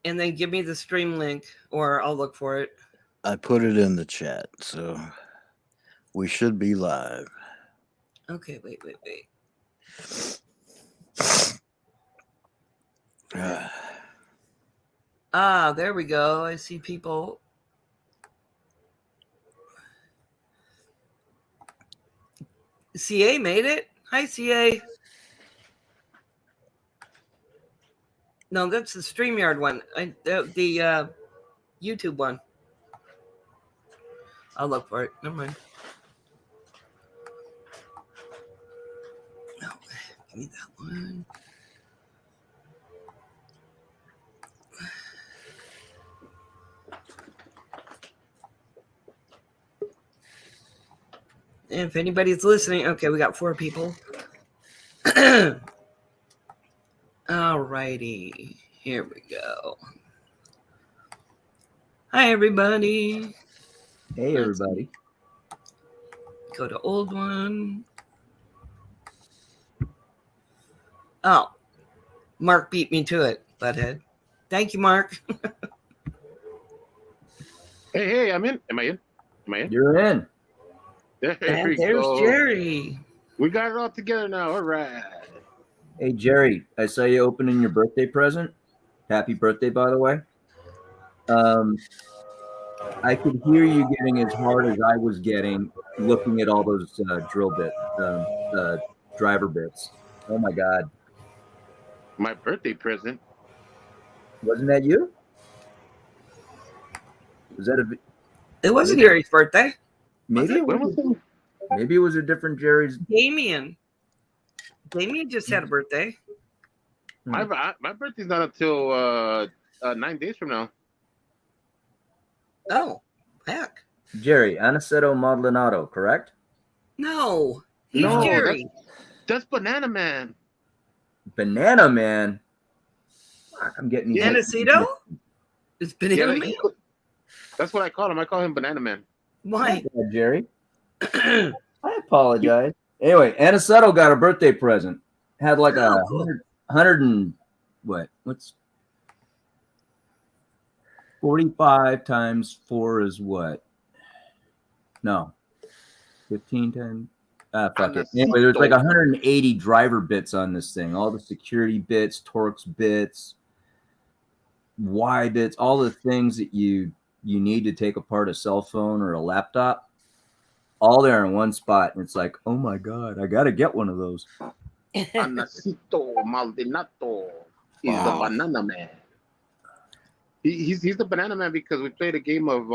And then give me the stream link, or I'll look for it. I put it in the chat, so we should be live. Okay, wait. There we go. I see people. CA made it. Hi, CA. No, that's the StreamYard one. The YouTube one. I'll look for it. Never mind. No, give me that one. And if anybody's listening, okay, we got 4 people. Alrighty, here we go. Hi, everybody. Hey, everybody. Go to old one. Oh, Mark beat me to it, butthead. Thank you, Mark. Hey, I'm in. Am I in? You're in. There And we there's go. Jerry. We got it all together now. All right. Hey, Jerry, I saw you opening your birthday present. Happy birthday, by the way. I could hear you getting as hard as I was getting looking at all those drill bits, driver bits. Oh, my God. My birthday present. Wasn't that you? Was that a... It wasn't Jerry's birthday. Maybe it was a different Jerry's. Damien just had a birthday. My birthday's not until 9 days from now. Oh, heck. Jerry, Aniceto Modlinato, correct? No, he's No, Jerry. That's Banana Man. Banana Man? Fuck, I'm getting these. Aniceto? It's Banana Man? That's what I call him. I call him Banana Man. Why? Bad, Jerry. I apologize. Anyway, Aniceto got a birthday present. Had like a 100 and what? What's 45 times 4 is what? No. 15 times. Fuck it. Anyway, there's like 180 driver bits on this thing. All the security bits, Torx bits, Y bits, all the things that you need to take apart a cell phone or a laptop. All there in one spot. And it's like, oh my God, I got to get one of those. Anacito Maldinato. He's the Banana Man. He's the Banana Man because we played a game of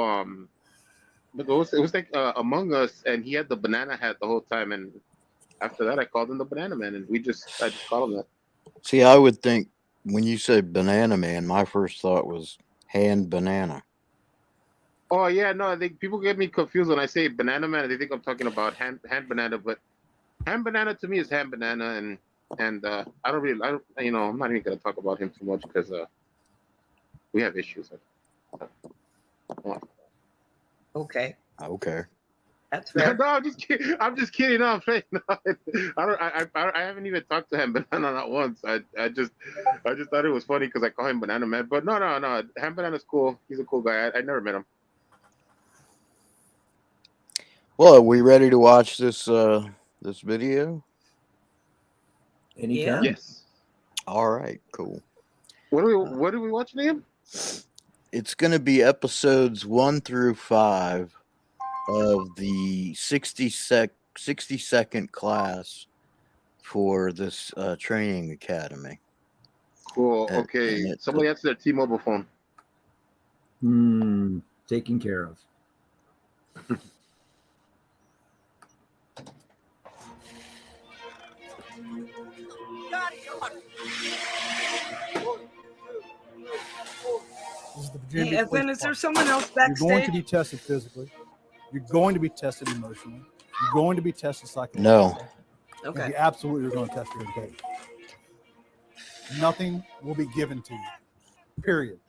it was like Among Us, and he had the banana hat the whole time. And after that, I called him the Banana Man, and I just called him that. See, I would think when you say Banana Man, my first thought was hand banana. Oh yeah, no, I think people get me confused when I say Banana Man. They think I'm talking about hand banana, but hand banana to me is hand banana, and I'm not even gonna talk about him too much because we have issues. Okay. Okay. That's fair. No, I'm just kidding. I'm just kidding. No, I'm playing. No, I haven't even talked to him banana not once. I just thought it was funny because I call him Banana Man. But no. Ham Banana's cool. He's a cool guy. I never met him. Well, are we ready to watch this video? Anytime. Yes. All right, cool. What are we watching again? It's going to be episodes 1 through 5 of the 60-second class for this training academy. Cool. Okay. Somebody answer their T-Mobile phone. Taken care of. Hey, Evan, is there someone else backstage? You're going to be tested physically. You're going to be tested emotionally. You're going to be tested psychologically. No. Okay. You absolutely are going to test your education. Nothing will be given to you. Period.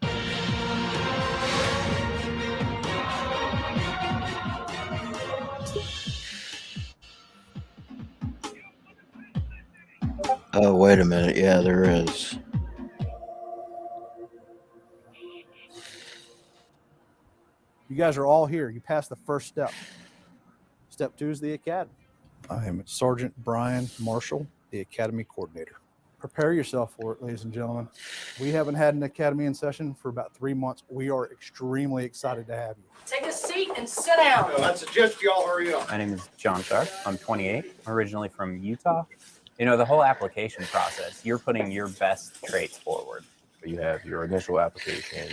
Oh, wait a minute. Yeah, there is. You guys are all here. You passed the first step. Step 2 is the academy. I am Sergeant Brian Marshall, the academy coordinator. Prepare yourself for it, ladies and gentlemen. We haven't had an academy in session for about 3 months. We are extremely excited to have you. Take a seat and sit down. I suggest you all hurry up. My name is John Sharp. I'm 28. I'm originally from Utah. You know, the whole application process, you're putting your best traits forward. You have your initial application,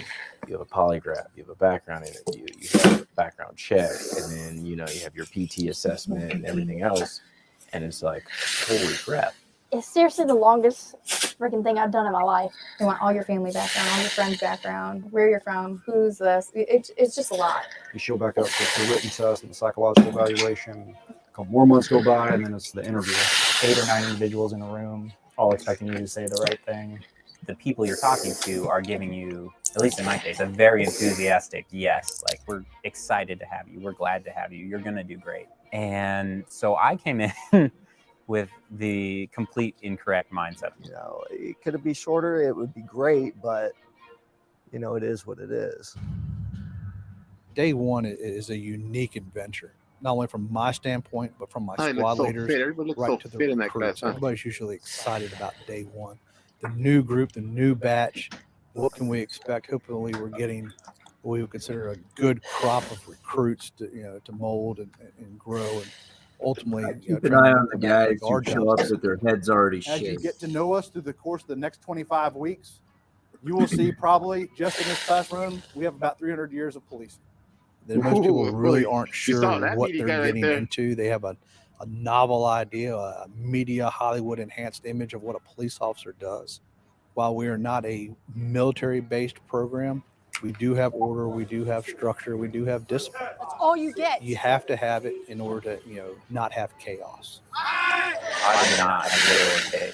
you have a polygraph, you have a background interview, you have a background check, and then, you know, you have your PT assessment and everything else. And it's like, holy crap. It's seriously the longest freaking thing I've done in my life. They want all your family background, all your friends' background, where you're from, who's this. It's just a lot. You show back up to the written test and the psychological evaluation. A couple more months go by, and then it's the interview. 8 or 9 individuals in a room, all expecting you to say the right thing. The people you're talking to are giving you, at least in my case, a very enthusiastic yes. Like, we're excited to have you. We're glad to have you. You're going to do great. And so I came in with the complete incorrect mindset. You know, could it be shorter? It would be great, but, you know, it is what it is. Day 1 is a unique adventure, not only from my standpoint, but from my squad leaders, right to the recruits. Everybody's usually excited about day 1. The new group, the new batch. What can we expect? Hopefully, we're getting what we would consider a good crop of recruits to mold and grow, and ultimately keep an eye on the guys who show up with their heads already As you shaved. get to know us through the course of the next 25 weeks, you will see probably just in this classroom we have about 300 years of policing. That most people really aren't sure what they're getting into. They have a novel idea, a media Hollywood enhanced image of what a police officer does. While we are not a military based program, we do have order, we do have structure, we do have discipline. That's all you get. You have to have it in order to not have chaos. I did not. I did okay.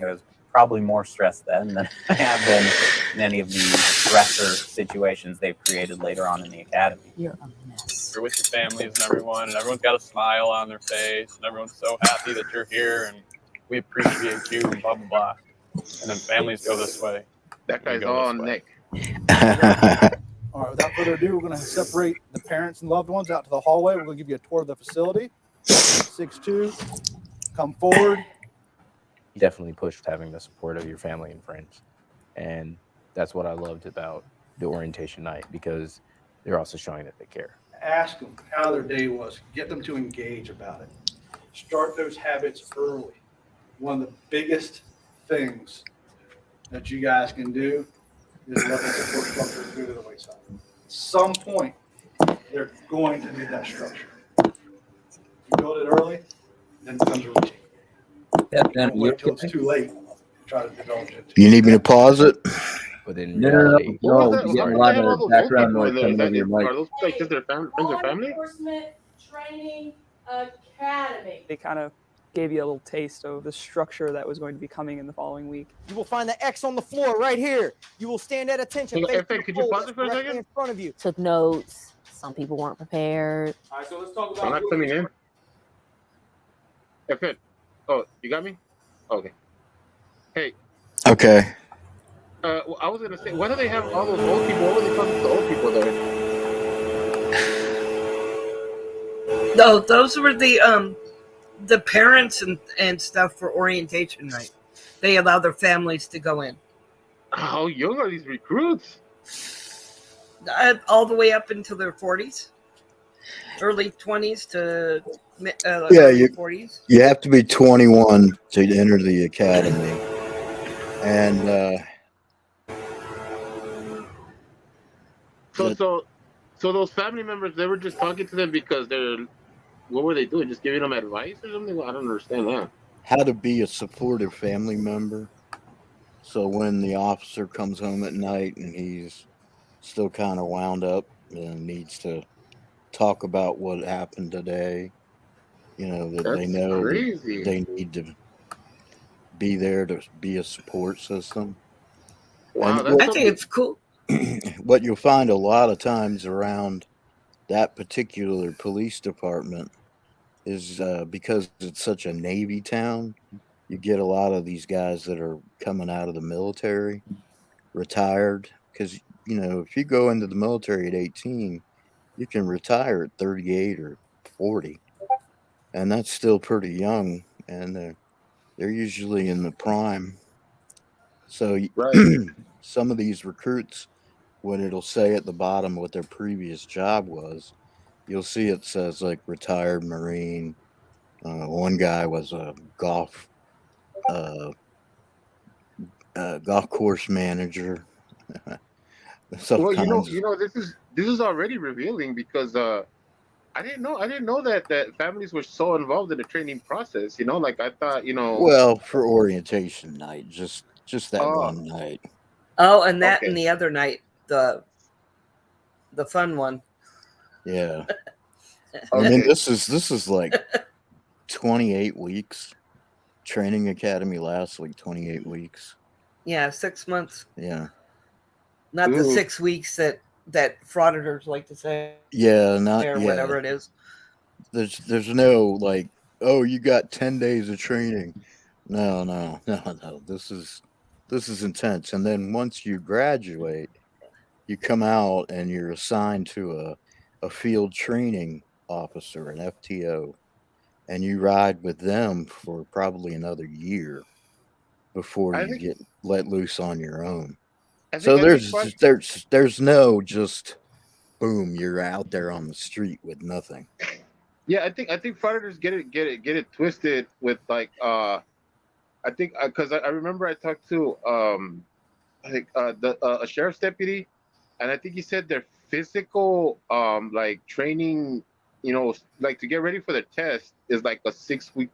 I was probably more stressed then than I have been in any of the stressor situations they've created later on in the academy. You're a mess. You're with your families and everyone's got a smile on their face, and everyone's so happy that you're here, and we appreciate you, and blah, blah, blah. And then families go this way. That guy's all Nick. All right, without further ado, we're going to separate the parents and loved ones out to the hallway. We're going to give you a tour of the facility. 6'2", come forward. You definitely pushed having the support of your family and friends. And that's what I loved about the orientation night, because they're also showing that they care. Ask them how their day was. Get them to engage about it. Start those habits early. One of the biggest things that you guys can do is let the support structure go to the wayside. At some point, they're going to need that structure. You build it early, then it becomes a routine. Don't wait until it's too late to try to develop it. You need me to pause it? But in No, reality, you get a lot of background noise coming over your mic. Are those like just their friends or family? Enforcement Training Academy. They kind of gave you a little taste of the structure that was going to be coming in the following week. You will find the X on the floor right here. You will stand at attention. Could you pause it for a second? In front of you. Took notes. Some people weren't prepared. All right, so let's talk about. I'm not coming in. Okay. Oh, you got me? Okay. Hey. Okay. Well, I was gonna say, why do they have all those old people? What were they talking to the old people there? No, those were the parents and stuff for orientation night. They allow their families to go in. How young are these recruits? All the way up into their 40s, early 20s to Yeah, 40s. You have to be 21 to enter the academy. And So those family members, they were just talking to them because what were they doing? Just giving them advice or something? Well, I don't understand that. how to be a supportive family member. So when the officer comes home at night and he's still kind of wound up and needs to talk about what happened today, that they know that they need to be there to be a support system. Wow, I think it's cool. What you'll find a lot of times around that particular police department is because it's such a Navy town, you get a lot of these guys that are coming out of the military, retired. Because, if you go into the military at 18, you can retire at 38 or 40, and that's still pretty young, and they're usually in the prime. So some of these recruits, when it'll say at the bottom what their previous job was, you'll see it says like retired Marine. One guy was a uh, golf course manager. Well, this is already revealing because I didn't know that families were so involved in the training process. Like I thought, Well, for orientation night, just that Oh. one night. Oh, and that Okay. and the other night, the fun one. Yeah. I mean, this is like 28 weeks. Training academy lasts like 28 weeks. Yeah, 6 months. Yeah. Not the 6 weeks that frauditors like to say. Yeah, or whatever it is. There's no like, oh, you got 10 days of training. No. This is intense. And then once you graduate, you come out and you're assigned to a field training officer, an FTO, and you ride with them for probably another year before you get let loose on your own. So there's no just boom, you're out there on the street with nothing. Yeah, I think frauditors get it twisted with like I think because I remember I talked to a sheriff's deputy, and I think he said their physical like training, like to get ready for the test is like a 6-week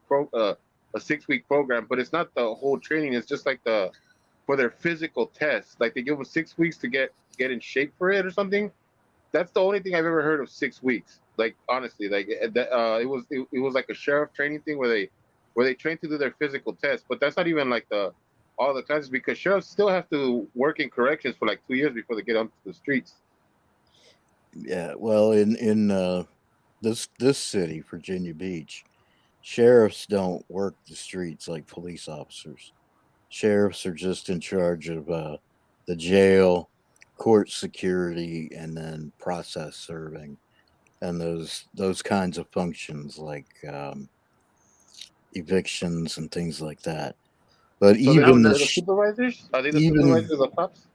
program, but it's not the whole training. It's just like for their physical test. Like they give them 6 weeks to get in shape for it or something. That's the only thing I've ever heard of 6 weeks. Like honestly, like it was like a sheriff training thing where they train to do their physical test, but that's not even like all the classes because sheriffs still have to work in corrections for like 2 years before they get onto the streets. Yeah, well, in this city, Virginia Beach, sheriffs don't work the streets like police officers. Sheriffs are just in charge of the jail, court security, and then process serving, and those kinds of functions like evictions and things like that. But So even they're the supervisors? Are they the supervisors of cops?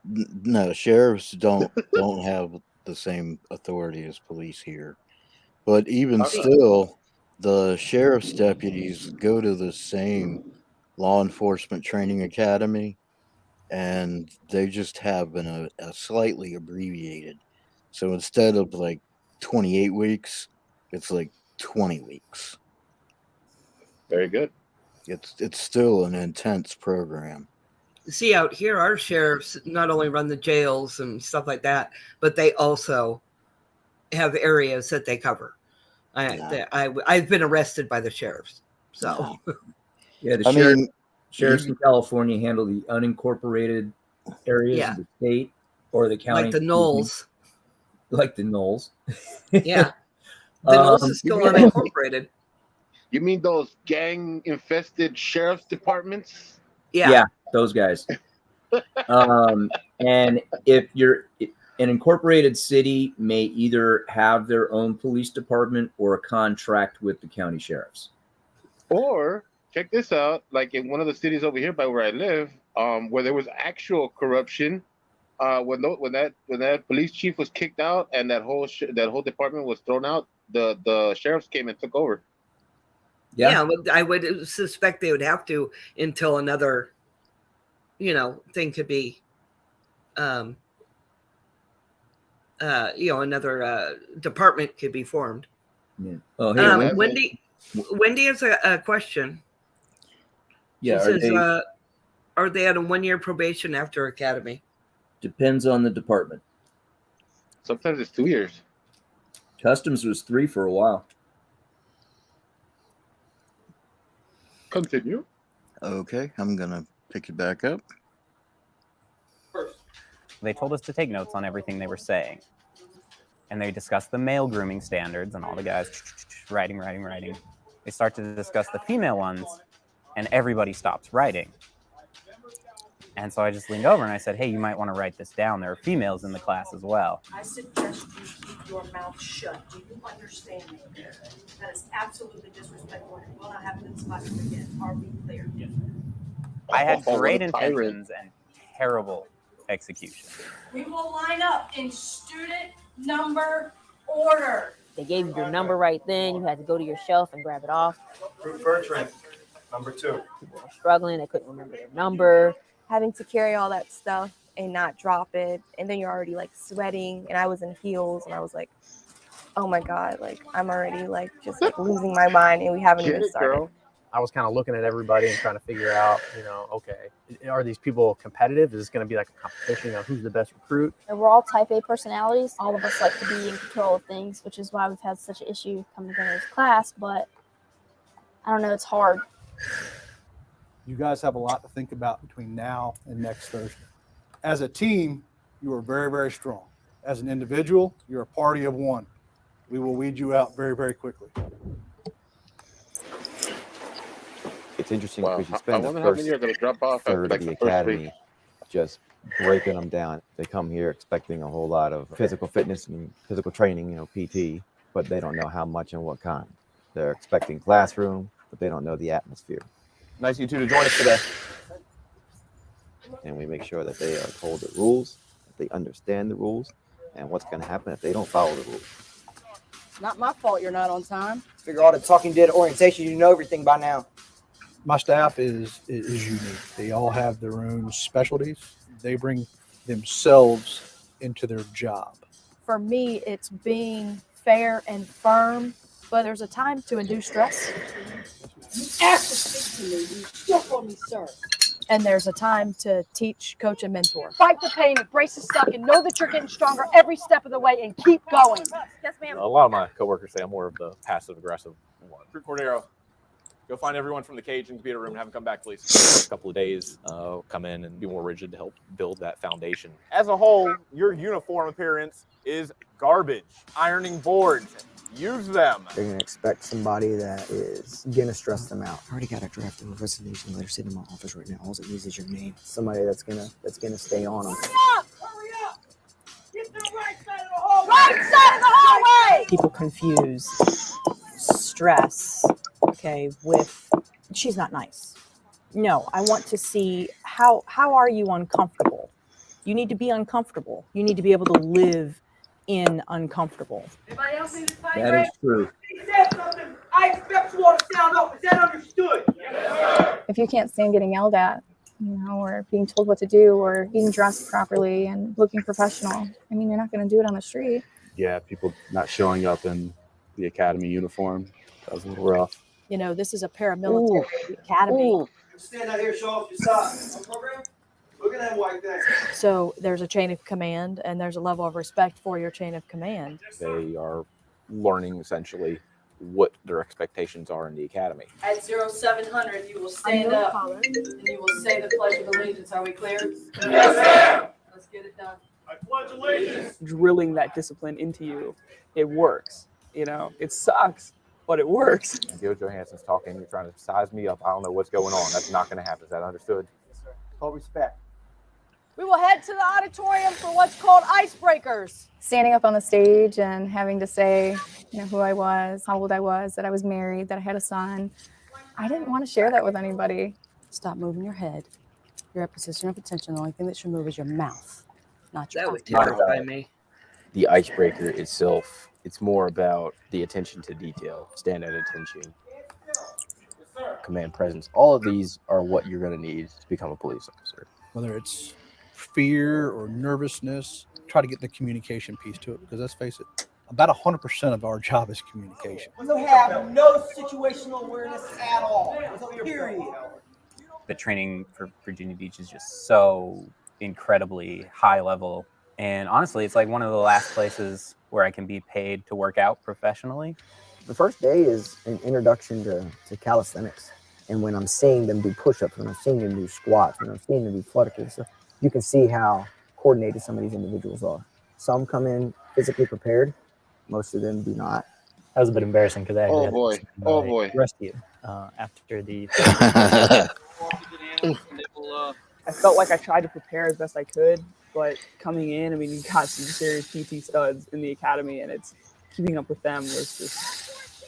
No, sheriffs don't have the same authority as police here. But even still, the sheriff's deputies go to the same law enforcement training academy, and they just have a slightly abbreviated. So instead of like 28 weeks, it's like 20 weeks. Very good. It's still an intense program. See, out here, our sheriffs not only run the jails and stuff like that, but they also have areas that they cover. I've been arrested by the sheriffs. So, yeah, the sheriffs in California handle the unincorporated areas of the state or the county, like the Knolls. Like the Knolls. Yeah, the Knolls is still unincorporated. You mean those gang-infested sheriff's departments? Yeah, those guys. And if you're an incorporated city, may either have their own police department or a contract with the county sheriffs. Or check this out, like in one of the cities over here by where I live, where there was actual corruption, when that police chief was kicked out and that whole department was thrown out, the sheriffs came and took over. Yeah, I would suspect they would have to until another, thing could be, another department could be formed. Yeah. Oh, hey, Wendy has a question. Yeah, she says, are they at a 1-year probation after academy? Depends on the department. Sometimes it's 2 years. Customs was 3 for a while. Continue. Okay, I'm gonna pick it back up. They told us to take notes on everything they were saying. And they discussed the male grooming standards and all the guys writing. They start to discuss the female ones and everybody stops writing. And so I just leaned over and I said, hey, you might want to write this down. There are females in the class as well. I suggest you your mouth shut. Do you understand me? That is absolutely disrespectful and it will not happen in this classroom again. Are we clear? Yes. I had Oh, what great a tyrant. intentions and terrible execution. We will line up in student number order. They gave you your number right then. You had to go to your shelf and grab it off. Group Bertrand, number 2. People were struggling. They couldn't remember their number. Having to carry all that stuff and not drop it. And then you're already like sweating. And I was in heels and I was like, oh my God, like I'm already like just like losing my mind and we haven't even started. I was kind of looking at everybody and trying to figure out, okay, are these people competitive? Is this going to be like a competition of who's the best recruit? And we're all type A personalities. All of us like to be in control of things, which is why we've had such an issue coming together as class. But I don't know, it's hard. You guys have a lot to think about between now and next Thursday. As a team, you are very, very strong. As an individual, you're a party of one. We will weed you out very, very quickly. It's interesting Wow. because you I spend the wonder how many first are going to drop off after third like of the the first academy week. just breaking them down. They come here expecting a whole lot of physical fitness and physical training, PT, but they don't know how much and what kind. They're expecting classroom, but they don't know the atmosphere. Nice of you two to join us today. And we make sure that they are told the rules, that they understand the rules, and what's going to happen if they don't follow the rules. It's not my fault you're not on time. Figure all the talking dead orientation, you know everything by now. My staff is unique. They all have their own specialties. They bring themselves into their job. For me, it's being fair and firm, but there's a time to induce stress. You asked to speak to me. You still call me sir. And there's a time to teach, coach, and mentor. Fight the pain, embrace the suck, and know that you're getting stronger every step of the way and keep going. Yes, ma'am. A lot of my coworkers say I'm more of the passive aggressive one. Recruit Cordero, go find everyone from the cage and computer room and have them come back, please. A couple of days, come in and be more rigid to help build that foundation. As a whole, your uniform appearance is garbage. Ironing boards, use them. They're going to expect somebody that is going to stress them out. I already got a draft of a resignation letter sitting in my office right now. All it needs is your name. Somebody that's going to stay on them. Hurry up! Get to the right side of the hallway! Right side of the hallway! People confuse stress, with she's not nice. No, I want to see how are you uncomfortable? You need to be uncomfortable. You need to be able to live in uncomfortable. Anybody else need to fight? That is true. He said something. I expect you all to sound up. Is that understood? If you can't stand getting yelled at, or being told what to do, or being dressed properly and looking professional, I mean, you're not going to do it on the street. Yeah, people not showing up in the academy uniform. That was a little rough. This is a paramilitary academy. Stand out here, show off your socks. Look at them white things. So there's a chain of command and there's a level of respect for your chain of command. They are learning essentially what their expectations are in the academy. At 0700, you will stand up and you will say the Pledge of Allegiance. Are we clear? Yes, ma'am. Let's get it done. I pledge allegiance. Drilling that discipline into you, it works. It sucks, but it works. And Gil Johansson's talking, you're trying to size me up. I don't know what's going on. That's not going to happen. Is that understood? All respect. We will head to the auditorium for what's called icebreakers. Standing up on the stage and having to say, who I was, how old I was, that I was married, that I had a son. I didn't want to share that with anybody. Stop moving your head. You're at position of attention. The only thing that should move is your mouth, not your That would Not terrify about me. the icebreaker itself. It's more about the attention to detail, stand at attention, command presence. All of these are what you're going to need to become a police officer. Whether it's fear or nervousness, try to get the communication piece to it, because let's face it, about 100% of our job is communication. You have no situational awareness at all. Period. The training for Virginia Beach is just so incredibly high level. And honestly, it's like one of the last places where I can be paid to work out professionally. The first day is an introduction to calisthenics. And when I'm seeing them do push-ups, when I'm seeing them do squats, when I'm seeing them do flutter kicks, you can see how coordinated some of these individuals are. Some come in physically prepared. Most of them do not. That was a bit embarrassing because I Oh, had boy. Oh, boy. rescue after the. I felt like I tried to prepare as best I could, but coming in, I mean, you got some serious PT studs in the academy, and it's keeping up with them was just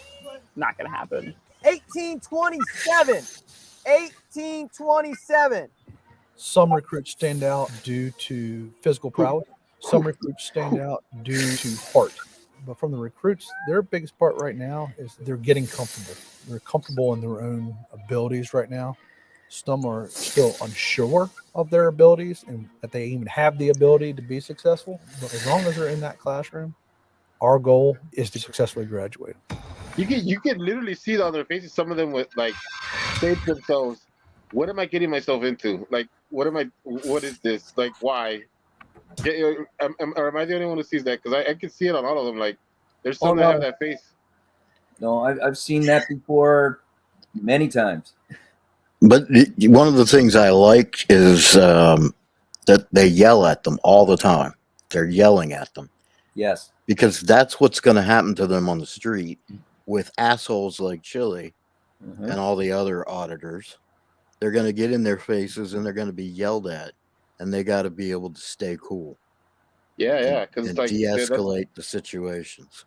not going to happen. 1827. 1827. Some recruits stand out due to physical prowess. Some recruits stand out due to heart. But from the recruits, their biggest part right now is they're getting comfortable. They're comfortable in their own abilities right now. Some are still unsure of their abilities and that they even have the ability to be successful. But as long as they're in that classroom, our goal is to successfully graduate. You can literally see it on their faces. Some of them would like say to themselves, "What am I getting myself into? Like, what is this? Like, why?" Or am I the only one who sees that? Because I can see it on all of them. Like, there's some that have that face. No, I've seen that before many times. But one of the things I like is that they yell at them all the time. They're yelling at them. Yes. Because that's what's going to happen to them on the street with assholes like Chili and all the other auditors. They're going to get in their faces and they're going to be yelled at, and they got to be able to stay cool. Yeah, because and like de-escalate the situations.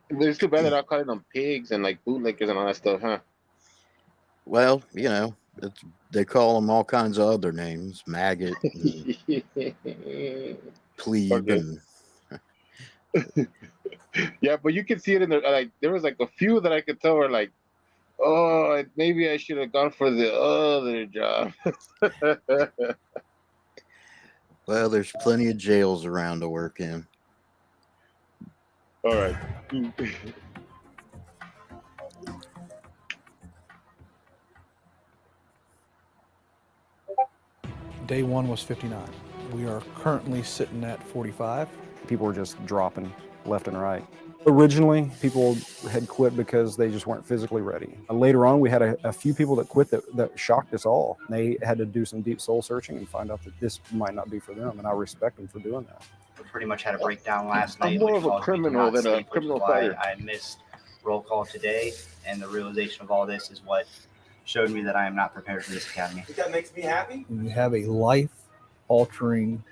It's too bad they're not calling them pigs and like bootlickers and all that stuff, huh? Well, they call them all kinds of other names, maggot, plebe, and yeah, but you can see it in the there was like a few that I could tell were like, oh, maybe I should have gone for the other job. well, there's plenty of jails around to work in. All right. Day one was 59. We are currently sitting at 45. People were just dropping left and right. Originally, people had quit because they just weren't physically ready. Later on, we had a few people that quit that shocked us all. They had to do some deep soul searching and find out that this might not be for them, and I respect them for doing that. We pretty much had a breakdown last night. I'm more of a criminal than a criminal fighter. I missed roll call today, and the realization of all this is what showed me that I am not prepared for this academy. That makes me happy. When you have a life-altering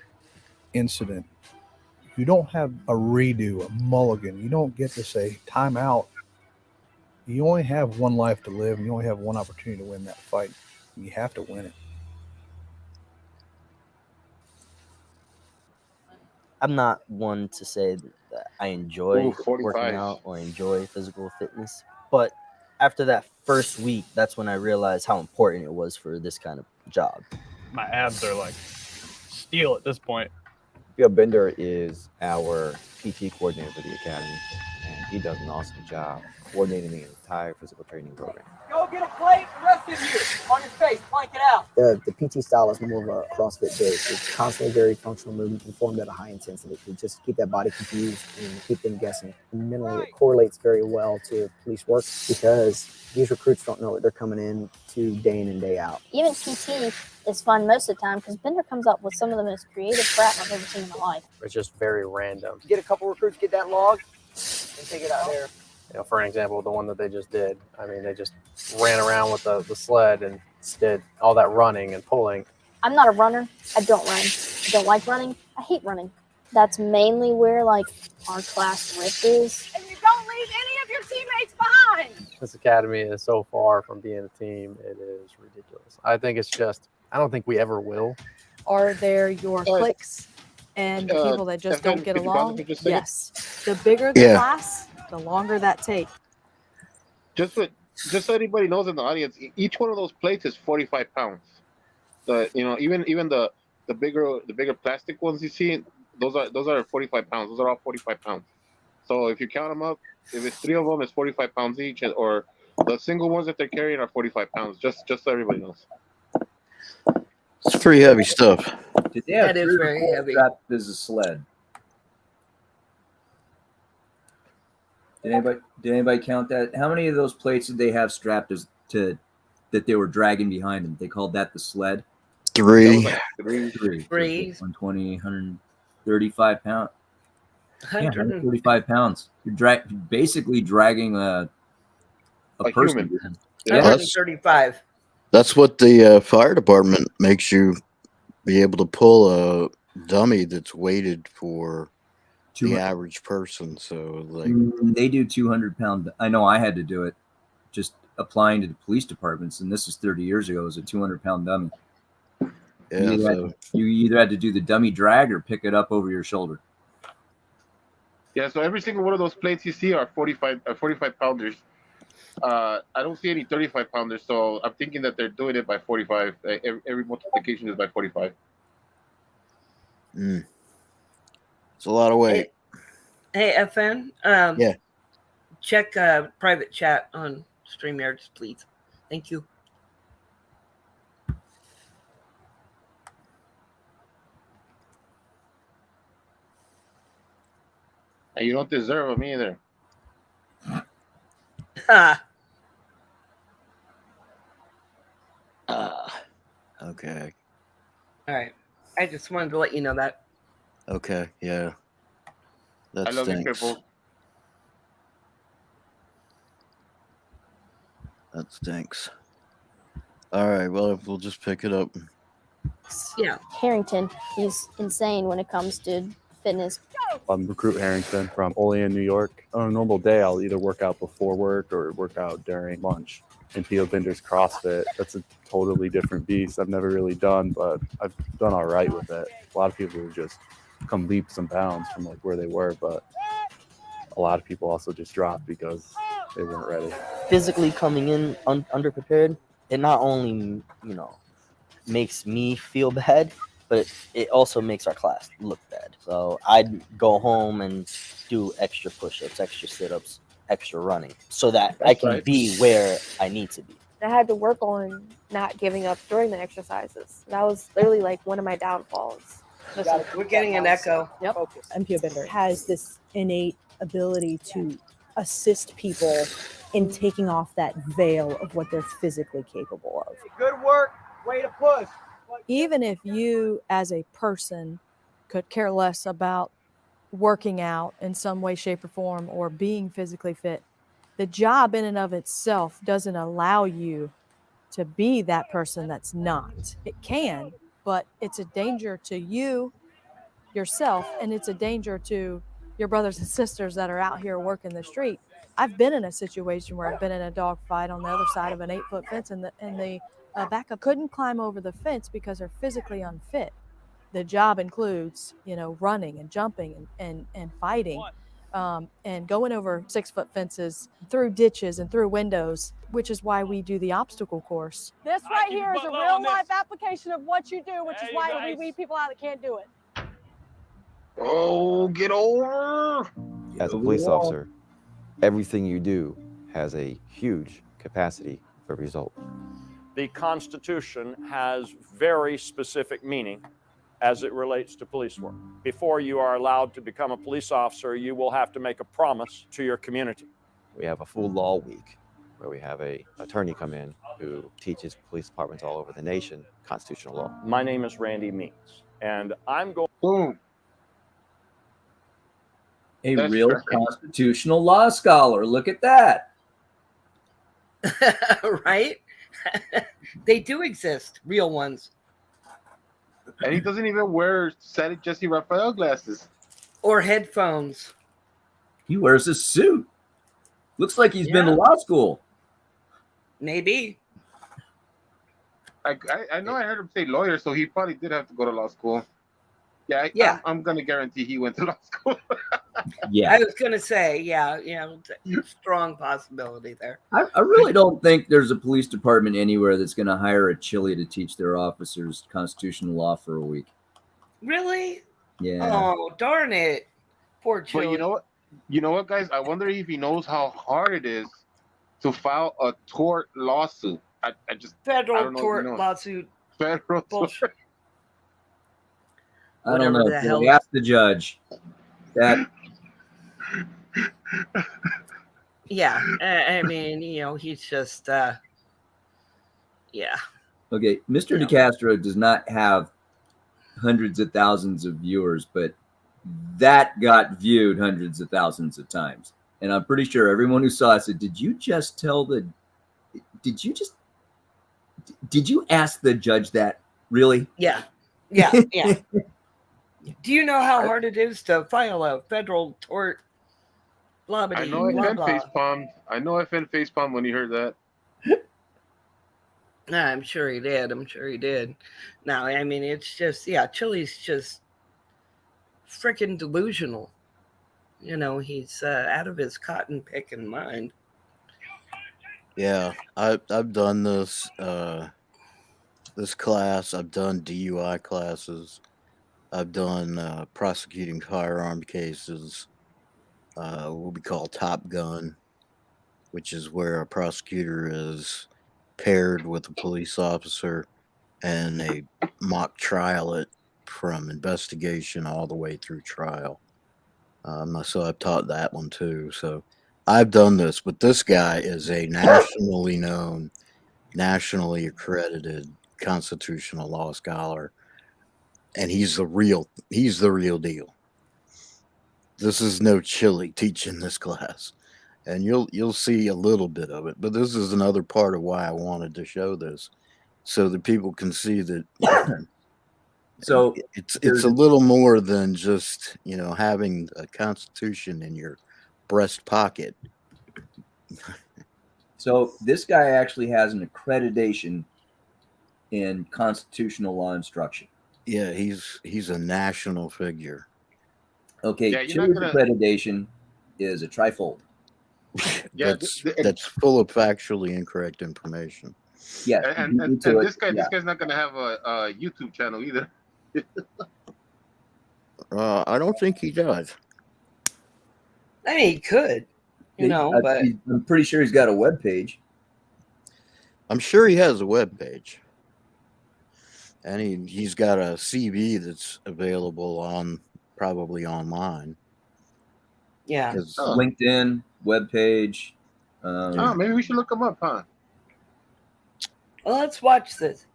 incident, you don't have a redo, a mulligan. You don't get to say, time out. You only have one life to live, and you only have one opportunity to win that fight. You have to win it. I'm not one to say that I enjoy 45. working out or enjoy physical fitness, but after that first week, that's when I realized how important it was for this kind of job. My abs are like steel at this point. Bill Bender is our PT coordinator for the academy, and he does an awesome job coordinating the entire physical training program. Go get a plate, the rest of you, on your face, plank it out. The PT style is more of a CrossFit base. It's constantly very functional movement performed at a high intensity to just keep that body confused and keep them guessing. And mentally, it correlates very well to police work because these recruits don't know what they're coming in to day in and day out. Even PT is fun most of the time because Bender comes up with some of the most creative crap I've ever seen in my life. It's just very random. Get a couple recruits, get that log, and take it out there. You know, for an example, the one that they just did. I mean, they just ran around with the sled and did all that running and pulling. I'm not a runner. I don't run. I don't like running. I hate running. That's mainly where like our class riff is. And you don't leave any of your teammates behind. This academy is so far from being a team. It is ridiculous. I think it's just, I don't think we ever will. Are there your cliques and the people that just don't get along? Yes. The bigger the class, the longer that takes. Just so anybody knows in the audience, each one of those plates is 45 pounds. Even the bigger plastic ones you see, those are 45 pounds. Those are all 45 pounds. So if you count them up, if it's 3 of them, it's 45 pounds each, or the single ones that they're carrying are 45 pounds. Just so everybody knows. It's pretty heavy stuff. Did they have That is very heavy. strapped as a sled? Did anybody count that? How many of those plates did they have strapped that they were dragging behind them? They called that the sled? 3. 3. Three. 120, 135 pounds. 135 pounds. You're basically dragging a person. Human. Yeah, 135. That's what the fire department makes you be able to pull dummy that's weighted for the 200 average person. So like they do 200-pound. I know I had to do it just applying to the police departments, and this is 30 years ago. It was a 200-pound dummy. yeah, You either had to do the dummy drag or pick it up over your shoulder. Yeah, so every single one of those plates you see are 45 pounders. I don't see any 35 pounders, so I'm thinking that they're doing it by 45. Every multiplication is by 45. It's a lot of weight. Hey, FN. Yeah. Check private chat on StreamYards, please. Thank you. And you don't deserve them either. Okay. All right. I just wanted to let you know that. Okay. Yeah. That I love you, stinks. Cripple. That stinks. All right. Well, we'll just pick it up. Yeah. Harrington, he's insane when it comes to fitness. I'm Recruit Harrington from Olean, New York. On a normal day, I'll either work out before work or work out during lunch. In Theo Binder's CrossFit, that's a totally different beast. I've never really done, but I've done all right with it. A lot of people just come leap some pounds from like where they were, but a lot of people also just dropped because they weren't ready. Physically coming in underprepared, it not only, makes me feel bad, but it also makes our class look bad. So I'd go home and do extra push-ups, extra sit-ups, extra running so that I can be where I need to be. I had to work on not giving up during the exercises. That was literally like one of my downfalls. Listen, we're getting an echo. Yep. MPO Bender has this innate ability to assist people in taking off that veil of what they're physically capable of. Good work. Way to push. Even if you as a person could care less about working out in some way, shape, or form or being physically fit, the job in and of itself doesn't allow you to be that person that's not. It can, but it's a danger to you, yourself, and it's a danger to your brothers and sisters that are out here working the street. I've been in a situation where I've been in a dog fight on the other side of an 8-foot fence, and the backup couldn't climb over the fence because they're physically unfit. The job includes, running and jumping and fighting, and going over 6-foot fences, through ditches and through windows, which is why we do the obstacle course. This right here is a real life application of what you do, which is why we weed people out that can't do it. Oh, get over. As a police officer, everything you do has a huge capacity for result. The Constitution has very specific meaning as it relates to police work. Before you are allowed to become a police officer, you will have to make a promise to your community. We have a full law week where we have an attorney come in who teaches police departments all over the nation constitutional law. My name is Randy Means, and I'm going... Boom. A real constitutional law scholar. Look at that. Right? They do exist, real ones. And he doesn't even wear Sally Jesse Raphael glasses. Or headphones. He wears a suit. Looks like he's been to law school. Maybe. I know I heard him say lawyer, so he probably did have to go to law school. Yeah, I'm going to guarantee he went to law school. Yeah. I was going to say, strong possibility there. I really don't think there's a police department anywhere that's going to hire a Chile to teach their officers constitutional law for a week. Really? Yeah. Oh, darn it. Poor Chile. But you know what, guys? I wonder if he knows how hard it is to file a tort lawsuit. I just Federal tort lawsuit. Federal bullshit. I don't know. We ask the judge. That. Yeah, I mean, he's just, yeah. Okay, Mr. DeCastro does not have hundreds of thousands of viewers, but that got viewed hundreds of thousands of times. And I'm pretty sure everyone who saw it said, did you ask the judge that? Really? Yeah. Do you know how hard it is to file a federal tort? Blah, I blah, know blah, FN blah. facepalmed. I know FN facepalmed when he heard that. Nah, I'm sure he did. No, I mean, it's just, yeah, Chili's just freaking delusional. You know, he's out of his cotton picking mind. Yeah, I've done this this class. I've done DUI classes. I've done prosecuting firearm cases. What we call Top Gun, which is where a prosecutor is paired with a police officer and they mock trial it from investigation all the way through trial. So I've taught that one too. So I've done this, but this guy is a nationally known, nationally accredited constitutional law scholar, and he's the real deal. This is no Chili teaching this class, and you'll see a little bit of it. But this is another part of why I wanted to show this, so that people can see that. So it's a little more than just having a constitution in your breast pocket. So this guy actually has an accreditation in constitutional law instruction. Yeah, he's a national figure. Okay, Yeah, Chili's accreditation is a trifold. That's full of factually incorrect information. Yeah, and this guy's not gonna have a YouTube channel either. I don't think he does. I mean, he could, but I'm pretty sure he's got a web page. I'm sure he has a web page, and he's got a CV that's available probably online. Yeah, LinkedIn web page. Maybe we should look him up, huh? Well, let's watch this.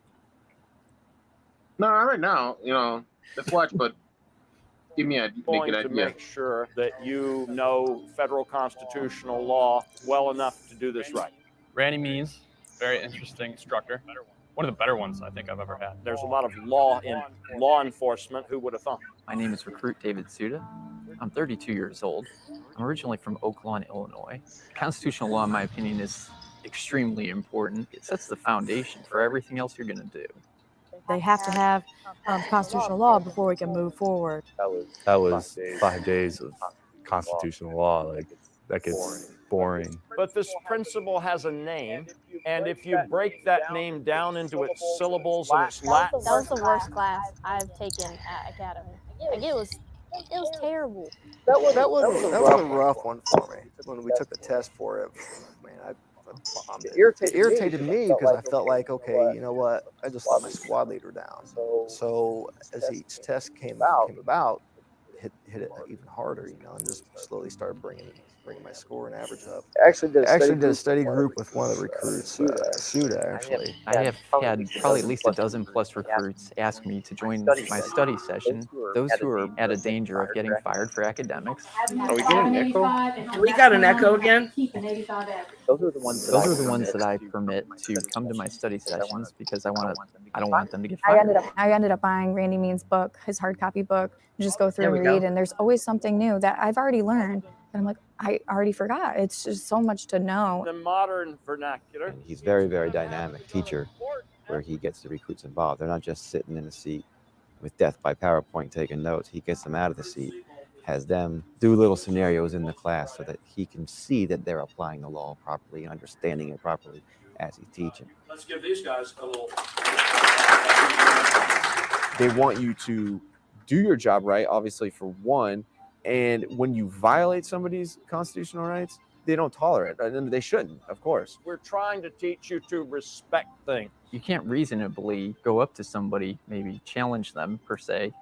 No, not right now. Let's watch, but give me a Going naked to idea. make sure that you know federal constitutional law well enough to do this right. Randy Means, very interesting instructor. One of the better ones I think I've ever had. There's a lot of law in law enforcement. Who would have thought? My name is Recruit David Suda. I'm 32 years old. I'm originally from Oak Lawn, Illinois. Constitutional law, in my opinion, is extremely important. It sets the foundation for everything else you're going to do. They have to have constitutional law before we can move forward. That was 5 days of constitutional law. Like that gets boring. But this principle has a name, and if you break that name down into its syllables and its Latin, That was the worst class I've taken at Academy. Like it was terrible. That was a rough one for me when we took the test for it. Man, it irritated me because I felt like, okay, you know what? I just let my squad leader down. So as each test came about, hit it even harder, and just slowly started bringing my score and average up. I actually did a study group with one of the recruits, Suda, actually. I have had probably at least a dozen plus recruits ask me to join my study session. Those who are at a danger of getting fired for academics. Are we getting an echo? We got an echo again. Those are the ones that I permit to come to my study sessions because I don't want them to get fired. I ended up buying Randy Means' book, his hard copy book, just go through There and we read. go. And there's always something new that I've already learned. And I'm like, I already forgot. It's just so much to know. the modern vernacular. He's very, very dynamic teacher where he gets the recruits involved. They're not just sitting in a seat with death by PowerPoint taking notes. He gets them out of the seat, has them do little scenarios in the class so that he can see that they're applying the law properly, understanding it properly as he's teaching. Let's give these guys a little. They want you to do your job right, obviously, for one. And when you violate somebody's constitutional rights, they don't tolerate it. And they shouldn't, of course. We're trying to teach you to respect things. You can't reasonably go up to somebody, maybe challenge them per se,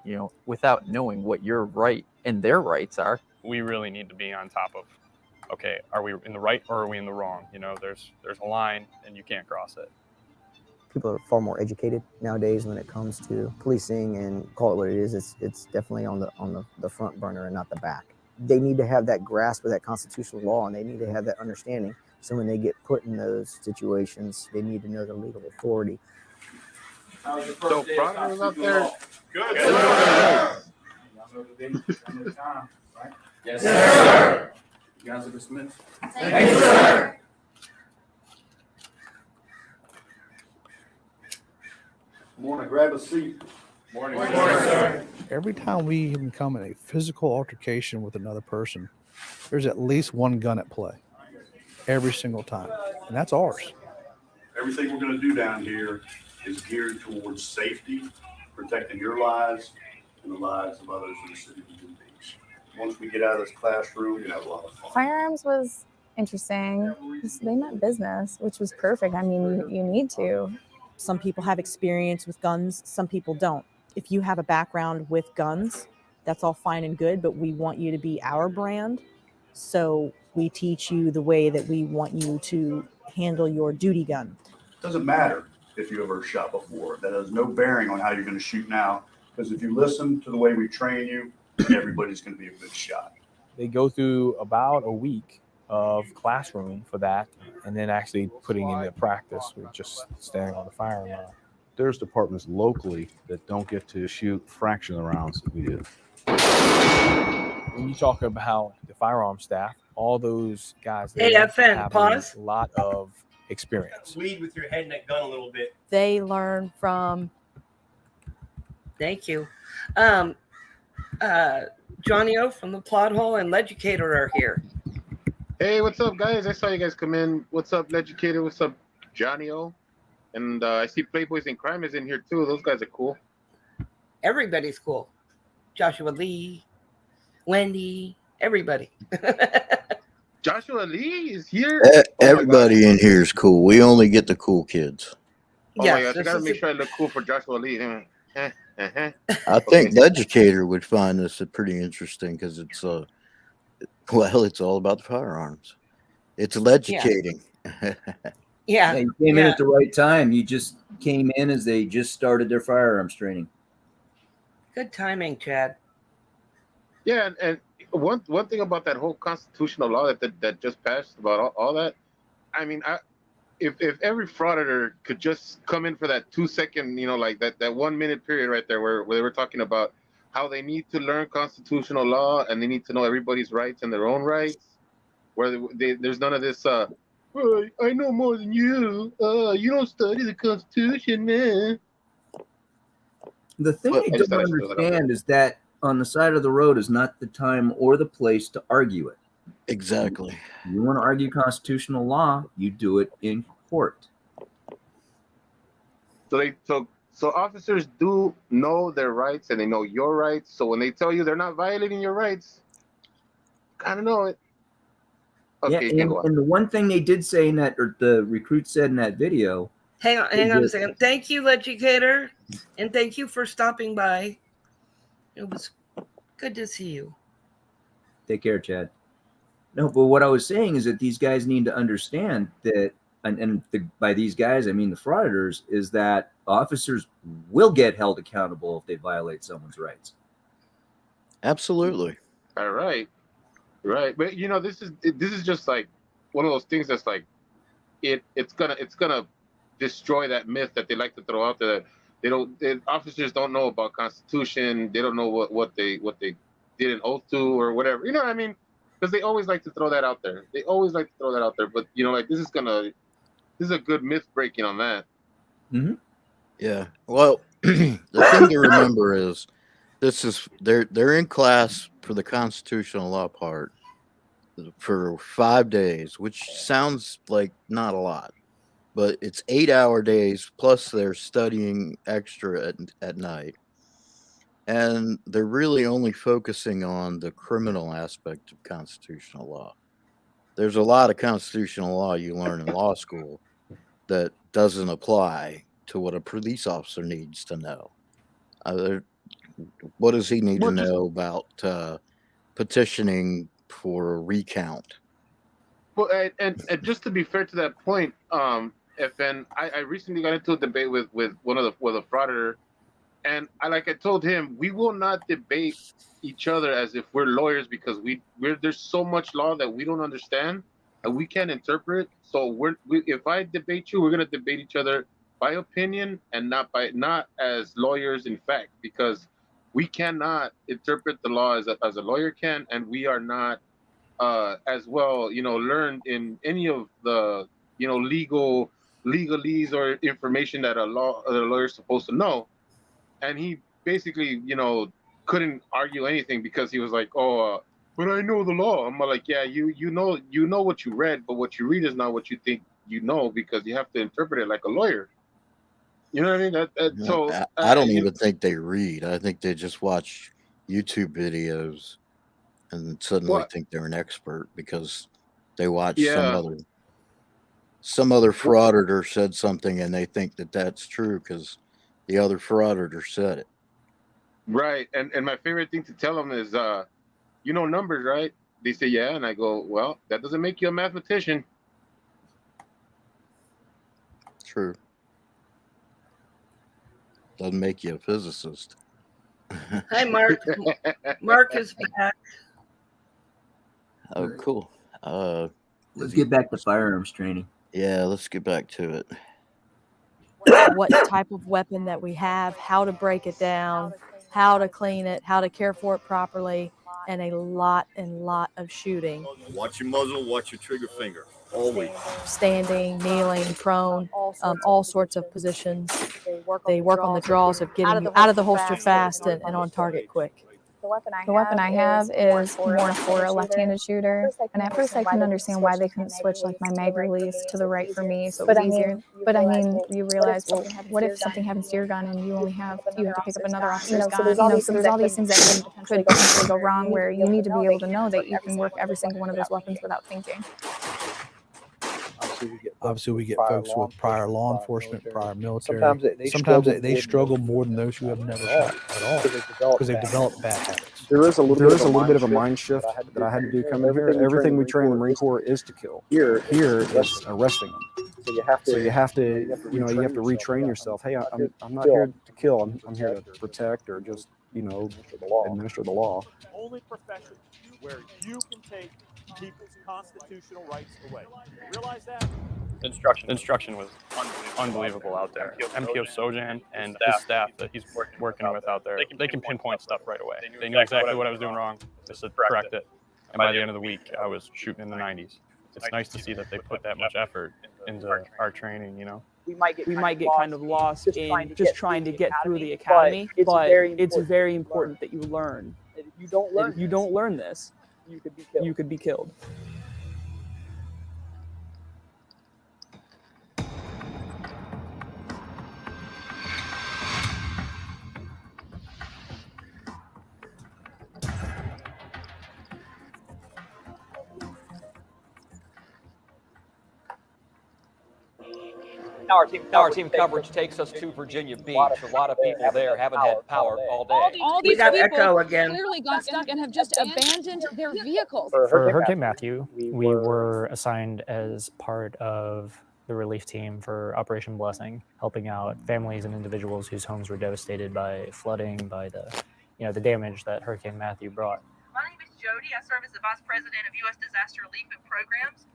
without knowing what your right and their rights are. We really need to be on top of, okay, are we in the right or are we in the wrong? There's a line and you can't cross it. People are far more educated nowadays when it comes to policing, and call it what it is. It's definitely on the front burner and not the back. They need to have that grasp of that constitutional law, and they need to have that understanding. So when they get put in those situations, they need to know the legal authority. So Proctor's out there. Good. Yes, sir. You guys are dismissed. Thank you, sir. Morning, grab a seat. Morning, sir. Every time we become in a physical altercation with another person, there's at least one gun at play. Every single time. And that's ours. Everything we're going to do down here is geared towards safety, protecting your lives and the lives of others in the city of Newport Beach. Once we get out of this classroom, we have a lot of fun. Firearms was interesting. They meant business, which was perfect. I mean, you need to. Some people have experience with guns, some people don't. If you have a background with guns, that's all fine and good, but we want you to be our brand. So we teach you the way that we want you to handle your duty gun. It doesn't matter if you ever shot before. That has no bearing on how you're going to shoot now. Because if you listen to the way we train you, everybody's going to be a good shot. They go through about a week of classroom for that, and then actually putting into practice with just standing on the firing line. There's departments locally that don't get to shoot fraction of the rounds that we do. When you talk about the firearm staff, all those guys Hey, there FN, have pause. a lot of experience. Lead with your head and that gun a little bit. They learn from. Thank you. Johnny O from the Plot Hole and Leducator are here. Hey, what's up, guys? I saw you guys come in. What's up, Leducator? What's up, Johnny O? And I see Playboys in Crime is in here too. Those guys are cool. Everybody's cool. Joshua Lee, Wendy, everybody. Joshua Lee is here. Everybody in here is cool. We only get the cool kids. Oh my gosh, I gotta make sure I look cool for Joshua Lee. I think Leducator would find this pretty interesting because it's it's all about the firearms. It's leducating. Yeah. You came in at the right time. You just came in as they just started their firearms training. Good timing, Chad. Yeah, and one thing about that whole constitutional law that just passed about all that, I mean, if every frauditor could just come in for that 2 second, like that 1 minute period right there where they were talking about how they need to learn constitutional law and they need to know everybody's rights and their own rights, where there's none of this. Well, I know more than you. You don't study the Constitution, man. The thing Well, I I just don't thought I should throw that out understand is that on the side of the road is not the time or the place to argue it. Exactly. You want to argue constitutional law, you do it in court. So officers do know their rights and they know your rights. So when they tell you they're not violating your rights, kind of know it. Okay, Yeah, and the one thing they did say in that, or the recruit said in that video. Hang on a second. Thank you, Leducator, and thank you for stopping by. It was good to see you. Take care, Chad. No, but what I was saying is that these guys need to understand that, by these guys, I mean the frauditors, is that officers will get held accountable if they violate someone's rights. Absolutely. All right. Right. But this is just like one of those things that's like it's gonna destroy that myth that they like to throw out there that officers don't know about Constitution, they don't know what they did an oath to or whatever. You know what I mean? Because they always like to throw that out there. But like this is a good myth breaking on that. Mm-hmm. Yeah. Well, the thing to remember is they're in class for the constitutional law part for 5 days, which sounds like not a lot, but it's 8-hour days plus they're studying extra at night, and they're really only focusing on the criminal aspect of constitutional law. There's a lot of constitutional law you learn in law school that doesn't apply to what a police officer needs to know. What does he need to know about petitioning for a recount? Well, and just to be fair to that point, FN, I recently got into a debate with one of the frauditor, and I told him, we will not debate each other as if we're lawyers because there's so much law that we don't understand and we can't interpret. So if I debate you, we're gonna debate each other by opinion and not as lawyers in fact, because we cannot interpret the law as a lawyer can, and we are not as well, learned in any of the, legalese or information that a lawyer is supposed to know. And he basically, couldn't argue anything because he was like, oh, but I know the law. I'm like, yeah, you know what you read, but what you read is not what you think you know, because you have to interpret it like a lawyer. You know what I mean? So I don't even think they read. I think they just watch YouTube videos and suddenly Well, think they're an expert because they watch yeah. some other frauditor said something and they think that that's true because the other frauditor said it. Right. And my favorite thing to tell them is, numbers, right? They say, yeah. And I go, well, that doesn't make you a mathematician. True. Doesn't make you a physicist. Hi, Mark. Mark is back. Oh, cool. Let's get back to firearms training. Yeah, let's get back to it. What type of weapon that we have, how to break it down, how to clean it, how to care for it properly, and a lot of shooting. Watch your muzzle, watch your trigger finger. Always. Standing, kneeling, prone, all sorts of positions. They work on the draws of getting you out of the holster fast and on target quick. The weapon I have is more for a left-handed shooter, and at first I couldn't understand why they couldn't switch like my mag release to the right for me, so it was easier. But I mean, you realize, well, what if something happens to your gun and you have to pick up another officer's gun? So there's all these things that could potentially go wrong, where you need to be able to know that you can work every single one of those weapons without thinking. Obviously, we get folks with prior law enforcement, prior military. Sometimes they struggle more than those who have never shot at all because they've developed bad habits. There is a little bit of a mind shift that I had to do coming here. Everything we train in the Marine Corps is to kill. Here is arresting them. So you have to retrain yourself. Hey, I'm not here to kill. I'm here to protect or just administer the law. Only profession where you can take people's constitutional rights away. You realize that? Instruction was unbelievable out there. MPO Sojan and his staff that he's working with out there, they can pinpoint stuff right away. They knew exactly what I was doing wrong. They said, correct it. And by the end of the week, I was shooting in the 90s. It's nice to see that they put that much effort into our training, We might get kind of lost in just trying to get through the academy, but it's very important that you learn. If you don't learn this, you could be killed. Our team coverage takes us to Virginia Beach. A lot of people there haven't had power all day. All these people clearly got stuck and have just abandoned their vehicles. For Hurricane Matthew, we were assigned as part of the relief team for Operation Blessing, helping out families and individuals whose homes were devastated by flooding, by the damage that Hurricane Matthew brought. My name is Jody. I serve as the Vice President of U.S. Disaster Relief and Programs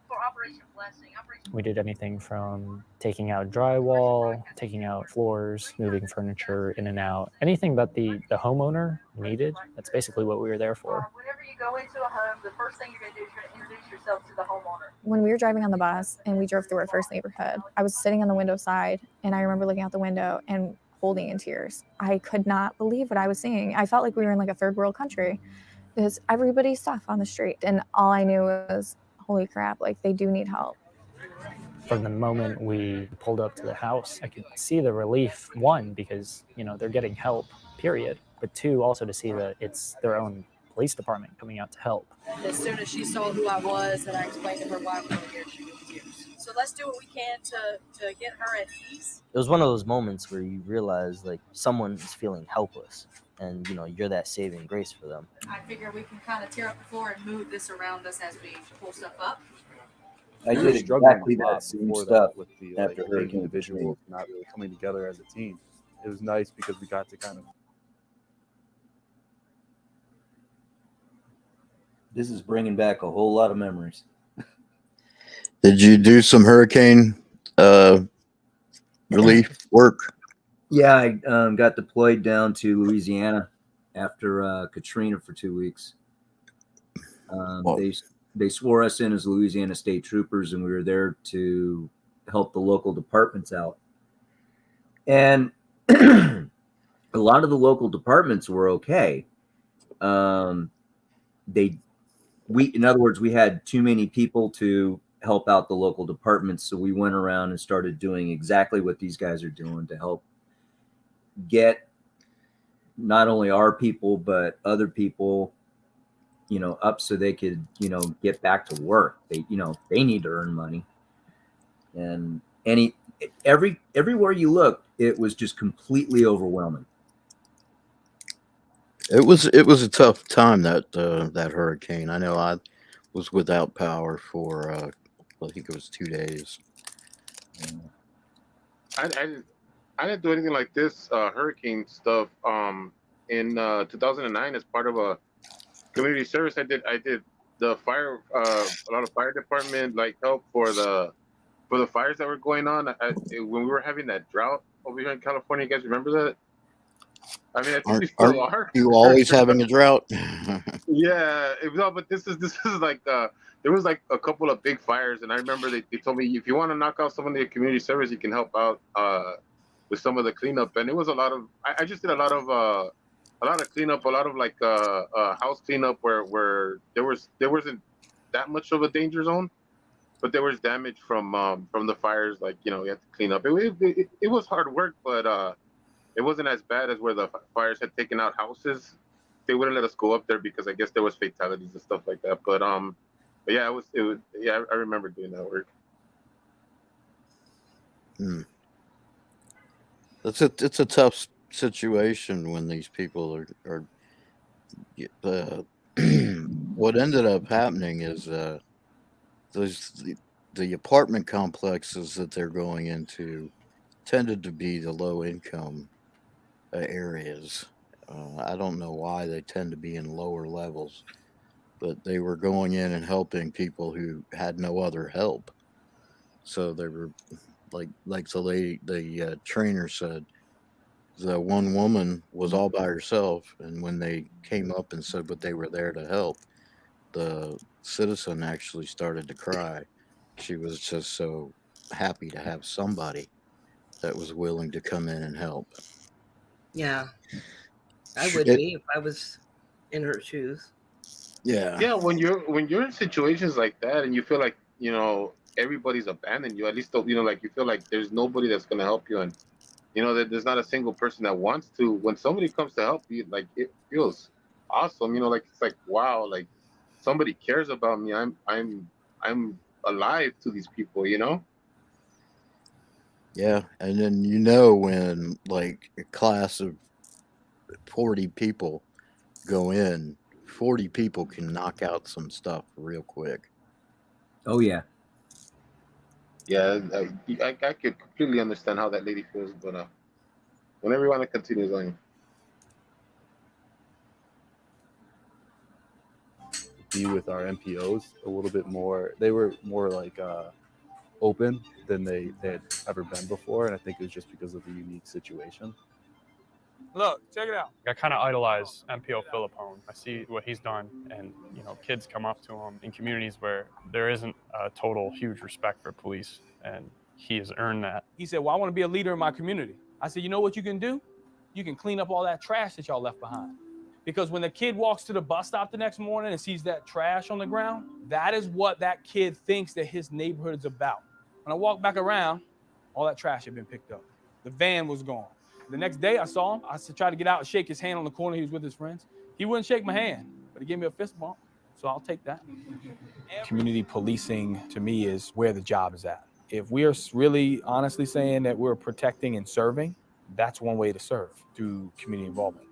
for Operation Blessing. We did anything from taking out drywall, taking out floors, moving furniture in and out, anything that the homeowner needed. That's basically what we were there for. Whenever you go into a home, the first thing you're going to do is you're going to introduce yourself to the homeowner. When we were driving on the bus and we drove through our first neighborhood, I was sitting on the window side, and I remember looking out the window and holding in tears. I could not believe what I was seeing. I felt like we were in like a third world country. Because everybody's stuff on the street, and all I knew was, holy crap, like they do need help. From the moment we pulled up to the house, I could see the relief, one, because they're getting help, period, but two, also to see that it's their own police department coming out to help. As soon as she saw who I was, and I explained to her why we were here, she was here. So let's do what we can to get her at ease. It was one of those moments where you realize like someone is feeling helpless, and you're that saving grace for them. I figure we can kind of tear up the floor and move this around us as we pull stuff up. I did exactly that same stuff with the after Hurricane individuals not really coming together as a team. It was nice because we got to kind of. This is bringing back a whole lot of memories. Did you do some hurricane relief work? Yeah, I got deployed down to Louisiana after Katrina for 2 weeks. Well- They swore us in as Louisiana State Troopers, and we were there to help the local departments out. And a lot of the local departments were okay. In other words, we had too many people to help out the local departments, so we went around and started doing exactly what these guys are doing to help get not only our people but other people, up so they could, get back to work. They need to earn money. And everywhere you look, it was just completely overwhelming. It was a tough time, that hurricane. I know I was without power for I think it was 2 days. I didn't do anything like this hurricane stuff. In 2009, as part of a community service, I did the fire, a lot of fire department like help for the fires that were going on. When we were having that drought over here in California, you guys remember that? I mean, I think we still Aren't are. you always having a drought? Yeah, no, but this is like there was like a couple of big fires, and I remember they told me if you want to knock out some of the community service, you can help out with some of the cleanup. And it was a lot of I just did a lot of cleanup, a lot of like house cleanup where there wasn't that much of a danger zone, but there was damage from the fires. Like you had to clean up. It was hard work, but it wasn't as bad as where the fires had taken out houses. They wouldn't let us go up there because I guess there was fatalities and stuff like that. But yeah, it was yeah. I remember doing that work. It's a tough situation when these people are what ended up happening is the apartment complexes that they're going into tended to be the low income areas. I don't know why they tend to be in lower levels, but they were going in and helping people who had no other help. So they were like the lady, the trainer said, the one woman was all by herself, and when they came up and said what they were there to help, the citizen actually started to cry. She was just so happy to have somebody that was willing to come in and help. Yeah, I would be if I was in her shoes. Yeah, when you're in situations like that and you feel like everybody's abandoned you, at least like you feel like there's nobody that's gonna help you, and that there's not a single person that wants to. When somebody comes to help you, like it feels awesome. Like it's like wow, like somebody cares about me. I'm alive to these people. Yeah, and then when like a class of 40 people go in, 40 people can knock out some stuff real quick. Oh yeah. Yeah, I could completely understand how that lady feels, but whenever you want to continue on. Be with our MPOs a little bit more. They were more like open than they had ever been before, and I think it was just because of the unique situation. Look, check it out. I kind of idolize MPO Philippone. I see what he's done, and kids come up to him in communities where there isn't a total huge respect for police, and he has earned that. He said, well, I want to be a leader in my community. I said, you know what you can do? You can clean up all that trash that y'all left behind. Because when the kid walks to the bus stop the next morning and sees that trash on the ground, that is what that kid thinks that his neighborhood is about. When I walked back around, all that trash had been picked up. The van was gone. The next day I saw him. I tried to get out and shake his hand on the corner. He was with his friends. He wouldn't shake my hand, but he gave me a fist bump. So I'll take that. Community policing to me is where the job is at. If we are really honestly saying that we're protecting and serving, that's one way to serve, through community involvement.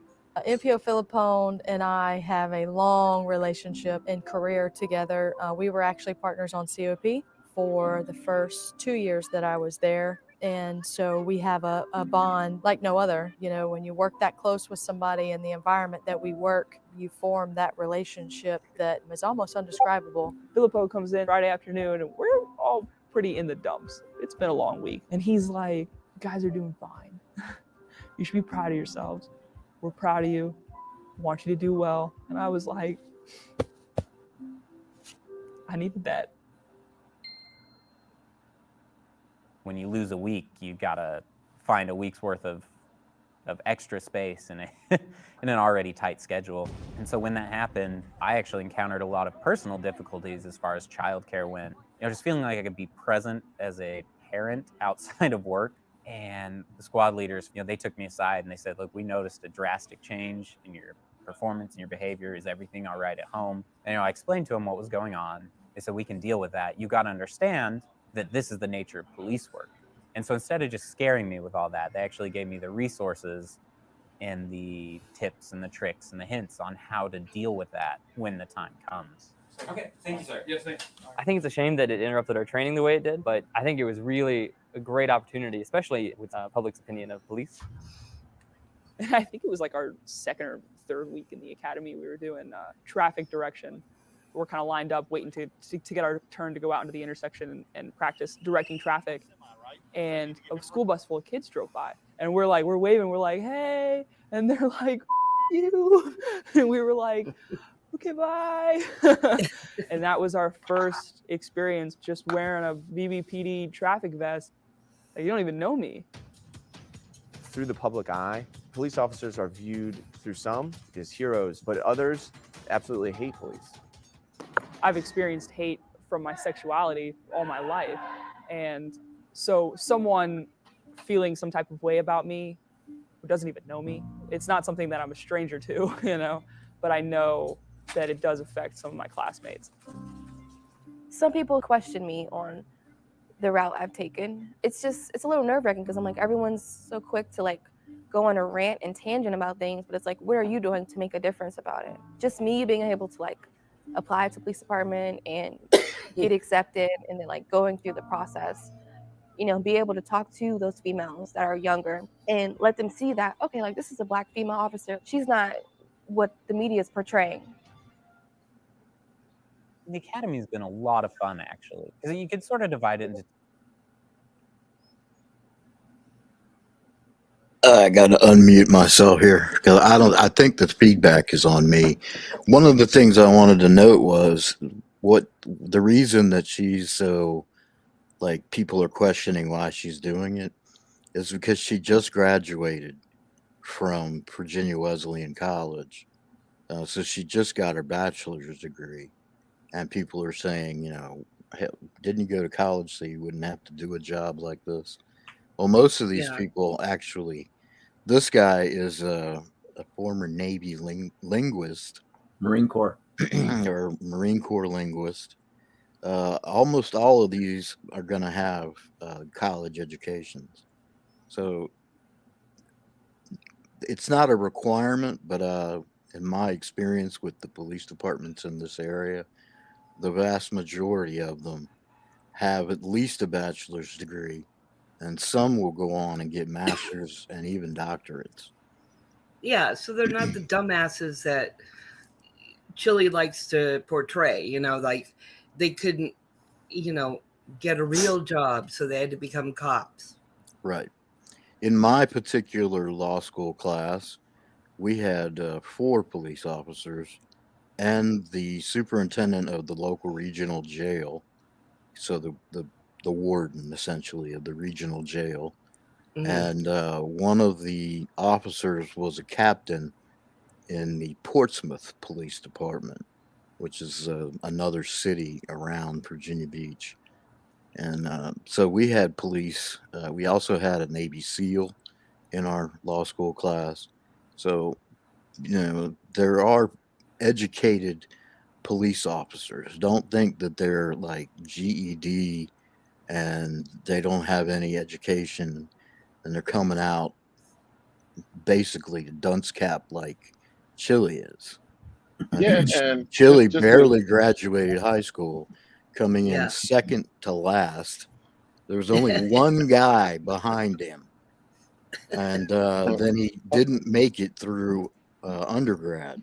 MPO Philippone and I have a long relationship and career together. We were actually partners on COP for the first 2 years that I was there. And so we have a bond like no other. When you work that close with somebody in the environment that we work, you form that relationship that is almost undescribable. Filippo comes in Friday afternoon, and we're all pretty in the dumps. It's been a long week. And he's like, you guys are doing fine. You should be proud of yourselves. We're proud of you. want you to do well. And I was like, I needed that. When you lose a week, you gotta find a week's worth of extra space in in an already tight schedule. And so when that happened, I actually encountered a lot of personal difficulties as far as childcare went. Just feeling like I could be present as a parent outside of work. And the squad leaders, they took me aside and they said, look, we noticed a drastic change in your performance and your behavior. Is everything all right at home? And I explained to them what was going on. They said, we can deal with that. You got to understand that this is the nature of police work. And so instead of just scaring me with all that, they actually gave me the resources and the tips and the tricks and the hints on how to deal with that when the time comes. Okay, thank you, sir. Yes, thanks. I think it's a shame that it interrupted our training the way it did, but I think it was really a great opportunity, especially with public's opinion of police. And I think it was like our second or third week in the academy, we were doing traffic direction. We're kind of lined up waiting to get our turn to go out into the intersection and practice directing traffic. And a school bus full of kids drove by, and we're waving, we're like, hey, and they're like, you, and we were like, okay, bye. And that was our first experience just wearing a VBPD traffic vest. Like, you don't even know me. Through the public eye, police officers are viewed through some as heroes, but others absolutely hate police. I've experienced hate from my sexuality all my life. And so someone feeling some type of way about me who doesn't even know me, it's not something that I'm a stranger to, but I know that it does affect some of my classmates. Some people question me on the route I've taken. It's a little nerve-wracking because I'm like, everyone's so quick to like go on a rant and tangent about things, but it's like, what are you doing to make a difference about it? Just me being able to like apply to police department and get accepted, and then like going through the process, be able to talk to those females that are younger and let them see that, okay, like this is a Black female officer. She's not what the media is portraying. The academy has been a lot of fun, actually, because you can sort of divide it into. I got to unmute myself here because I think the feedback is on me. One of the things I wanted to note was what the reason that she's so, like, people are questioning why she's doing it is because she just graduated from Virginia Wesleyan College. So she just got her bachelor's degree. And people are saying, didn't you go to college so you wouldn't have to do a job like this? Well, most of these people actually, this guy is a former Navy linguist. Marine Corps. Or Marine Corps linguist. Almost all of these are going to have college educations. So it's not a requirement, but in my experience with the police departments in this area, the vast majority of them have at least a bachelor's degree, and some will go on and get master's and even doctorates. Yeah, so they're not the dumbasses that Chili likes to portray, like they couldn't, get a real job, so they had to become cops. Right. In my particular law school class, we had 4 police officers and the superintendent of the local regional jail, so the warden essentially of the regional jail, and one of the officers was a captain in the Portsmouth Police Department, which is another city around Virginia Beach. And so we had police. We also had a Navy SEAL in our law school class. So, there are educated police officers. Don't think that they're like GED and they don't have any education and they're coming out basically dunce cap like Chili is. Yeah, and Chili just barely graduated high school, coming in second to last. There was only one guy behind him, and then he didn't make it through undergrad.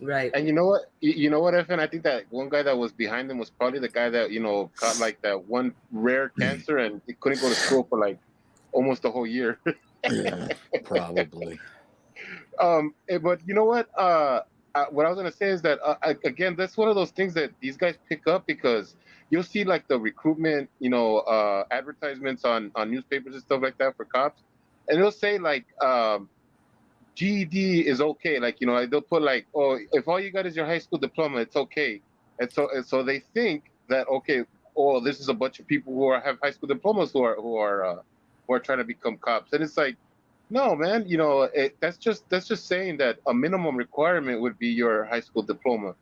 Right. And you know what? FN, I think that one guy that was behind him was probably the guy that, got like that one rare cancer and he couldn't go to school for like almost a whole year. Yeah, probably. But you know what I was gonna say is that again, that's one of those things that these guys pick up because you'll see like the recruitment, advertisements on newspapers and stuff like that for cops, and they'll say like GED is okay. Like, they'll put like, oh, if all you got is your high school diploma, it's okay. And so they think that, okay, oh, this is a bunch of people who have high school diplomas who are trying to become cops, and it's like, no, man, that's just saying that a minimum requirement would be your high school diploma.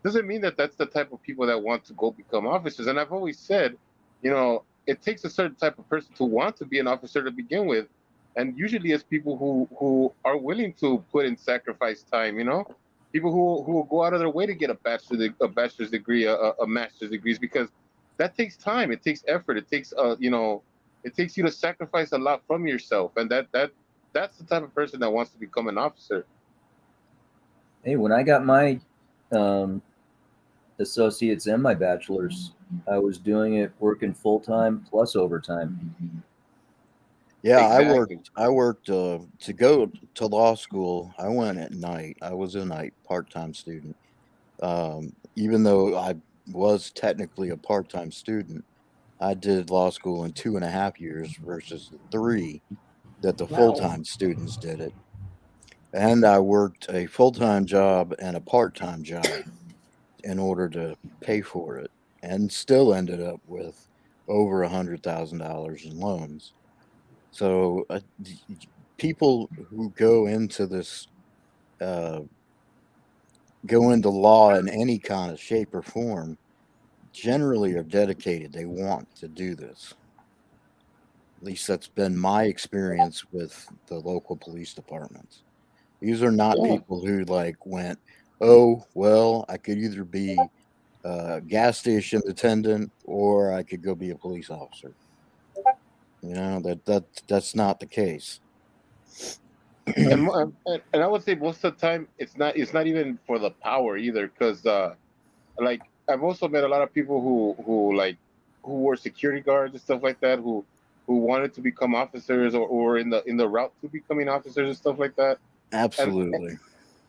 Doesn't mean that that's the type of people that want to go become officers. And I've always said, it takes a certain type of person to want to be an officer to begin with, and usually it's people who are willing to put in sacrifice time. People who will go out of their way to get a bachelor's degree, a master's degrees, because that takes time. It takes effort. It takes it takes you to sacrifice a lot from yourself, and that's the type of person that wants to become an officer. Hey, when I got my associates and my bachelor's, I was doing it working full time plus overtime. Yeah, Exactly. I worked to go to law school. I went at night. I was a night part-time student. Even though I was technically a part-time student, I did law school in 2.5 years versus the 3 that the full-time students did it. And I worked a full-time job and a part-time job in order to pay for it, and still ended up with over $100,000 in loans. So people who go into this, go into law in any kind of shape or form, generally are dedicated. They want to do this. At least that's been my experience with the local police departments. These are not Yeah. people who like went, oh, well, I could either be a gas station attendant or I could go be a police officer. That's not the case. And I would say most of the time it's not even for the power either, because like I've also met a lot of people who were security guards and stuff like that, who wanted to become officers, or in the route to becoming officers and stuff like that. and Absolutely.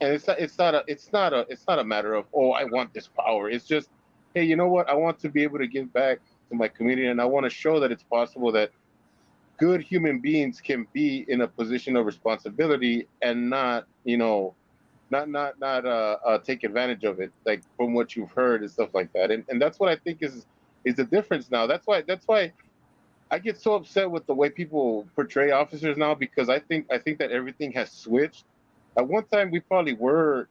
and it's not a matter of, oh, I want this power. It's just, hey, you know what, I want to be able to give back to my community, and I want to show that it's possible that good human beings can be in a position of responsibility and not take advantage of it, like from what you've heard and stuff like that. And that's what I think is the difference now. That's why I get so upset with the way people portray officers now, because I think that everything has switched. At one time, we probably were,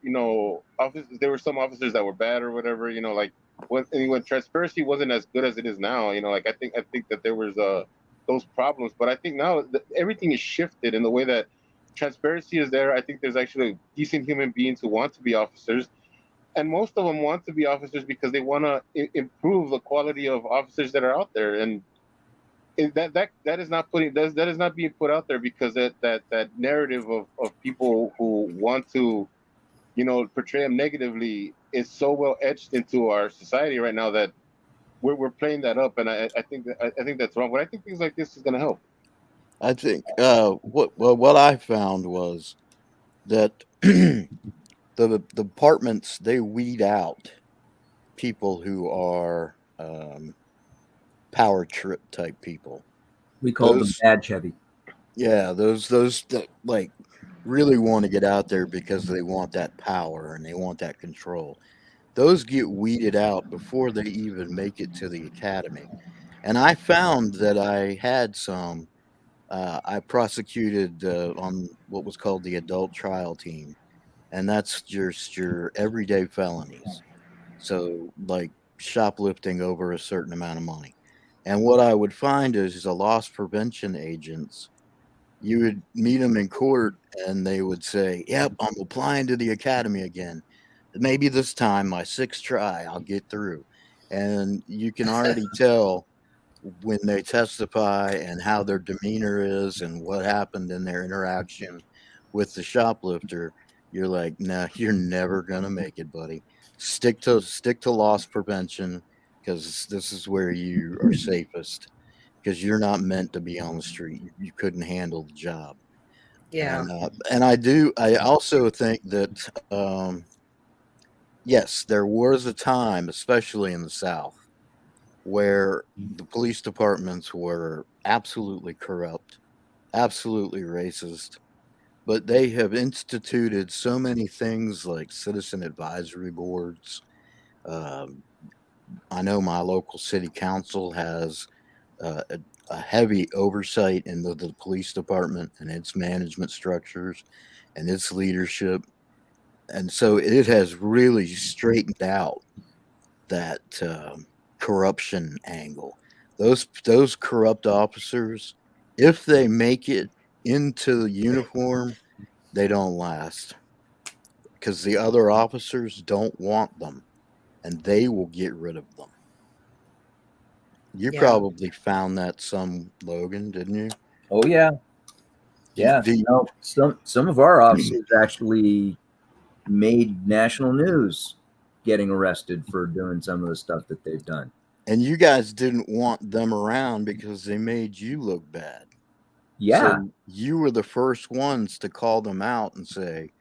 officers. There were some officers that were bad or whatever, like when transparency wasn't as good as it is now. Like I think that there was those problems, but I think now everything is shifted in the way that transparency is there. I think there's actually decent human beings who want to be officers, and most of them want to be officers because they want to improve the quality of officers that are out there. And that is not that is not being put out there, because that narrative of people who want to portray them negatively is so well etched into our society right now that we're playing that up. And I think that's wrong, but I think things like this is going to help. I think what I found was that the departments, they weed out people who are power trip type people. We called them Those, bad Chevy. yeah, those that like really want to get out there because they want that power and they want that control. Those get weeded out before they even make it to the academy. And I found that I had some. I prosecuted on what was called the adult trial team, and that's just your everyday felonies. So, like shoplifting over a certain amount of money. And what I would find is a loss prevention agents. You would meet them in court, and they would say, "Yep, I'm applying to the academy again. Maybe this time, my sixth try, I'll get through." And you can already tell when they testify and how their demeanor is and what happened in their interaction with the shoplifter. You're like, nah, you're never gonna make it, buddy. Stick to loss prevention, because this is where you are safest, because you're not meant to be on the street. You couldn't handle the job. Yeah. And I also think that, yes, there was a time, especially in the South, where the police departments were absolutely corrupt, absolutely racist, but they have instituted so many things like citizen advisory boards. Um, I know my local city council has a heavy oversight in the police department and its management structures and its leadership. And so it has really straightened out that corruption angle. Those corrupt officers, if they make it into the uniform, they don't last because the other officers don't want them, and they will get rid of them. You Yeah. probably found that some, Logan, didn't you? Oh yeah, yeah. Do you- Some of our officers actually made national news, getting arrested for doing some of the stuff that they've done. And you guys didn't want them around because they made you look bad. Yeah. So you were the first ones to call them out and say,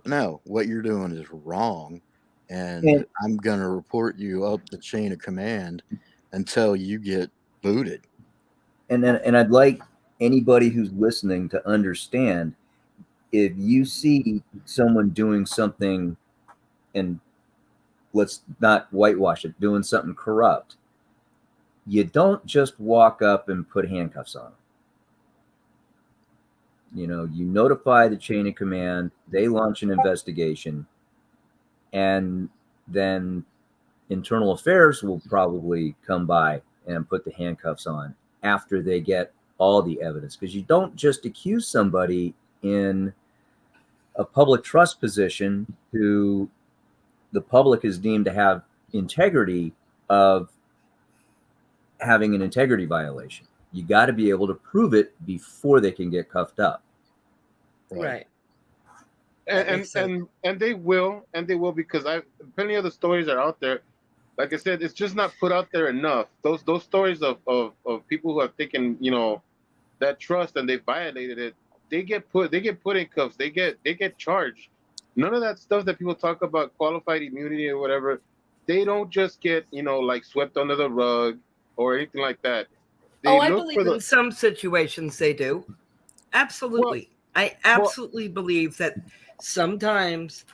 no, what you're doing is wrong. And I'm going to report you up the chain of command until you get booted. And I'd like anybody who's listening to understand, if you see someone doing something, and let's not whitewash it, doing something corrupt, you don't just walk up and put handcuffs on them. You know, you notify the chain of command, they launch an investigation, and then internal affairs will probably come by and put the handcuffs on after they get all the evidence. Because you don't just accuse somebody in a public trust position who the public is deemed to have integrity of having an integrity violation. You got to be able to prove it before they can get cuffed up. Right. And they will because plenty of the stories are out there. Like I said, it's just not put out there enough. Those stories of people who have taken, you know, that trust and they violated it, they get put in cuffs, they get charged. None of that stuff that people talk about, qualified immunity or whatever, they don't just get, you know, like swept under the rug or anything like that. They I look believe for in some situations they do. Absolutely. I absolutely believe that sometimes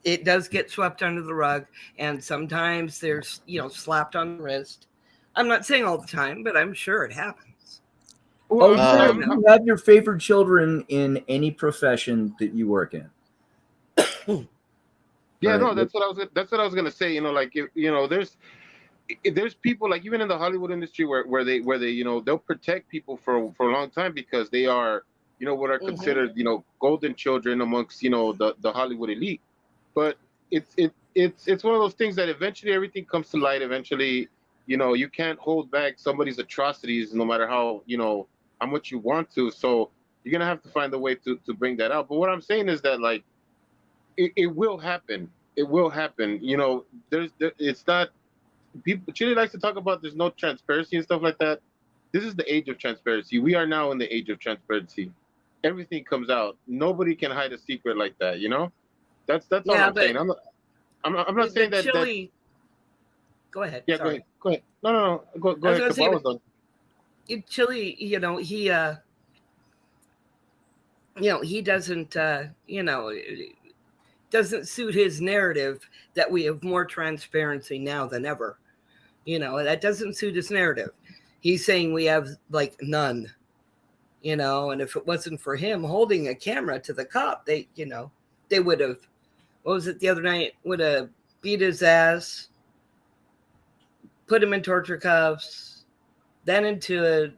it does get swept under the rug, and sometimes there's, you know, slapped on the wrist. I'm not saying all the time, but I'm sure it happens. You have your favorite children in any profession that you work in. Yeah, Right. no, that's what I was gonna say. You know, like you know, there's people like even in the Hollywood industry where they you know, they'll protect people for a long time because they are, you know, what are considered, you know, golden children amongst, you know, the Hollywood elite. But it's one of those things that eventually everything comes to light. Eventually, you know, you can't hold back somebody's atrocities no matter how, you know, how much you want to. So you're gonna have to find a way to bring that out. But what I'm saying is that like it will happen. It will happen. You know, it's not people. Chile likes to talk about there's no transparency and stuff like that. This is the age of transparency. We are now in the age of transparency. Everything comes out. Nobody can hide a secret like that. You know, that's all I'm saying. I'm not saying that. Chile. Go ahead. Yeah, sorry. go ahead. No. Go ahead. I was done. Chile, you know, he doesn't, doesn't suit his narrative that we have more transparency now than ever. You know, that doesn't suit his narrative. He's saying we have like none, you know, and if it wasn't for him holding a camera to the cop, they would have, what was it the other night, would have beat his ass, put him in torture cuffs, then into a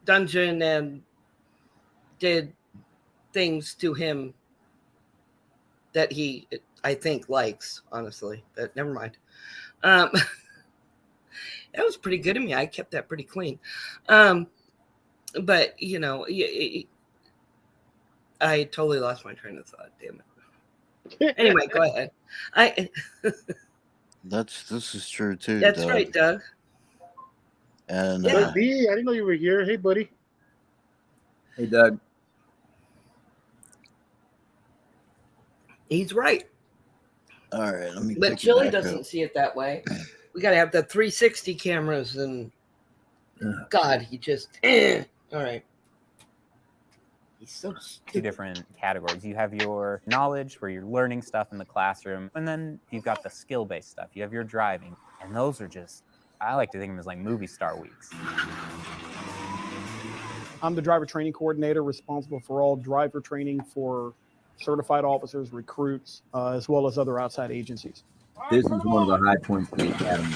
dungeon and did things to him that he, I think, likes, honestly. But never mind. That was pretty good of me. I kept that pretty clean. But, you know, I totally lost my train of thought. Damn it. Anyway, go ahead. This is true too. That's Doug. right, Doug. And D, I didn't know you were here. Hey, buddy. Hey, Doug. He's right. All right, let me But pick Chili it back doesn't up. see it that way. We got to have the 360 cameras, and God, he just. All right. He's so Two stupid. different categories. You have your knowledge, where you're learning stuff in the classroom, and then you've got the skill-based stuff. You have your driving, and those are just, I like to think of them as like movie star weeks. I'm the driver training coordinator responsible for all driver training for certified officers, recruits, as well as other outside agencies. This is one of the high points of the academy.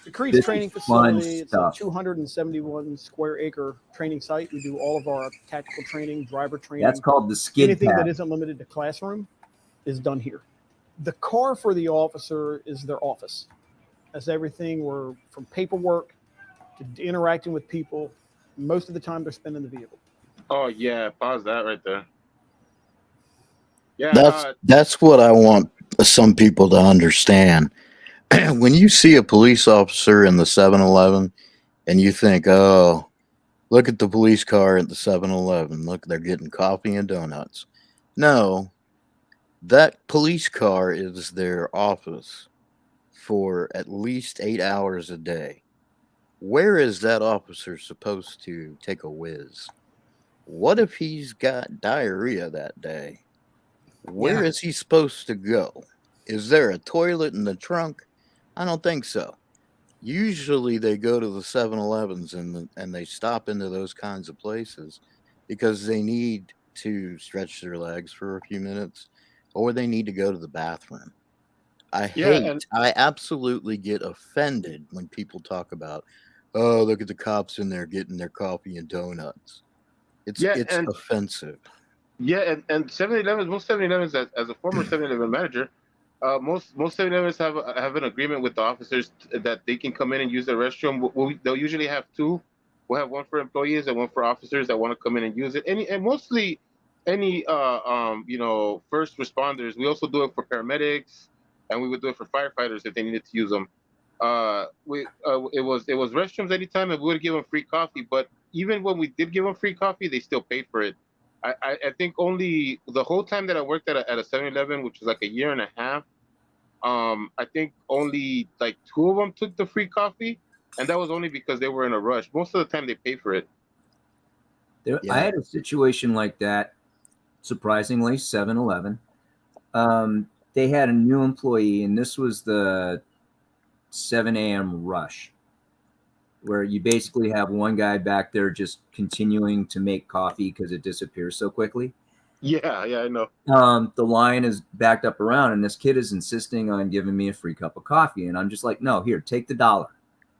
The Creed's This training is fun facility, it's a stuff. 271 square acre training site. We do all of our tactical training, driver training. That's called the skid Anything pad. that isn't limited to classroom is done here. The car for the officer is their office. That's everything. We're from paperwork to interacting with people. Most of the time they're spending the vehicle. Oh yeah, pause that right there. Yeah, That's what I want some people to understand. When you see a police officer in the 7-Eleven and you think, oh, look at the police car at the 7-Eleven. Look, they're getting coffee and donuts. No, that police car is their office for at least 8 hours a day. Where is that officer supposed to take a whiz? What if he's got diarrhea that day? Where Yeah. is he supposed to go? Is there a toilet in the trunk? I don't think so. Usually they go to the 7-Elevens and they stop into those kinds of places because they need to stretch their legs for a few minutes or they need to go to the bathroom. I absolutely get offended when people talk about, oh, look at the cops in there getting their coffee and donuts. It's offensive. Yeah, and 7-Elevens, most 7-Elevens, as a former 7-Eleven manager, most 7-Elevens have an agreement with the officers that they can come in and use the restroom. They'll usually have two. We'll have one for employees and one for officers that want to come in and use it. And mostly any first responders. We also do it for paramedics, and we would do it for firefighters if they needed to use them. It was restrooms anytime, and we would give them free coffee. But even when we did give them free coffee, they still paid for it. I think only the whole time that I worked at a 7-Eleven, which was like a year and a half, I think only like two of them took the free coffee, and that was only because they were in a rush. Most of the time, they pay for it. I had a situation like that, surprisingly, 7-Eleven. They had a new employee, and this was the 7 a.m. rush, where you basically have one guy back there just continuing to make coffee because it disappears so quickly. Yeah, I know. The line is backed up around, and this kid is insisting on giving me a free cup of coffee, and I'm just like, no, here, take the $1.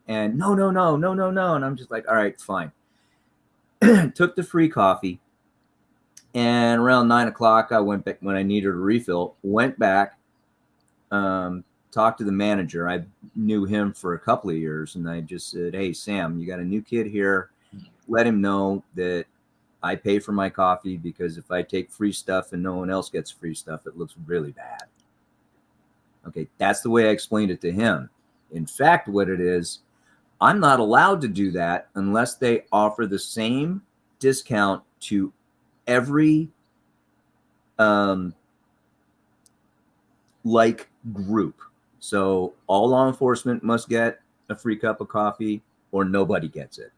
And no, and I'm just like, all right, fine. Took the free coffee, and around 9 o'clock, I went back when I needed a refill. Went back, talked to the manager. I knew him for a couple of years, and I just said, hey, Sam, you got a new kid here. Let him know that I pay for my coffee, because if I take free stuff and no one else gets free stuff, it looks really bad. Okay, that's the way I explained it to him. In fact, what it is, I'm not allowed to do that unless they offer the same discount to every like group. So all law enforcement must get a free cup of coffee, or nobody gets it,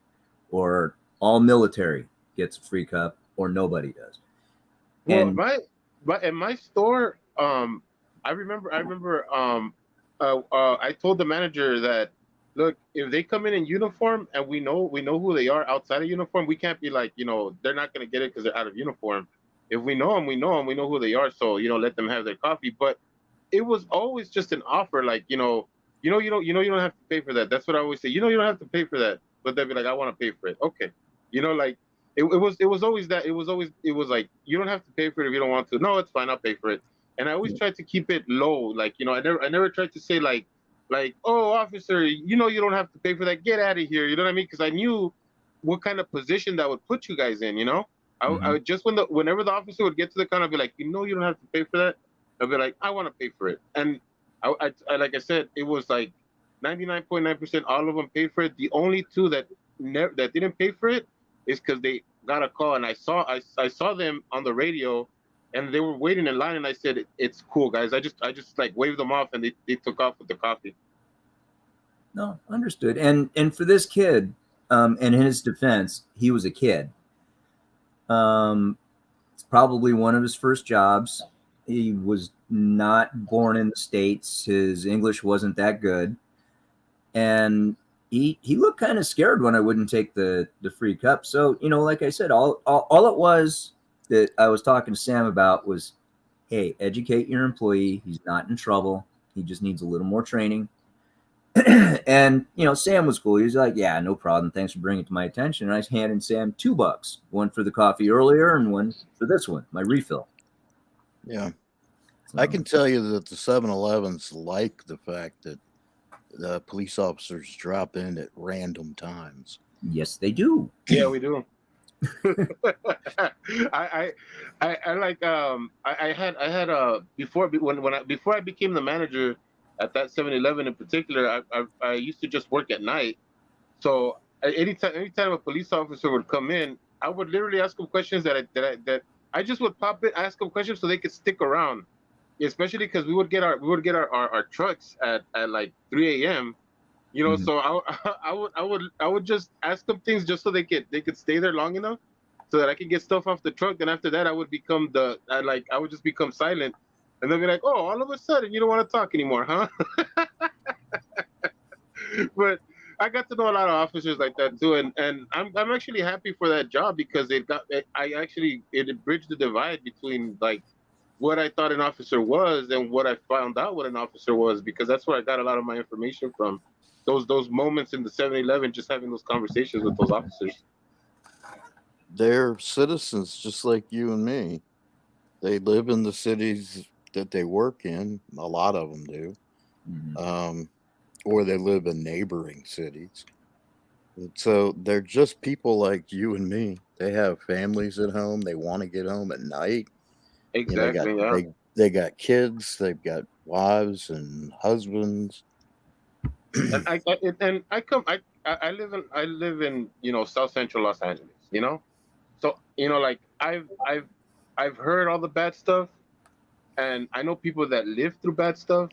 or all military gets a free cup, or nobody does. Well, And in my store, I remember I told the manager that, look, if they come in uniform and we know who they are outside of uniform, we can't be like, they're not going to get it because they're out of uniform. If we know them, we know who they are. So, let them have their coffee. But it was always just an offer. Like, you don't have to pay for that. That's what I always say. You don't have to pay for that. But they'd be like, I want to pay for it. Okay. Like it was always that. It was like, you don't have to pay for it if you don't want to. No, it's fine. I'll pay for it. And I always tried to keep it low. Like, I never tried to say like, oh, officer, you don't have to pay for that. Get out of here. You know what I mean? Because I knew what kind of position that would put you guys in. I would just whenever the officer would get to the counter, I'd be like, you don't have to pay for that. I'd be like, I want to pay for it. And I like I said, it was like 99.9%. All of them paid for it. The only two that didn't pay for it is because they got a call, and I saw them on the radio and they were waiting in line, and I said, "It's cool, guys." I just like waved them off, and they took off with the coffee. No, understood. And for this kid, in his defense, he was a kid. It's probably one of his first jobs. He was not born in the States. His English wasn't that good. And he looked kind of scared when I wouldn't take the free cup. So, like I said, all it was that I was talking to Sam about was, hey, educate your employee. He's not in trouble. He just needs a little more training. And Sam was cool. He was like, yeah, no problem, thanks for bringing it to my attention. And I handed Sam $2, one for the coffee earlier and one for this one, my refill. Yeah, I can tell you that the 7-Elevens like the fact that the police officers drop in at random times. Yes, they do. Yeah, we do. I like I had before I became the manager at that 7-Eleven in particular, I used to just work at night. So anytime a police officer would come in, I would literally ask them questions that I just would ask them questions so they could stick around. Especially because we would get our trucks at like 3 a.m. So I would just ask them things just so they could stay there long enough so that I could get stuff off the truck. Then after that, I would just become silent, and they'll be like, "Oh, all of a sudden you don't want to talk anymore, huh?" But I got to know a lot of officers like that too, and I'm actually happy for that job because it bridged the divide between like what I thought an officer was and what I found out what an officer was, because that's where I got a lot of my information from. Those moments in the 7-Eleven, just having those conversations with those officers. They're citizens just like you and me. They live in the cities that they work in. A lot of them do. Or they live in neighboring cities. And so they're just people like you and me. They have families at home. They want to get home at night. Exactly. They got kids. They've got wives and husbands. And I live in South Central Los Angeles. So like I've heard all the bad stuff, and I know people that live through bad stuff,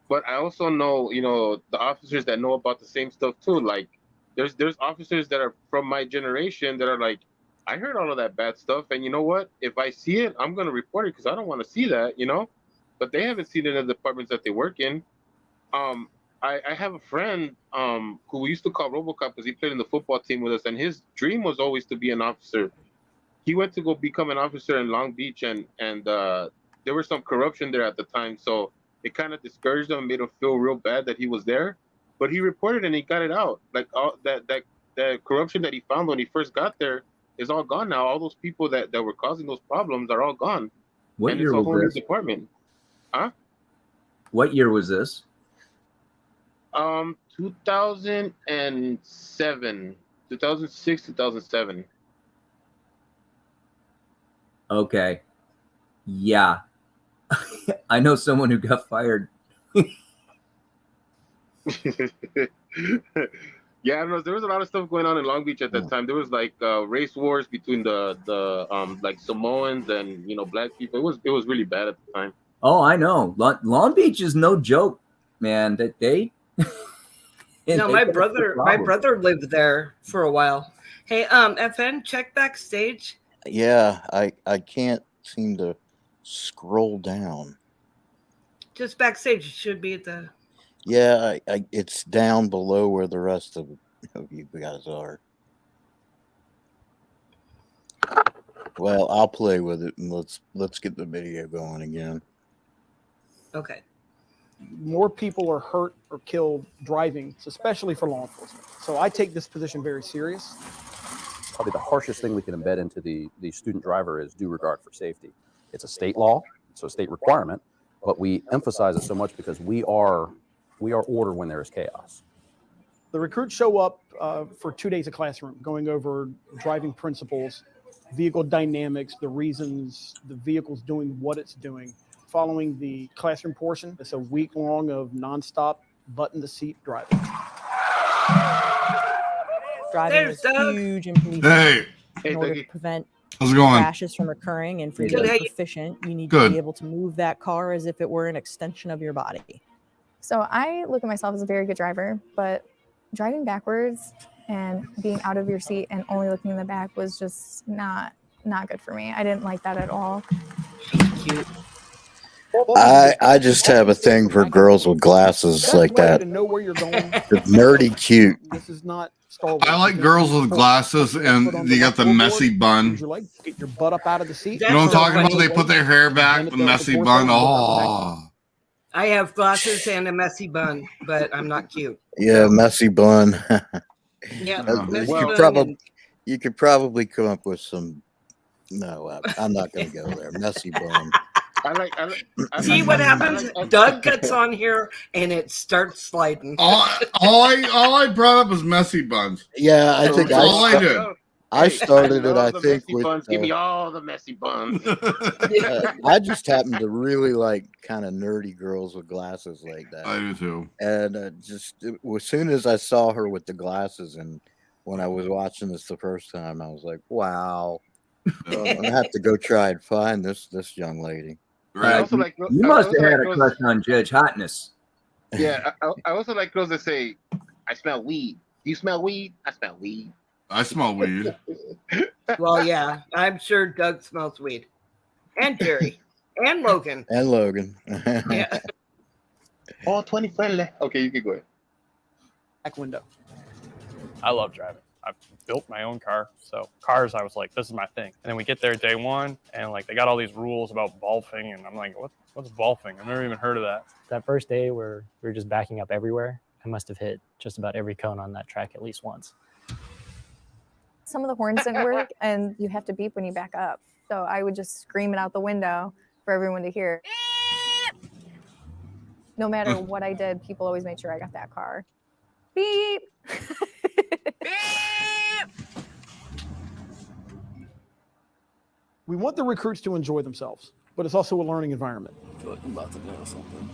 but I also know the officers that know about the same stuff too. Like there's officers that are from my generation that are like, I heard all of that bad stuff, and you know what? If I see it, I'm gonna report it because I don't want to see that, But they haven't seen it in the departments that they work in. I have a friend who we used to call RoboCop because he played in the football team with us, and his dream was always to be an officer. He went to go become an officer in Long Beach, and there was some corruption there at the time, so it kind of discouraged him and made him feel real bad that he was there. But he reported and he got it out. Like all that corruption that he found when he first got there is all gone now. All those people that were causing those problems are all gone. What and year it's a was whole new this? department. Huh? What year was this? 2007, 2006, 2007. Okay. Yeah. I know someone who got fired. Yeah, I don't know. There was a lot of stuff going on in Long Beach at that time. There was like race wars between the like Samoans and black people. It was really bad at the time. Oh, I know. Long Beach is no joke, man. That they. My brother lived there for a while. Hey, FN, check backstage. Yeah, I can't seem to scroll down. Just backstage, it should be at the. Yeah, it's down below where the rest of you guys are. Well, I'll play with it and let's get the video going again. Okay. More people are hurt or killed driving, especially for law enforcement. So I take this position very serious. Probably the harshest thing we can embed into the student driver is due regard for safety. It's a state law, so a state requirement, but we emphasize it so much because we are order when there is chaos. The recruits show up for 2 days of classroom, going over driving principles, vehicle dynamics, the reasons the vehicle's doing what it's doing. Following the classroom portion, it's a week long of nonstop button-to-seat driving. Driving is huge in policing in order to prevent How's it going? crashes from occurring. And for you Good, to how be you- proficient, you need to Good. be able to move that car as if it were an extension of your body. So I look at myself as a very good driver, but driving backwards and being out of your seat and only looking in the back was just not good for me. I didn't like that at all. Cute. I just have a thing for girls with glasses like that. To know where you're going. They're nerdy cute. This is not Star Wars. I like girls with glasses and they got the messy bun. Use your leg, get your butt up out of the seat. You know what I'm talking about? They put their hair back, the messy bun. Oh. I have glasses and a messy bun, but I'm not cute. Yeah, messy bun. Yeah, You could probably come up with some. No, I'm not going to go there. Messy bun. See what happens? Doug gets on here and it starts sliding. All I brought up was messy buns. Yeah, I think That's all I did. I started it. I the think messy with. buns. Give me all the messy buns. I just happen to really like kind of nerdy girls with glasses like that. I do too. And as soon as I saw her with the glasses, and when I was watching this the first time, I was like, "Wow, I'm gonna have to go try and find this young lady." You must have had a crush on Judge Hotness. Yeah, I also like girls that say, "I smell weed." Do you smell weed? I smell weed. I smell weed. Well, yeah, I'm sure Doug smells weed, and Jerry, and Logan. And Logan. Yeah. All 20 friendly. Okay, you can go ahead. Back window. I love driving. I've built my own car, so cars, I was like, this is my thing. And then we get there day one, and like they got all these rules about golfing, and I'm like, what's golfing? I've never even heard of that. That first day where we were just backing up everywhere, I must have hit just about every cone on that track at least once. Some of the horns didn't work, and you have to beep when you back up. So I would just scream it out the window for everyone to hear. No matter what I did, people always made sure I got that car. Beep. We want the recruits to enjoy themselves, but it's also a learning environment. I feel like I'm about to know something.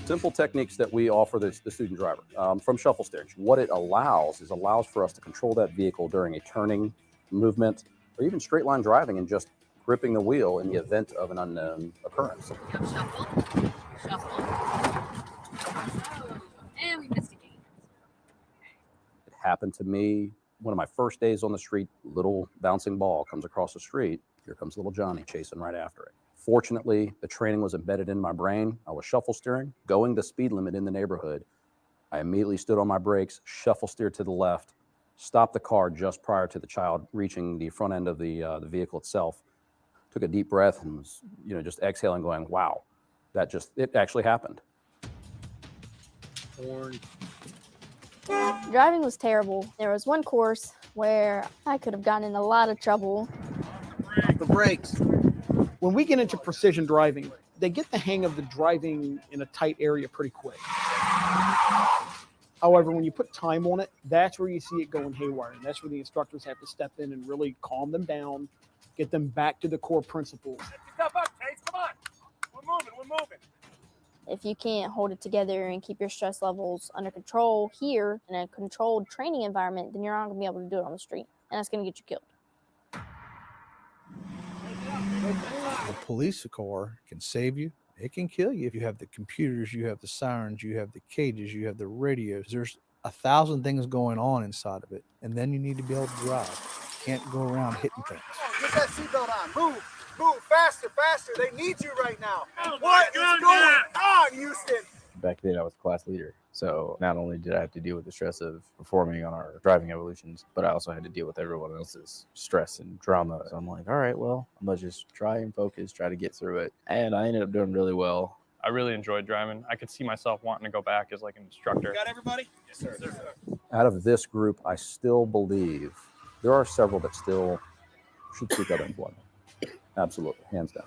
Simple techniques that we offer the student driver from shuffle steering. What it allows for us to control that vehicle during a turning movement or even straight line driving and just gripping the wheel in the event of an unknown occurrence. Shuffle. And we missed a game. It happened to me one of my first days on the street. Little bouncing ball comes across the street. Here comes little Johnny chasing right after it. Fortunately, the training was embedded in my brain. I was shuffle steering, going the speed limit in the neighborhood. I immediately stood on my brakes, shuffle steered to the left, stopped the car just prior to the child reaching the front end of the vehicle itself. Took a deep breath and was, just exhaling, going, "Wow, it actually happened." Driving was terrible. There was one course where I could have gotten in a lot of trouble. The brakes. When we get into precision driving, they get the hang of the driving in a tight area pretty quick. However, when you put time on it, that's where you see it going haywire. And that's where the instructors have to step in and really calm them down, get them back to the core principles. Come on. We're moving. If you can't hold it together and keep your stress levels under control here in a controlled training environment, then you're not going to be able to do it on the street. And that's going to get you killed. A police car can save you. It can kill you if you have the computers, you have the sirens, you have the cages, you have the radios. There's 1,000 things going on inside of it. And then you need to be able to drive. You can't go around hitting things. Get that seatbelt on. Move, faster. They need you right now. What is going on, Houston? Back then, I was class leader. So not only did I have to deal with the stress of performing on our driving evolutions, but I also had to deal with everyone else's stress and drama. So I'm like, all right, well, I'm going to just try and focus, try to get through it. And I ended up doing really well. I really enjoyed driving. I could see myself wanting to go back as like an instructor. Got everybody? Yes, sir. Out of this group, I still believe there are several that still should seek out employment. Absolutely, hands down.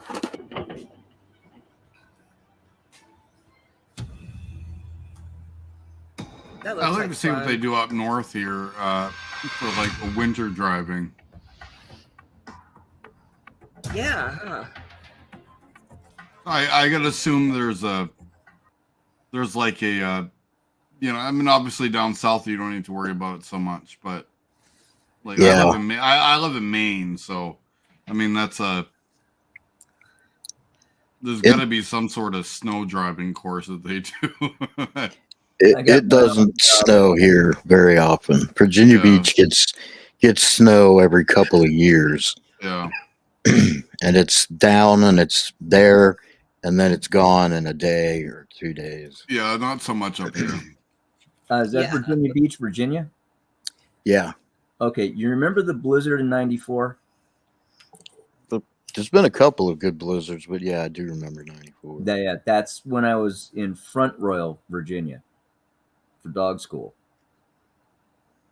I like to see what they do up north here for like a winter driving. Yeah. Huh. I gotta assume there's like a I mean, obviously down south you don't need to worry about it so much, but like I live in Maine, so I mean, there's got to be some sort of snow driving course that they do. It doesn't snow here very often. Virginia Beach gets snow every couple of years. Yeah. And it's down and it's there, and then it's gone in a day or 2 days. Yeah, not so much up here. Is that Virginia Beach, Virginia? Yeah. Okay, you remember the blizzard in '94? There's been a couple of good blizzards, but yeah, I do remember '94. Yeah, that's when I was in Front Royal, Virginia, for dog school,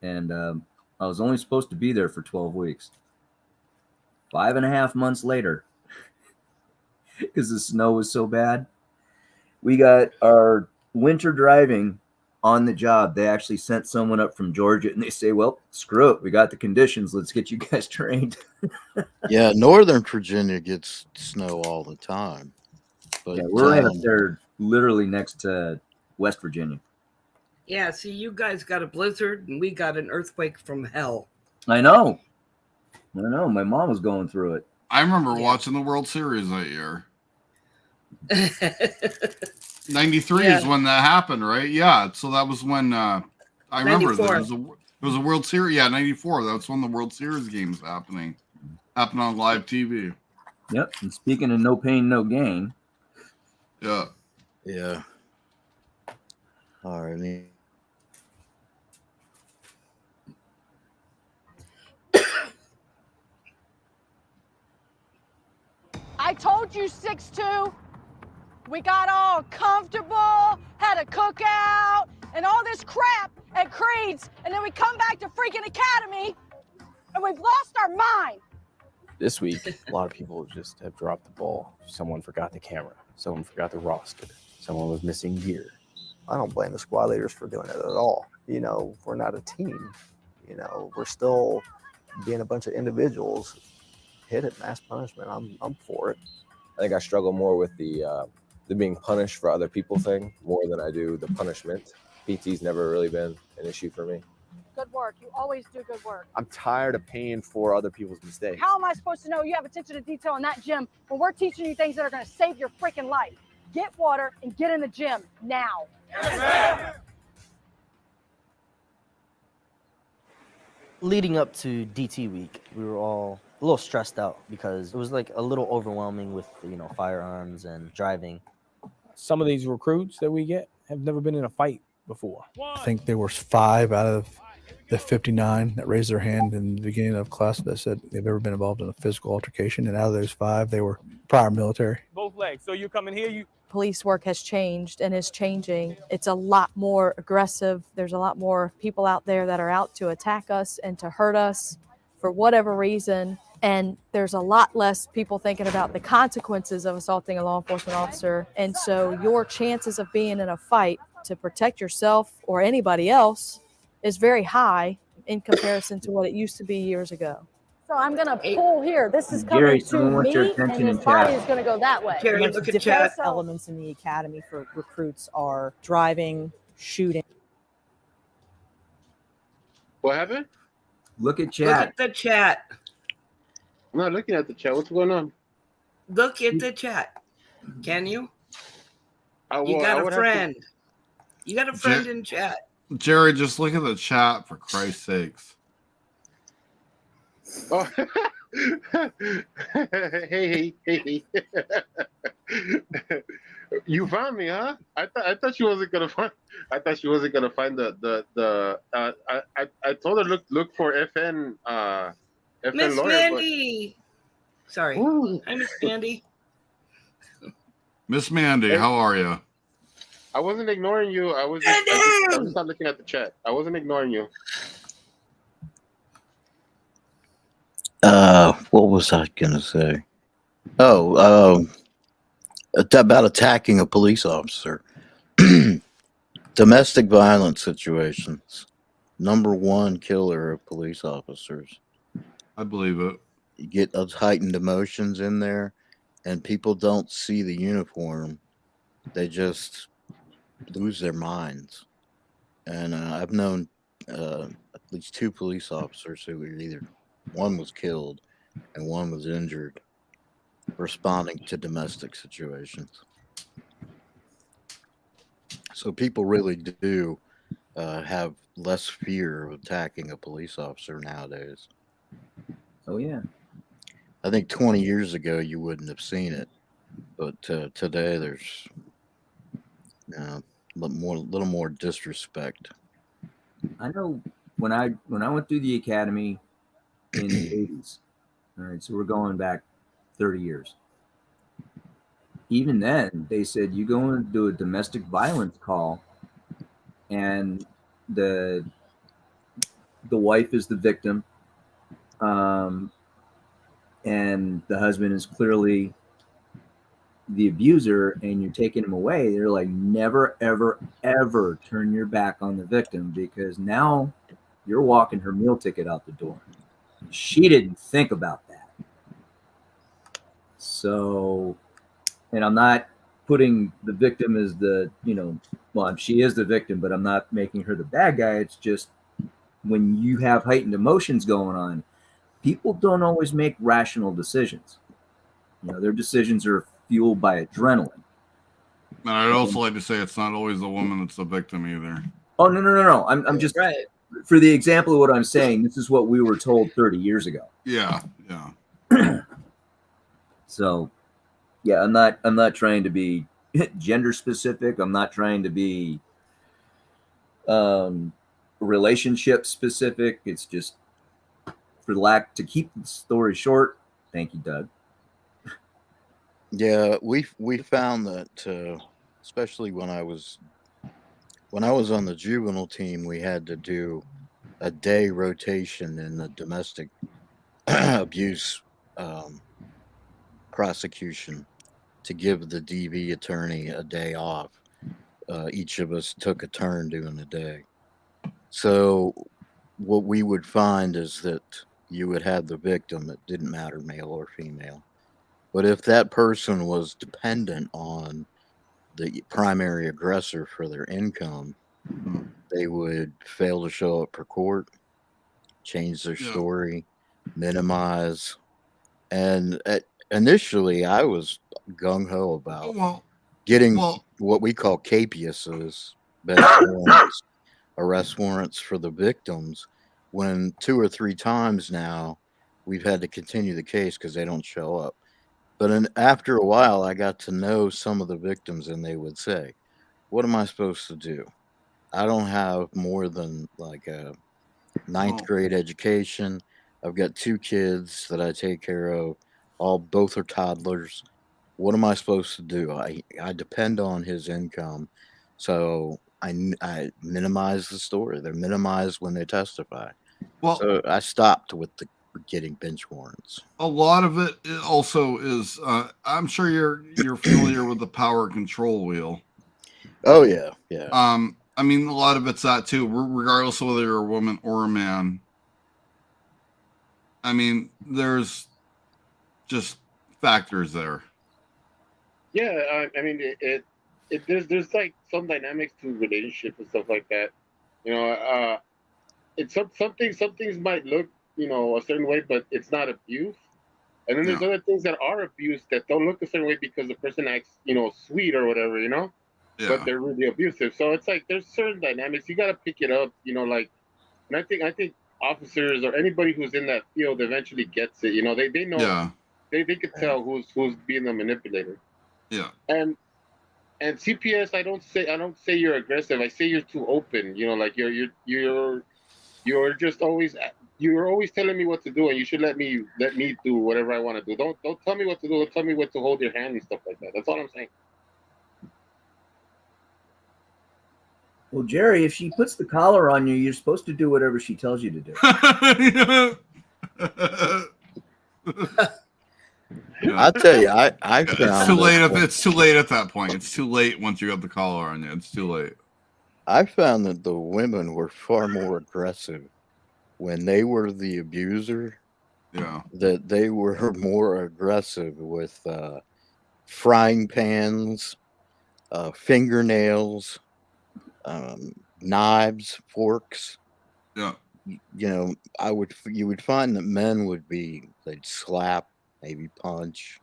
and I was only supposed to be there for 12 weeks. 5.5 months later, because the snow was so bad, we got our winter driving on the job. They actually sent someone up from Georgia, and they say, well, screw it, we got the conditions, let's get you guys trained. Yeah, Northern Virginia gets snow all the time. But Yeah, we're right up there, literally next to West Virginia. Yeah, see, you guys got a blizzard, and we got an earthquake from hell. I know. My mom was going through it. I remember watching the World Series that year. 93 is when that happened, right? Yeah. So that was when I remember there was a World Series. Yeah, 94. That's when the World Series games happened on live TV. Yep. And speaking of no pain, no gain. Yeah. Yeah. All right. I told you 6'2". We got all comfortable, had a cookout, and all this crap at Creed's, and then we come back to freaking Academy, and we've lost our mind. This week, a lot of people just have dropped the ball. Someone forgot the camera. Someone forgot the roster. Someone was missing gear. I don't blame the squad leaders for doing it at all. You know, we're not a team. You know, we're still being a bunch of individuals. Hit it, mass punishment. I'm for it. I think I struggle more with the being punished for other people thing more than I do the punishment. PT's never really been an issue for me. Good work. You always do good work. I'm tired of paying for other people's mistakes. How am I supposed to know you have attention to detail in that gym when we're teaching you things that are going to save your freaking life? Get water and get in the gym now. Leading up to DT week, we were all a little stressed out because it was like a little overwhelming with, firearms and driving. Some of these recruits that we get have never been in a fight before. I think there was 5 out of the 59 that raised their hand in the beginning of class that said they've ever been involved in a physical altercation, and out of those 5, they were prior military. Both legs. So you come in here, Police work has changed and is changing. It's a lot more aggressive. There's a lot more people out there that are out to attack us and to hurt us for whatever reason. And there's a lot less people thinking about the consequences of assaulting a law enforcement officer. And so your chances of being in a fight to protect yourself or anybody else is very high in comparison to what it used to be years ago. So I'm going to pull here. This is coming Gary, to someone wants your me, attention and in this body chat. is going to go that way. Gary, look at chat. Elements in the academy for recruits are driving, shooting. What happened? Look at Look chat. at the chat. I'm not looking at the chat. What's going on? Look at the chat. Can you? You I got a would have friend. You got a friend in chat. Jerry, just look at the chat for Christ's sakes. Oh. hey. You found me, huh? I thought she wasn't gonna find. I thought she wasn't gonna find the. I told her look for FN. FN Miss lawyer. Mandy. Sorry. Ooh. Hi, Miss Mandy. Miss Mandy, how are you? I wasn't ignoring you. I was just not looking at the chat. I wasn't ignoring you. What was I gonna say? Oh, about attacking a police officer. Domestic violence situations. #1 killer of police officers. I believe it. You get those heightened emotions in there, and people don't see the uniform. They just lose their minds. And I've known at least 2 police officers who were one was killed, and one was injured responding to domestic situations. So people really do have less fear of attacking a police officer nowadays. Oh yeah. I think 20 years ago you wouldn't have seen it, but today there's a little more disrespect. I know when I went through the academy in the 80s. All right, so we're going back 30 years. Even then, they said you go and do a domestic violence call, and the wife is the victim, and the husband is clearly the abuser, and you're taking him away. They're like, never, ever, ever turn your back on the victim, because now you're walking her meal ticket out the door. She didn't think about that. So, and I'm not putting the victim as the, well, she is the victim, but I'm not making her the bad guy. It's just when you have heightened emotions going on, people don't always make rational decisions. Their decisions are fueled by adrenaline. And I'd also like to say it's not always the woman that's the victim either. Oh, no. I'm just, right. For the example of what I'm saying, this is what we were told 30 years ago. Yeah. So, yeah, I'm not trying to be gender specific. I'm not trying to be relationship specific. It's just to keep the story short. Thank you, Doug. Yeah, we found that especially when I was on the juvenile team, we had to do a day rotation in the domestic abuse prosecution to give the DV attorney a day off. Each of us took a turn doing the day. So what we would find is that you would have the victim. It didn't matter male or female. But if that person was dependent on the primary aggressor for their income, they would fail to show up for court, change their story, minimize. And initially, I was gung ho about getting what we call capiouses, bench warrants, arrest warrants for the victims, when 2 or 3 times now we've had to continue the case because they don't show up. But after a while, I got to know some of the victims, and they would say, "What am I supposed to do? I don't have more than like a ninth grade education. I've got 2 kids that I take care of. Both are toddlers. What am I supposed to do? I depend on his income, so I minimize the story. They're minimized when they testify. Well, so I stopped with the getting bench warrants. A lot of it also is. I'm sure you're familiar with the power control wheel. Oh yeah. I mean, a lot of it's that too, regardless of whether you're a woman or a man. I mean, there's just factors there. Yeah, I mean, there's like some dynamics to relationships and stuff like that. It's some things might look, a certain way, but it's not abuse. And then there's other things that are abuse that don't look a certain way because the person acts, sweet or whatever, but they're really abusive. So it's like there's certain dynamics you got to pick it up, and I think officers or anybody who's in that field eventually gets it. They know. Yeah. They could tell who's being the manipulator. Yeah. And CPS, I don't say you're aggressive. I say you're too open. Like you're just always telling me what to do, and you should let me do whatever I want to do. Don't tell me what to do. Don't tell me what to hold your hand and stuff like that. That's all I'm saying. Well, Jerry, if she puts the collar on you, you're supposed to do whatever she tells you to do. I'll tell you, I found it's too late. It's too late at that point. It's too late once you got the collar on you. It's too late. I found that the women were far more aggressive when they were the abuser. Yeah. That they were more aggressive with frying pans, fingernails, knives, forks. Yeah. you would find that men they'd slap, maybe punch,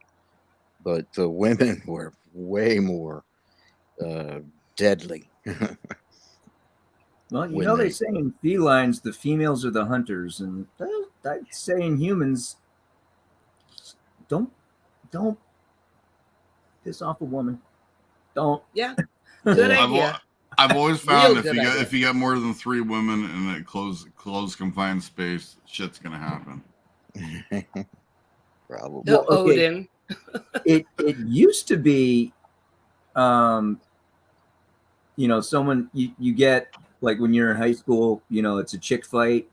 but the women were way more deadly. Well, they when say in felines the females are the hunters, and I'd say in humans, don't piss off a woman. Don't. Yeah, good idea. I've always found Real good idea. if you get more than 3 women in a closed confined space, shit's gonna happen. Probably. Well, okay. Odin. it used to be, someone you get, like when you're in high school, it's a chick fight,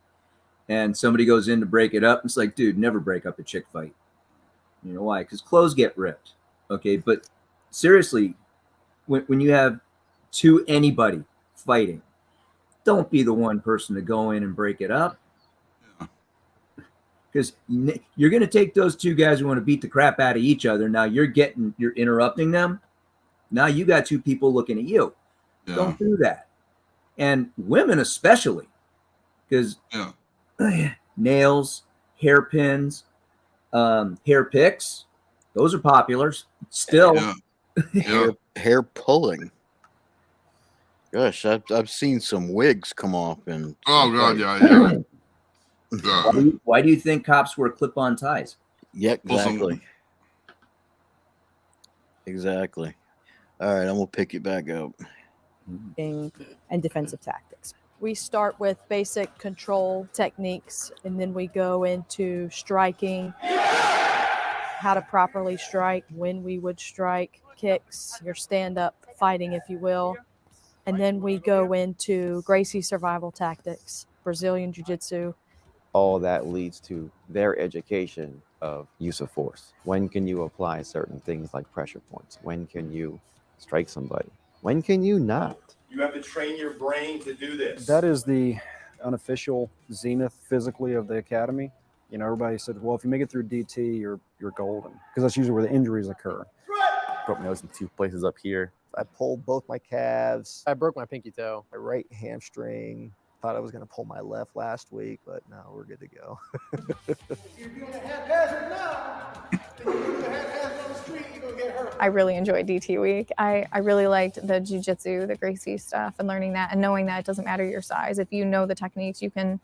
and somebody goes in to break it up. It's like, dude, never break up a chick fight. You know why? Because clothes get ripped. Okay, but seriously, when you have anybody fighting, don't be the one person to go in and break it up. Because you're going to take those 2 guys who want to beat the crap out of each other. Now you're interrupting them. Now you got 2 people looking at you. Yeah. Don't do that. And women especially, because nails, hairpins, hair picks, those are popular still. Hair pulling. Gosh, I've seen some wigs come off and. Oh God, yeah. Why do you think cops wear clip-on ties? Yeah, exactly. Exactly. All right, I'm gonna pick it back up. And defensive tactics. We start with basic control techniques, and then we go into striking, how to properly strike, when we would strike, kicks, your stand-up fighting, if you will. And then we go into Gracie survival tactics, Brazilian Jiu-Jitsu. All that leads to their education of use of force. When can you apply certain things like pressure points? When can you strike somebody? When can you not? You have to train your brain to do this. That is the unofficial zenith physically of the academy. Everybody said, well, if you make it through DT, you're golden, because that's usually where the injuries occur. Broke my nose in 2 places up here. I pulled both my calves. I broke my pinky toe. My right hamstring. Thought I was going to pull my left last week, but no, we're good to go. You're doing a haphazard now. You're doing a haphazard on the street, you're going to get hurt. I really enjoyed DT week. I really liked the jiu-jitsu, the Gracie stuff, and learning that and knowing that it doesn't matter your size. If you know the techniques, you can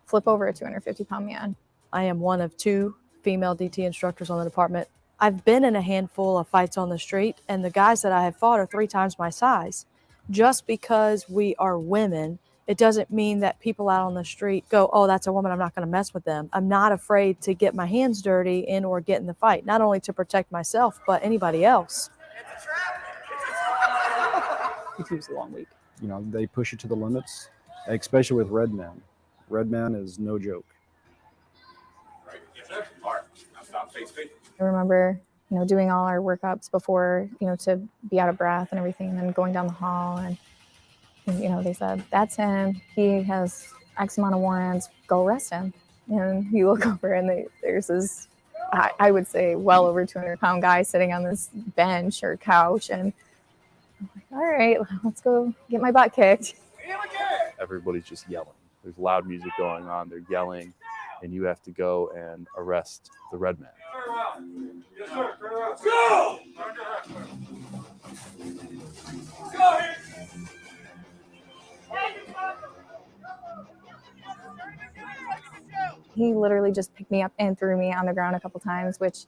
flip over a 250-pound man. I am one of 2 female DT instructors on the department. I've been in a handful of fights on the street, and the guys that I have fought are 3 times my size. Just because we are women, it doesn't mean that people out on the street go, oh, that's a woman, I'm not going to mess with them. I'm not afraid to get my hands dirty and or get in the fight, not only to protect myself, but anybody else. It was a long week. They push you to the limits, especially with red men. Red man is no joke. I remember, doing all our workups before, to be out of breath and everything, and then going down the hall and they said, that's him. He has X amount of warrants. Go arrest him. And you look over and there's this, I would say, well over 200-pound guy sitting on this bench or couch. And I'm like, all right, let's go get my butt kicked. Everybody's just yelling. There's loud music going on. They're yelling, and you have to go and arrest the red man. Yes, sir. Let's go! Let's go here! He literally just picked me up and threw me on the ground a couple times, which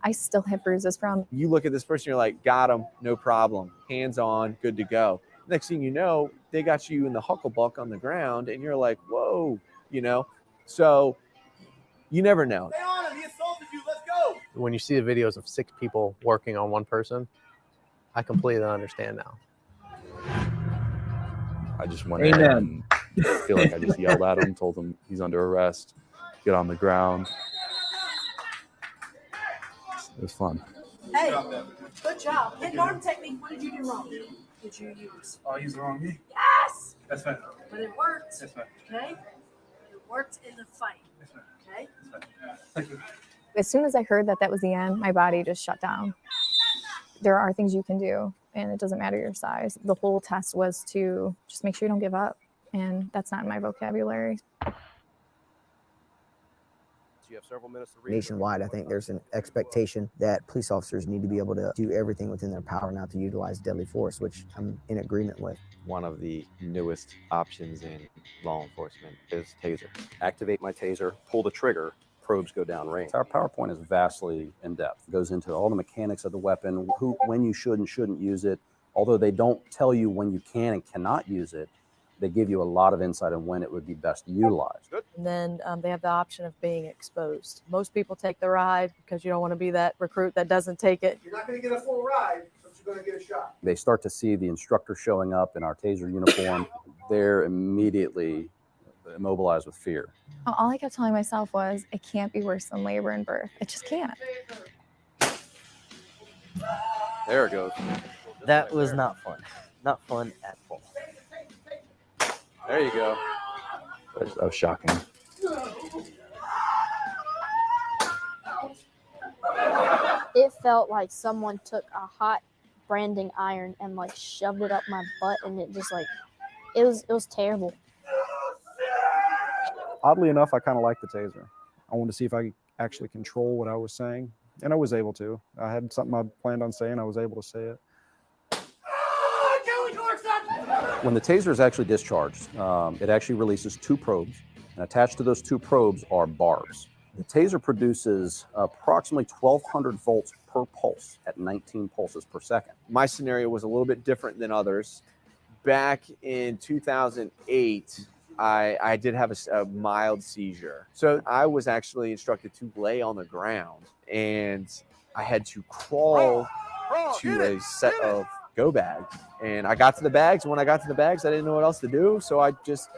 I still have bruises from. You look at this person, you're like, got him, no problem. Hands on, good to go. Next thing you know, they got you in the hucklebuck on the ground, and you're like, whoa, So you never know. Stay on him. He assaulted you. Let's go. When you see the videos of 6 people working on one person, I completely understand now. I just went in and I feel like I just yelled at him, told him he's under arrest, get on the ground. It was fun. Hey, good job. Hit arm technique. What did you do wrong? Did you use? Oh, I used the wrong knee. Yes! That's fine. But it worked. That's fine. Okay? It worked in the fight. That's fine. Okay? That's fine. Thank you. As soon as I heard that was the end, my body just shut down. There are things you can do, and it doesn't matter your size. The whole test was to just make sure you don't give up. and that's not in my vocabulary. You have several minutes to read. Nationwide, I think there's an expectation that police officers need to be able to do everything within their power not to utilize deadly force, which I'm in agreement with. One of the newest options in law enforcement is taser. Activate my taser, pull the trigger, probes go down range. Our PowerPoint is vastly in depth. It goes into all the mechanics of the weapon, when you should and shouldn't use it. Although they don't tell you when you can and cannot use it, they give you a lot of insight on when it would be best utilized. And then they have the option of being exposed. Most people take the ride because you don't want to be that recruit that doesn't take it. You're not going to get a full ride, but you're going to get a shot. They start to see the instructor showing up in our taser uniform. They're immediately immobilized with fear. All I kept telling myself was, it can't be worse than labor and birth. It just can't. There it goes. That was not fun. Not fun at all. There you go. That was shocking. It felt like someone took a hot branding iron and like shoved it up my butt, and it just like it was terrible. Oddly enough, I kind of liked the taser. I wanted to see if I could actually control what I was saying, and I was able to. I had something I planned on saying. I was able to say it. When the taser is actually discharged, it actually releases 2 probes, and attached to those 2 probes are bars. The taser produces approximately 1,200 volts per pulse at 19 pulses per second. My scenario was a little bit different than others. Back in 2008, I did have a mild seizure. So I was actually instructed to lay on the ground, and I had to crawl to a set of go bags. And I got to the bags. When I got to the bags, I didn't know what else to do. So I just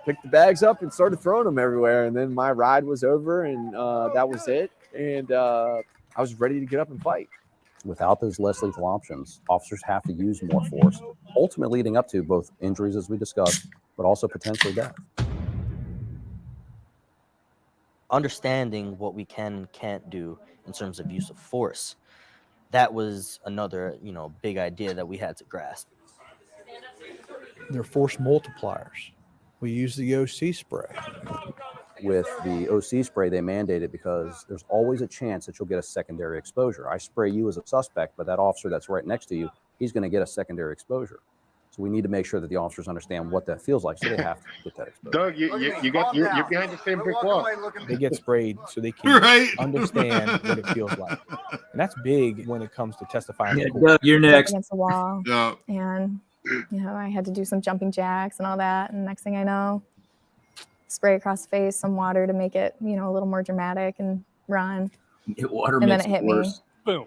picked the bags up and started throwing them everywhere. And then my ride was over, and that was it. And I was ready to get up and fight. Without those less lethal options, officers have to use more force, ultimately leading up to both injuries, as we discussed, but also potentially death. Understanding what we can and can't do in terms of use of force. That was another, big idea that we had to grasp. They're force multipliers. We use the OC spray. With the OC spray, they mandate it because there's always a chance that you'll get a secondary exposure. I spray you as a suspect, but that officer that's right next to you, he's going to get a secondary exposure. So we need to make sure that the officers understand what that feels like, so they have to get that exposure. Doug, you're behind the same brick wall. They get sprayed so they can understand what it feels like, and that's big when it comes to testifying. Doug, you're next. Against the wall, and I had to do some jumping jacks and all that. And next thing I know, spray across the face, some water to make it, a little more dramatic, and run. Water and makes then it hit worse. me. Boom.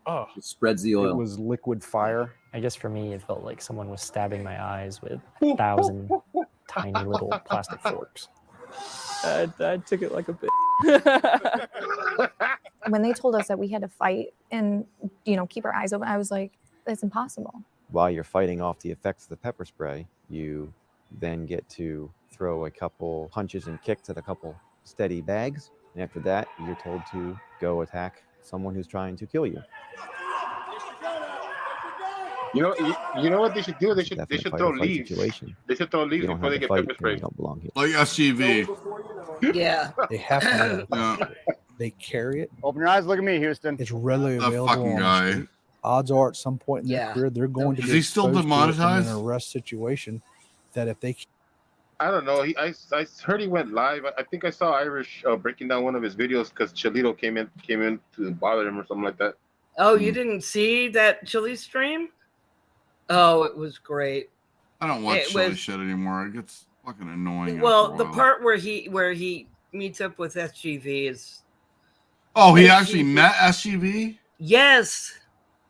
Oh, it spreads the oil. It was liquid fire. I guess for me, it felt like someone was stabbing my eyes with 1,000 tiny little plastic forks. I took it like a bitch. When they told us that we had to fight and, keep our eyes open, I was like, that's impossible. While you're fighting off the effects of the pepper spray, you then get to throw a couple punches and kicks at a couple steady bags. And after that, you're told to go attack someone who's trying to kill you. You know what they should do? They should throw leaves. Situation. They should throw leaves You don't before have they to get fight, pepper sprayed. you don't belong here. Like SGV. Yeah. They have to. They carry it. Open your eyes. Look at me, Houston. It's readily That available fucking on the guy. street. Odds are, at some point in their career, they're going to Is be he still exposed to it demonetized? in an arrest situation. That if they I don't know. I heard he went live. I think I saw Irish breaking down one of his videos because Cholito came in to bother him or something like that. Oh, you didn't see that Chili stream? Oh, it was great. I don't watch silly shit anymore. It gets fucking annoying. Well, after a the while. part where he meets up with SGV is. Oh, he actually met SGV? Yes.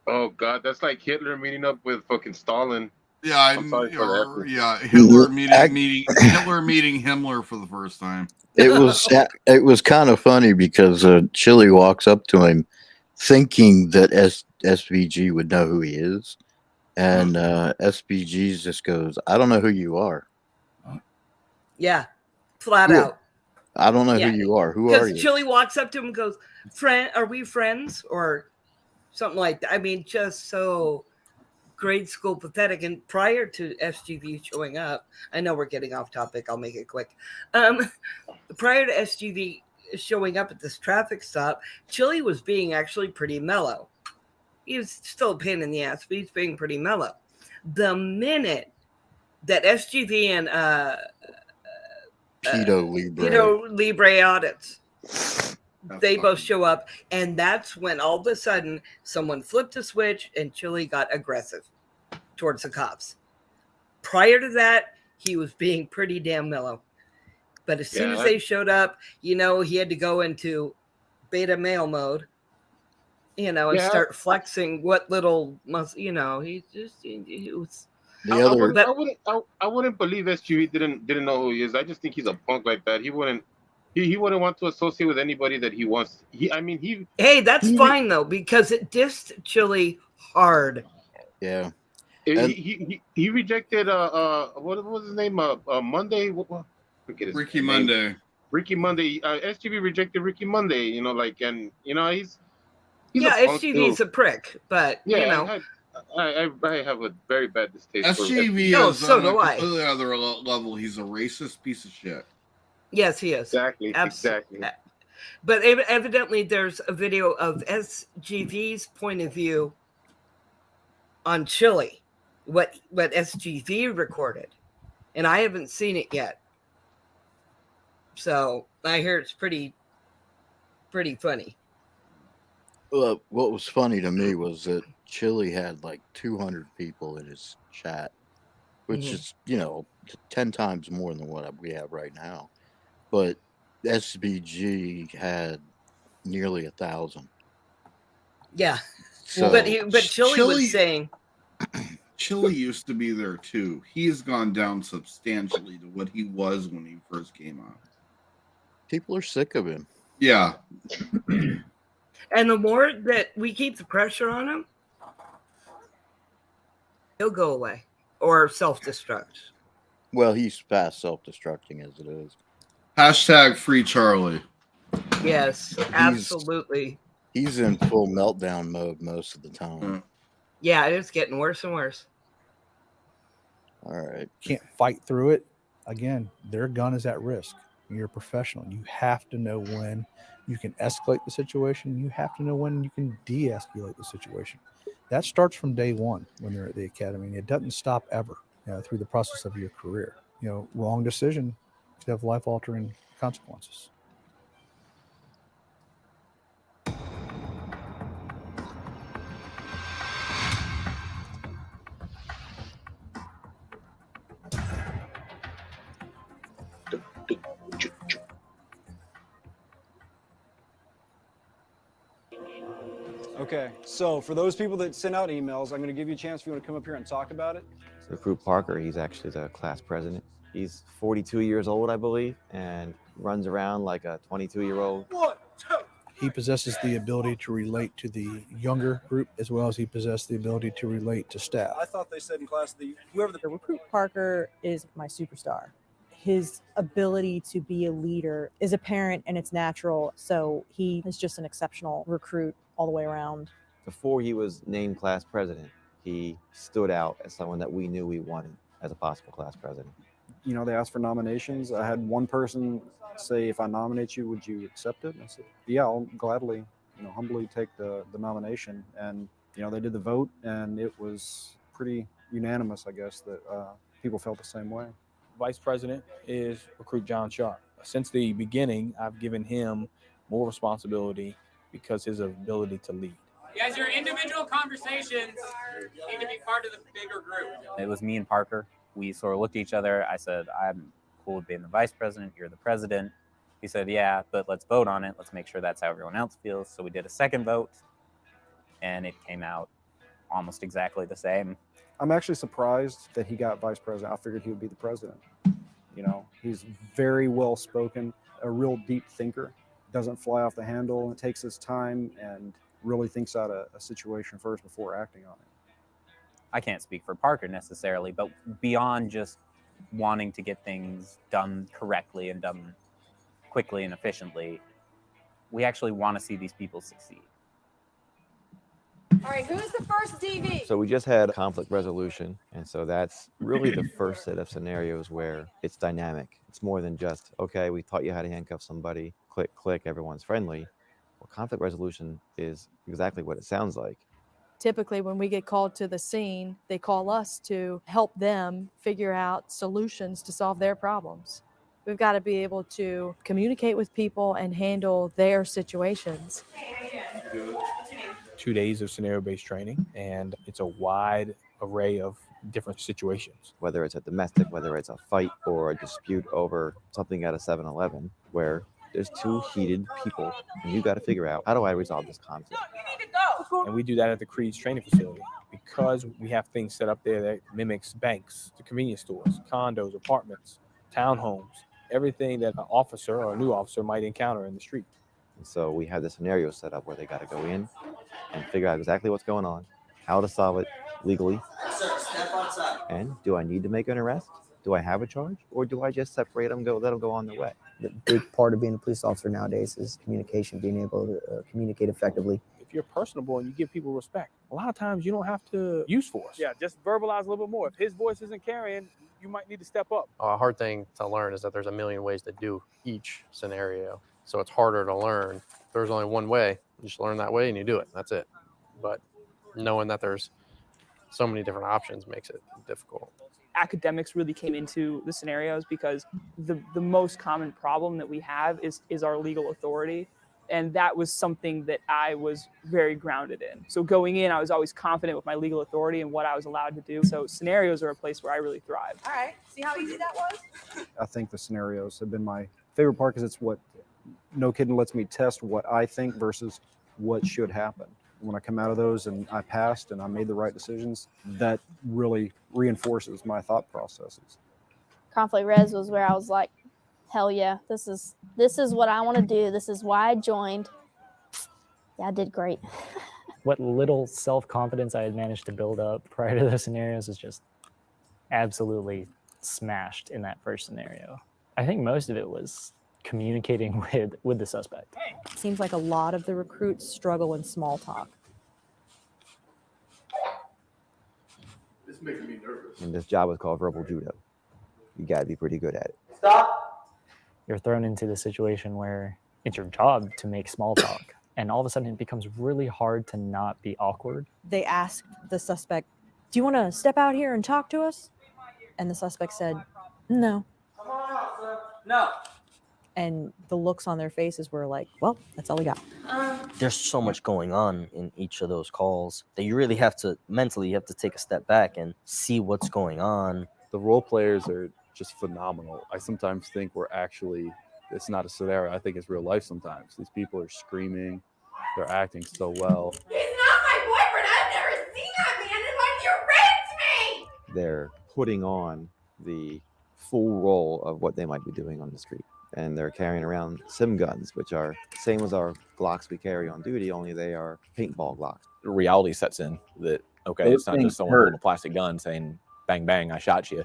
Oh God, that's like Hitler meeting up with fucking Stalin. Yeah, I'm sorry for that. Yeah, Hitler meeting Himmler for the first time. It was kind of funny because Chili walks up to him thinking that SVG would know who he is. And SVG just goes, I don't know who you are. Yeah, flat out. I don't know who you are. Who are you? Because Chili walks up to him and goes, "Friend, are we friends?" or something like that. I mean, just so grade school pathetic. And prior to SGV showing up, I know we're getting off topic. I'll make it quick. Prior to SGV showing up at this traffic stop, Chili was being actually pretty mellow. He was still a pain in the ass, but he's being pretty mellow. The minute that SGV and Pito Libre audits, they both show up, and that's when all of a sudden someone flipped a switch and Chili got aggressive towards the cops. Prior to that, he was being pretty damn mellow. But as soon as they showed up, he had to go into beta male mode, and start flexing what little muscle, he was. I wouldn't believe SGV didn't know who he is. I just think he's a punk like that. He wouldn't want to associate with anybody that he wants. Hey, that's fine though, because it dissed Chili hard. Yeah. He rejected what was his name? Monday. Ricky Monday. Ricky Monday. SGV rejected Ricky Monday. He's SGV's a prick, but I have a very bad distaste. SGV is on a completely other level. He's a racist piece of shit. Yes, he is. Exactly. But evidently, there's a video of SGV's point of view on Chili, what SGV recorded, and I haven't seen it yet. So I hear it's pretty funny. Well, what was funny to me was that Chili had like 200 people in his chat, which is 10 times more than what we have right now. But SBG had nearly 1,000. Yeah. So, but Chili was saying Chili used to be there too. He's gone down substantially to what he was when he first came out. People are sick of him. Yeah. And the more that we keep the pressure on him, he'll go away or self-destruct. Well, he's past self-destructing as it is. Hashtag free Charlie. Yes, absolutely. He's in full meltdown mode most of the time. Yeah, it's getting worse and worse. All right. Can't fight through it. Again, their gun is at risk. You're a professional. You have to know when you can escalate the situation. You have to know when you can de-escalate the situation. That starts from day one when they're at the academy, and it doesn't stop ever through the process of your career. Wrong decision could have life-altering consequences. Okay, so for those people that send out emails, I'm going to give you a chance if you want to come up here and talk about it. Recruit Parker, he's actually the class president. He's 42 years old, I believe, and runs around like a 22-year-old. He possesses the ability to relate to the younger group as well as he possesses the ability to relate to staff. I thought they said in class that whoever the Recruit Parker is my superstar. His ability to be a leader is apparent and it's natural. So he is just an exceptional recruit all the way around. Before he was named class president, he stood out as someone that we knew we wanted as a possible class president. They asked for nominations. I had one person say, if I nominate you, would you accept it? And I said, yeah, I'll gladly, humbly take the nomination. And, they did the vote, and it was pretty unanimous, I guess, that people felt the same way. Vice President is Recruit John Sharp. Since the beginning, I've given him more responsibility because his ability to lead. Guys, your individual conversations need to be part of the bigger group. It was me and Parker. We sort of looked at each other. I said, I'm cool with being the vice president. You're the president. He said, yeah, but let's vote on it. Let's make sure that's how everyone else feels. So we did a second vote, and it came out almost exactly the same. I'm actually surprised that he got vice president. I figured he would be the president. He's very well spoken, a real deep thinker, doesn't fly off the handle, and takes his time and really thinks out a situation first before acting on it. I can't speak for Parker necessarily, but beyond just wanting to get things done correctly and done quickly and efficiently, we actually want to see these people succeed. All right, who's the first DV? So we just had conflict resolution, and so that's really the first set of scenarios where it's dynamic. It's more than just, okay, we taught you how to handcuff somebody, click, click, everyone's friendly. Well, conflict resolution is exactly what it sounds like. Typically, when we get called to the scene, they call us to help them figure out solutions to solve their problems. We've got to be able to communicate with people and handle their situations. 2 days of scenario-based training, and it's a wide array of different situations. Whether it's a domestic, whether it's a fight or a dispute over something at a 7-Eleven, where there's two heated people, and you got to figure out, how do I resolve this conflict? And we do that at the Creed's training facility because we have things set up there that mimics banks, the convenience stores, condos, apartments, townhomes, everything that an officer or a new officer might encounter in the street. And so we have the scenario set up where they got to go in and figure out exactly what's going on, how to solve it legally. And do I need to make an arrest? Do I have a charge? Or do I just separate them, let them go on their way? The big part of being a police officer nowadays is communication, being able to communicate effectively. If you're personable and you give people respect, a lot of times you don't have to use force. Yeah, just verbalize a little bit more. If his voice isn't carrying, you might need to step up. A hard thing to learn is that there's a million ways to do each scenario. So it's harder to learn. There's only one way. You just learn that way and you do it. That's it. But knowing that there's so many different options makes it difficult. Academics really came into the scenarios because the most common problem that we have is our legal authority. And that was something that I was very grounded in. So going in, I was always confident with my legal authority and what I was allowed to do. So scenarios are a place where I really thrive. All right, see how easy that was? I think the scenarios have been my favorite part because it's what, no kidding, lets me test what I think versus what should happen. When I come out of those and I passed and I made the right decisions, that really reinforces my thought processes. Conflict res was where I was like, hell yeah, this is what I want to do. This is why I joined. Yeah, I did great. What little self-confidence I had managed to build up prior to those scenarios is just absolutely smashed in that first scenario. I think most of it was communicating with the suspect. Seems like a lot of the recruits struggle in small talk. It's making me nervous. And this job is called verbal judo. You got to be pretty good at it. You're thrown into the situation where it's your job to make small talk. And all of a sudden it becomes really hard to not be awkward. They asked the suspect, "Do you want to step out here and talk to us?" And the suspect said, "No." Come on out, sir. No. And the looks on their faces were like, well, that's all we got. There's so much going on in each of those calls that you really have to, mentally, you have to take a step back and see what's going on. The role players are just phenomenal. I sometimes think it's not a scenario. I think it's real life sometimes. These people are screaming. They're acting so well. He's not my boyfriend. I've never seen that man, and why do you rape me? They're putting on the full role of what they might be doing on the street. And they're carrying around sim guns, which are same as our Glocks we carry on duty, only they are paintball Glocks. Reality sets in that, okay, it's not just someone holding a plastic gun saying, bang, bang, I shot you.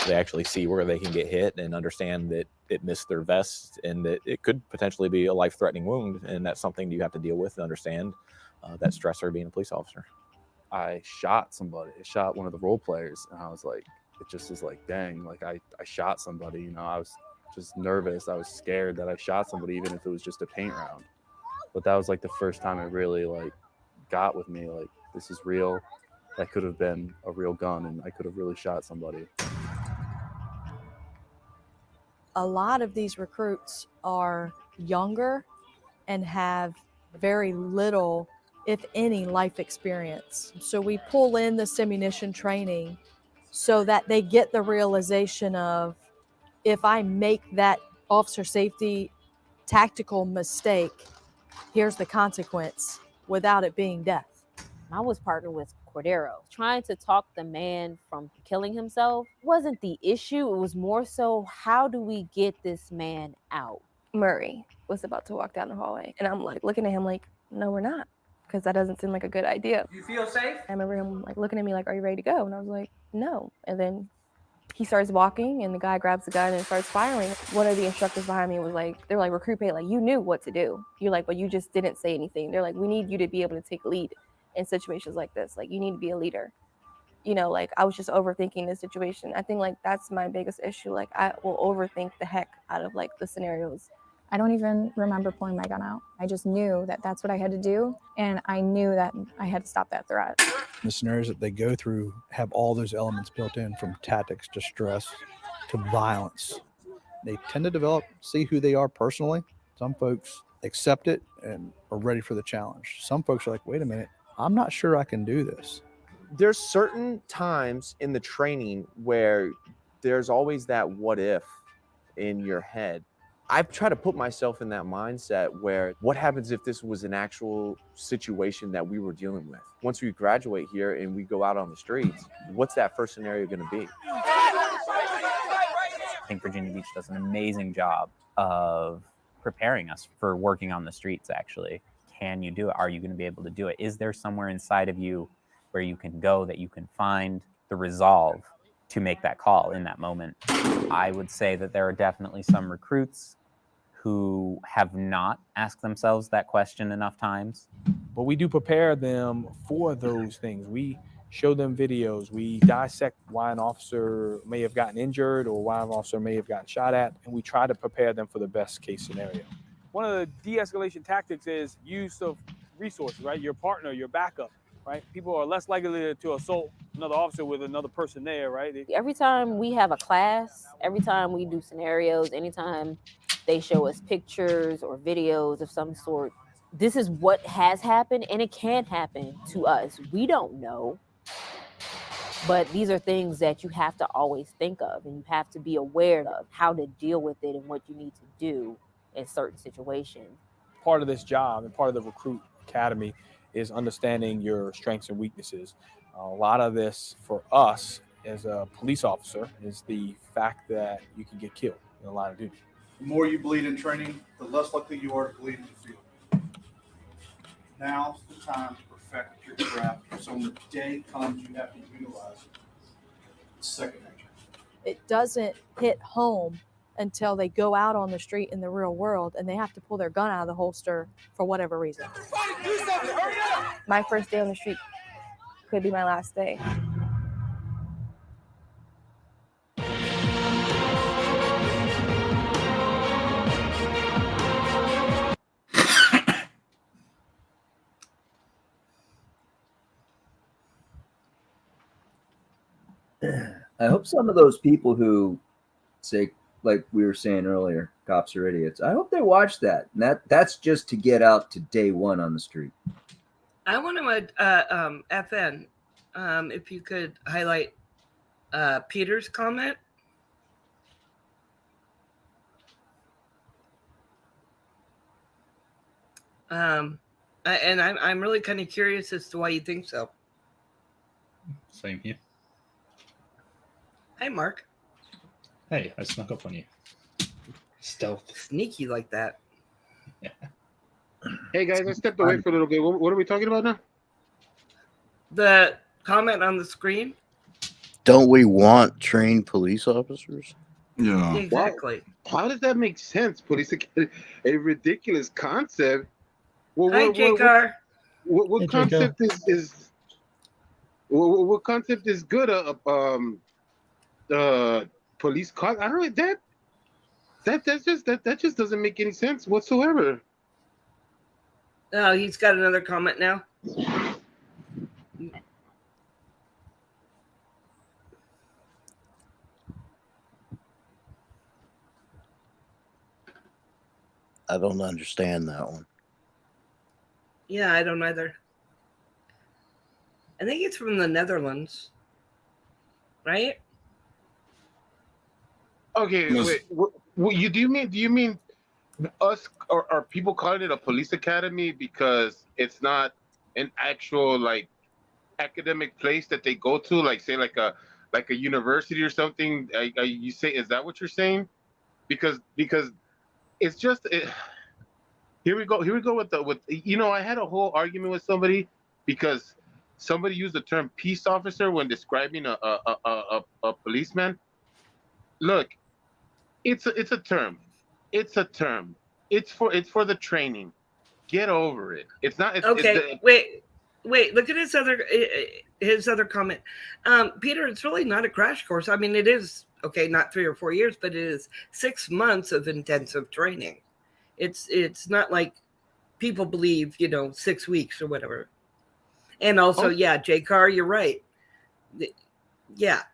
They actually see where they can get hit and understand that it missed their vest and that it could potentially be a life-threatening wound. And that's something you have to deal with and understand that stressor being a police officer. I shot somebody. I shot one of the role players, and I was like, it just was like, dang, like I shot somebody, you know. I was just nervous. I was scared that I shot somebody, even if it was just a paint round. But that was like the first time it really like got with me, like, this is real. That could have been a real gun, and I could have really shot somebody. A lot of these recruits are younger and have very little, if any, life experience. So we pull in the simunition training so that they get the realization of, if I make that officer safety tactical mistake, here's the consequence without it being death. I was partnered with Cordero. Trying to talk the man from killing himself wasn't the issue. It was more so, how do we get this man out? Murray was about to walk down the hallway, and I'm like looking at him like, no, we're not, because that doesn't seem like a good idea. You feel safe? I remember him like looking at me like, are you ready to go? And I was like, no. And then he starts walking and the guy grabs the gun and starts firing. One of the instructors behind me was like, they're like, recruit pay, like, you knew what to do. You're like, but you just didn't say anything. They're like, we need you to be able to take lead in situations like this. Like, you need to be a leader. You know, like, I was just overthinking the situation. I think, like, that's my biggest issue. Like, I will overthink the heck out of, like, the scenarios. I don't even remember pulling my gun out. I just knew that that's what I had to do, and I knew that I had to stop that threat. The scenarios that they go through have all those elements built in, from tactics to stress to violence. They tend to see who they are personally. Some folks accept it and are ready for the challenge. Some folks are like, wait a minute, I'm not sure I can do this. There's certain times in the training where there's always that what if in your head. I've tried to put myself in that mindset where what happens if this was an actual situation that we were dealing with? Once we graduate here and we go out on the streets, what's that first scenario going to be? I think Virginia Beach does an amazing job of preparing us for working on the streets, actually. Can you do it? Are you going to be able to do it? Is there somewhere inside of you where you can go, that you can find the resolve to make that call in that moment? I would say that there are definitely some recruits who have not asked themselves that question enough times. But we do prepare them for those things. We show them videos. We dissect why an officer may have gotten injured or why an officer may have gotten shot at, and we try to prepare them for the best case scenario. One of the de-escalation tactics is use of resources, right? Your partner, your backup, right? People are less likely to assault another officer with another person there, right? Every time we have a class, every time we do scenarios, anytime they show us pictures or videos of some sort, this is what has happened, and it can happen to us. We don't know, but these are things that you have to always think of, and you have to be aware of how to deal with it and what you need to do in certain situations. Part of this job and part of the recruit academy is understanding your strengths and weaknesses. A lot of this for us as a police officer is the fact that you can get killed in a line of duty. The more you bleed in training, the less likely you are to bleed in the field. Now's the time to perfect your craft, so when the day comes you have to utilize it. It's second nature. It doesn't hit home until they go out on the street in the real world and they have to pull their gun out of the holster for whatever reason. My first day on the street could be my last day. I hope some of those people who say, like we were saying earlier, cops are idiots. I hope they watch that. And that's just to get out to day one on the street. I want to FN, if you could highlight Peter's comment. And I'm really kind of curious as to why you think so. Same here. Hi, Mark. Hey, I snuck up on you. Stealth. Sneaky like that. Hey guys, I stepped away for a little bit. What are we talking about now? The comment on the screen. Don't we want trained police officers? Yeah. Exactly. How does that make sense? Police academy, a ridiculous concept. Well, Hi, J-Car. What Hey, concept is what concept is good? Police car. I don't know that just doesn't make any sense whatsoever. Oh, he's got another comment now. I don't understand that one. Yeah, I don't either. I think it's from the Netherlands, right? Okay, wait. What do you mean us or are people calling it a police academy because it's not an actual like academic place that they go to, like say like a university or something? You say, is that what you're saying? Because it's just here we go with I had a whole argument with somebody because somebody used the term peace officer when describing a policeman, look, it's a term. It's a term. It's for the training. Get over it. It's not. Okay, wait. Look at his other comment, Peter. It's really not a crash course. I mean, it is okay, not 3 or 4 years, but it is 6 months of intensive training. It's not like people believe, 6 weeks or whatever. And also, yeah, J. Carr, you're right. The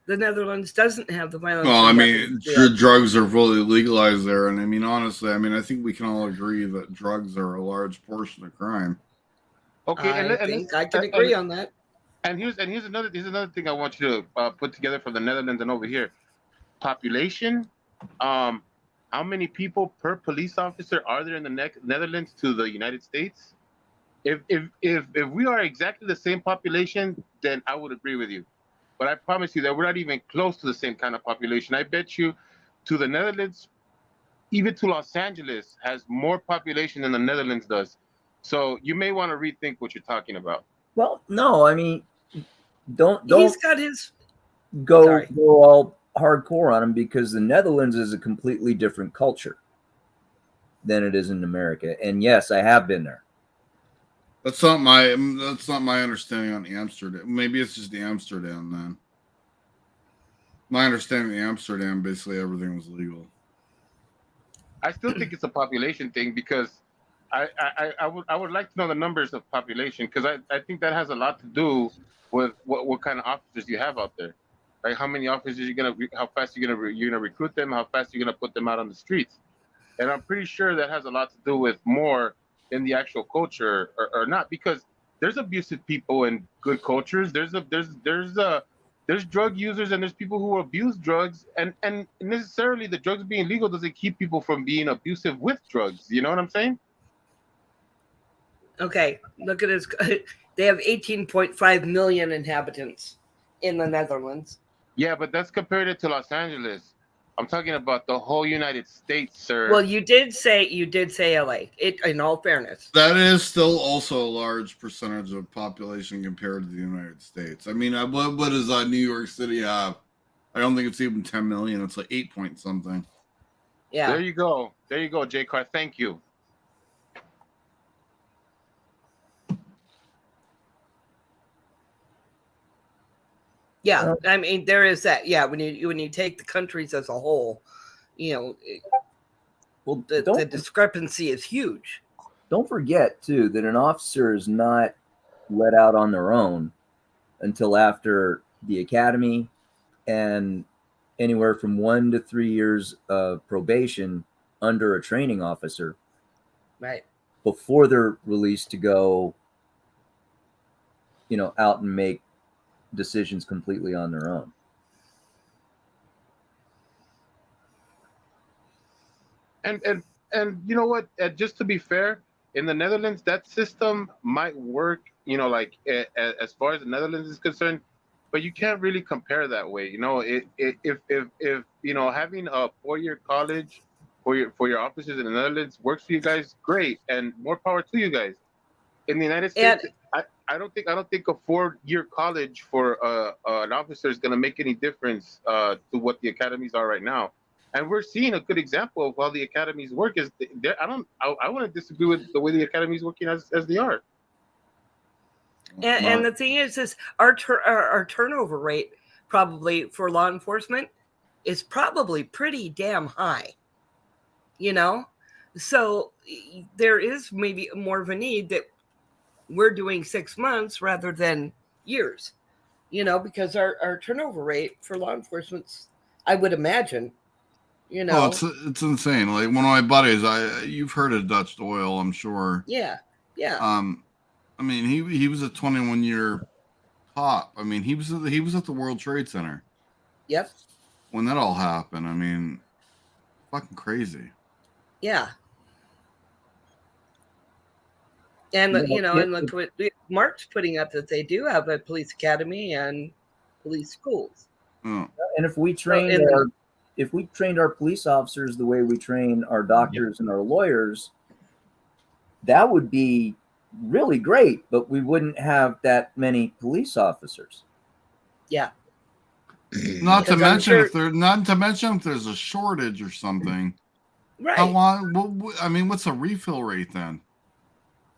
Netherlands doesn't have the violence. Well, I and mean, weapons we have. drugs are fully legalized there, and I mean, honestly, I mean, I think we can all agree that drugs are a large portion of crime. Okay, I think I can agree on that. And here's another thing I want you to put together from the Netherlands and over here. Population, how many people per police officer are there in the Netherlands to the United States? If we are exactly the same population, then I would agree with you. But I promise you that we're not even close to the same kind of population. I bet you to the Netherlands, even to Los Angeles, has more population than the Netherlands does. So you may want to rethink what you're talking about. Well, no, I mean, don't He's got his go all hardcore on him, because the Netherlands is a completely different culture than it is in America. And yes, I have been there. That's not my understanding on Amsterdam. Maybe it's just Amsterdam then. My understanding of Amsterdam, basically everything was legal. I still think it's a population thing, because I would like to know the numbers of population, because I think that has a lot to do with what kind of officers you have out there. Like how many officers how fast you're gonna recruit them, how fast you're gonna put them out on the streets. And I'm pretty sure that has a lot to do with more in the actual culture or not, because there's abusive people in good cultures. There's drug users, and there's people who abuse drugs, and necessarily the drugs being legal doesn't keep people from being abusive with drugs. You know what I'm saying? Okay, look at his. They have 18.5 million inhabitants in the Netherlands. Yeah, but that's compared it to Los Angeles. I'm talking about the whole United States, sir. Well, you did say LA. In all fairness, That is still also a large percentage of population compared to the United States. I mean, what does New York City have? I don't think it's even 10 million. It's like 8 point something. Yeah. There you go, J. Carr. Thank you. Yeah, I mean there is that. Yeah, when you take the countries as a whole, the discrepancy is huge. Don't forget too that an officer is not let out on their own until after the academy and anywhere from 1 to 3 years of probation under a training officer. Right. Before they're released to go, out and make decisions completely on their own. And you know what? Just to be fair, in the Netherlands, that system might work. Like as far as the Netherlands is concerned, but you can't really compare that way. If having a 4-year college for your officers in the Netherlands works for you guys, great, and more power to you guys. In the United States, I don't think a 4-year college for an officer is going to make any difference to what the academies are right now. And we're seeing a good example of how the academies work. I wouldn't disagree with the way the academies working as they are. And the thing is our turnover rate probably for law enforcement is probably pretty damn high. So there is maybe more of a need that we're doing 6 months rather than years, because our turnover rate for law enforcement, I would imagine, Oh, it's insane. Like one of my buddies, you've heard of Dutch Oil, I'm sure. Yeah. I mean, he was a 21-year cop. I mean, he was at the World Trade Center. Yep. When that all happened, I mean, fucking crazy. Yeah. And and look what Mark's putting up, that they do have a police academy and police schools. Oh. And if we trained our police officers the way we train our doctors and our lawyers, that would be really great, but we wouldn't have that many police officers. Yeah. Not to Because I'm mention sure, if there's a shortage or something. How right? long? I mean, what's the refill rate then?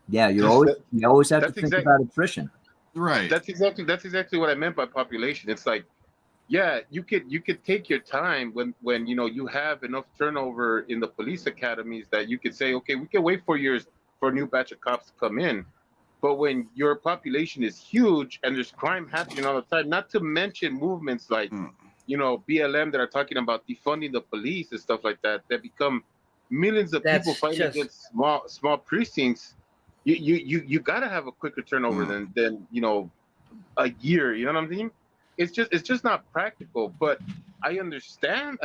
Yeah, you That's always have to that's think exact. about attrition. Right. That's exactly what I meant by population. It's like, yeah, you could take your time when you have enough turnover in the police academies that you could say, okay, we can wait 4 years for a new batch of cops to come in. But when your population is huge and there's crime happening all the time, not to mention movements like BLM that are talking about defunding the police and stuff like that, that become millions of people That's fighting just against small precincts. You got to have a quicker turnover than a year. You know what I'm saying? It's just not practical. But I understand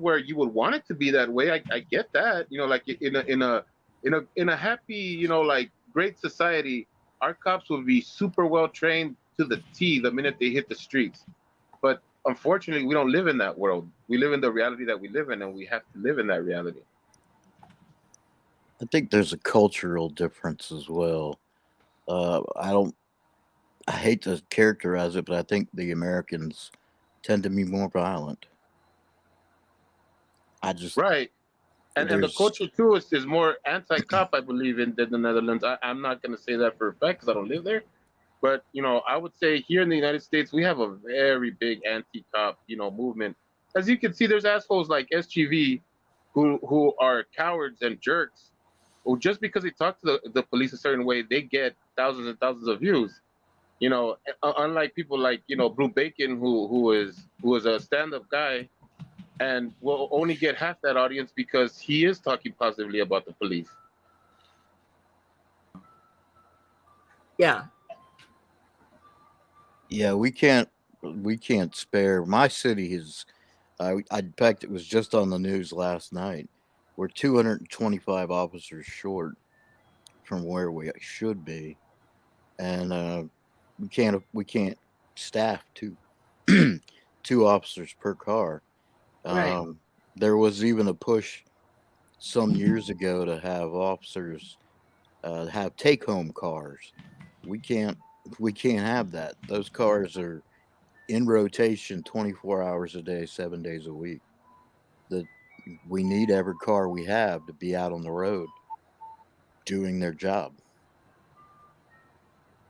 where you would want it to be that way. I get that. Like in a happy, like great society, our cops will be super well trained to the T the minute they hit the streets. But unfortunately, we don't live in that world. We live in the reality that we live in, and we have to live in that reality. I think there's a cultural difference as well. I hate to characterize it, but I think the Americans tend to be more violent. Right. And the There's culture too is more anti-cop, I believe, in the Netherlands. I'm not going to say that for a fact because I don't live there, but I would say here in the United States we have a very big anti-cop movement. As you can see, there's assholes like SGV who are cowards and jerks who just because they talk to the police a certain way, they get thousands and thousands of views. Unlike people like Blue Bacon who is a stand-up guy and will only get half that audience because he is talking positively about the police. yeah. Yeah, we can't spare. My city is. In fact, it was just on the news last night. We're 225 officers short from where we should be, and we can't staff two officers per car. Right. There was even a push some years ago to have officers have take home cars. We can't we can't have that. Those cars are in rotation 24 hours a day, 7 days a week. The We need every car we have to be out on the road doing their job.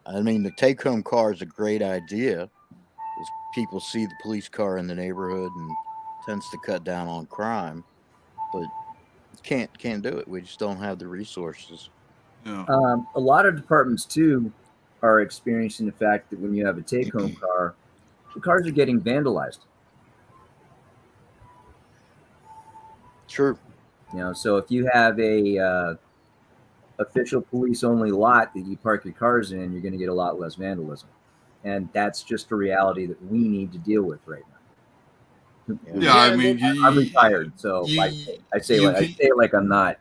I mean, the take home car is a great idea as people see the police car in the neighborhood and tends to cut down on crime, but can't do it. We just don't have the resources. Yeah. A lot of departments too are experiencing the fact that when you have a take-home car, the cars are getting vandalized. Sure. So if you have a official police-only lot that you park your cars in, you're going to get a lot less vandalism, and that's just a reality that we need to deal with right now. Yeah, I mean, I'm retired, so I say it like I'm not.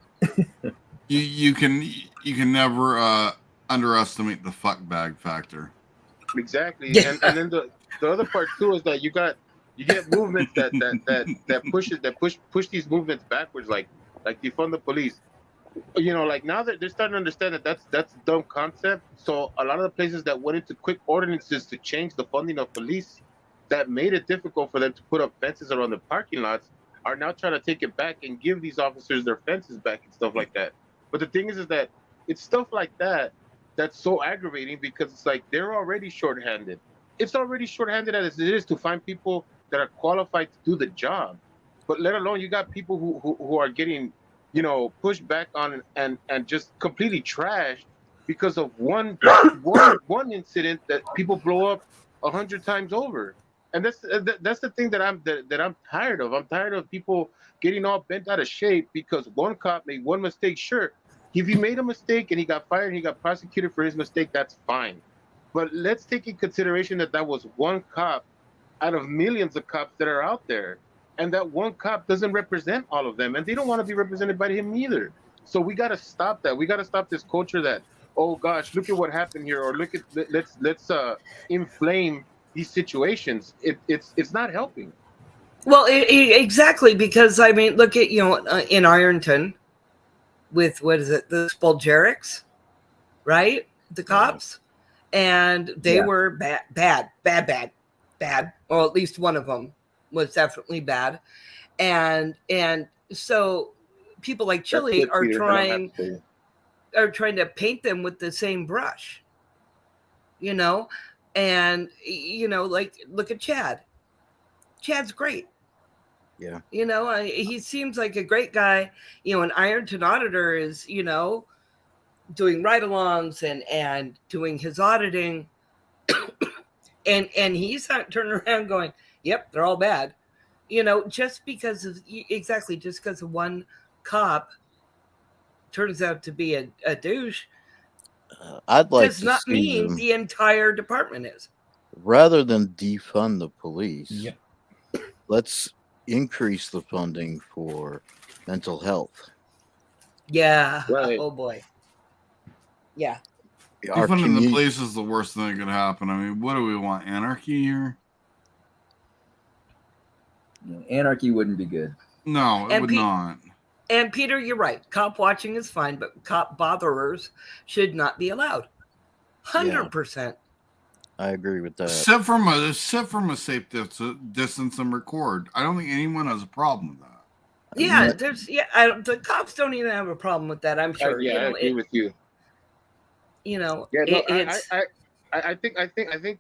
You can never underestimate the fuck bag factor. Exactly. And then the other part too is that you get movements that push these movements backwards, like defund the police. Like now that they're starting to understand that that's a dumb concept. So a lot of the places that went into quick ordinances to change the funding of police that made it difficult for them to put up fences around the parking lots are now trying to take it back and give these officers their fences back and stuff like that. But the thing is that it's stuff like that that's so aggravating because it's like they're already shorthanded. It's already shorthanded as it is to find people that are qualified to do the job. But let alone you got people who are getting pushed back on and just completely trashed because of one incident that people blow up 100 times over. And that's the thing that I'm tired of. I'm tired of people getting all bent out of shape because one cop made one mistake. Sure, if he made a mistake and he got fired and he got prosecuted for his mistake, that's fine. But let's take in consideration that was one cop out of millions of cops that are out there, and that one cop doesn't represent all of them, and they don't want to be represented by him either. So we got to stop that. We got to stop this culture that, oh gosh, look at what happened here, or let's inflame these situations. It's not helping. Well, exactly, because I mean, look at in Ironton with what is it, the Spolgerics, right? The cops, and they were bad. bad, or at least one of them was definitely bad, and so people like Chile are trying to paint them with the same brush, you know, and you know, like look at Chad. Chad's great. Yeah. You know, he seems like a great guy. You know, an Ironton auditor is, you know, doing ride-alongs and doing his auditing, and he's not turning around going, "Yep, they're all bad." You know, just because of one cop turns out to be a douche, I'd like does to not see mean them, the entire department is. rather than defund the police, Yeah. let's increase the funding for mental health. Yeah. Right. Oh boy. Yeah. Our Defunding the commu- police is the worst thing that could happen. I mean, what do we want? Anarchy here? Anarchy wouldn't be good. No, it And would not. And Peter, you're right. Cop watching is fine, but cop botherers should not be allowed. 100%. I agree with that. Sit from a safe distance and record. I don't think anyone has a problem with that. Yeah, the cops don't even have a problem with that. I'm sure. Yeah, you know, I agree with you. You know, Yeah, no, it's. I think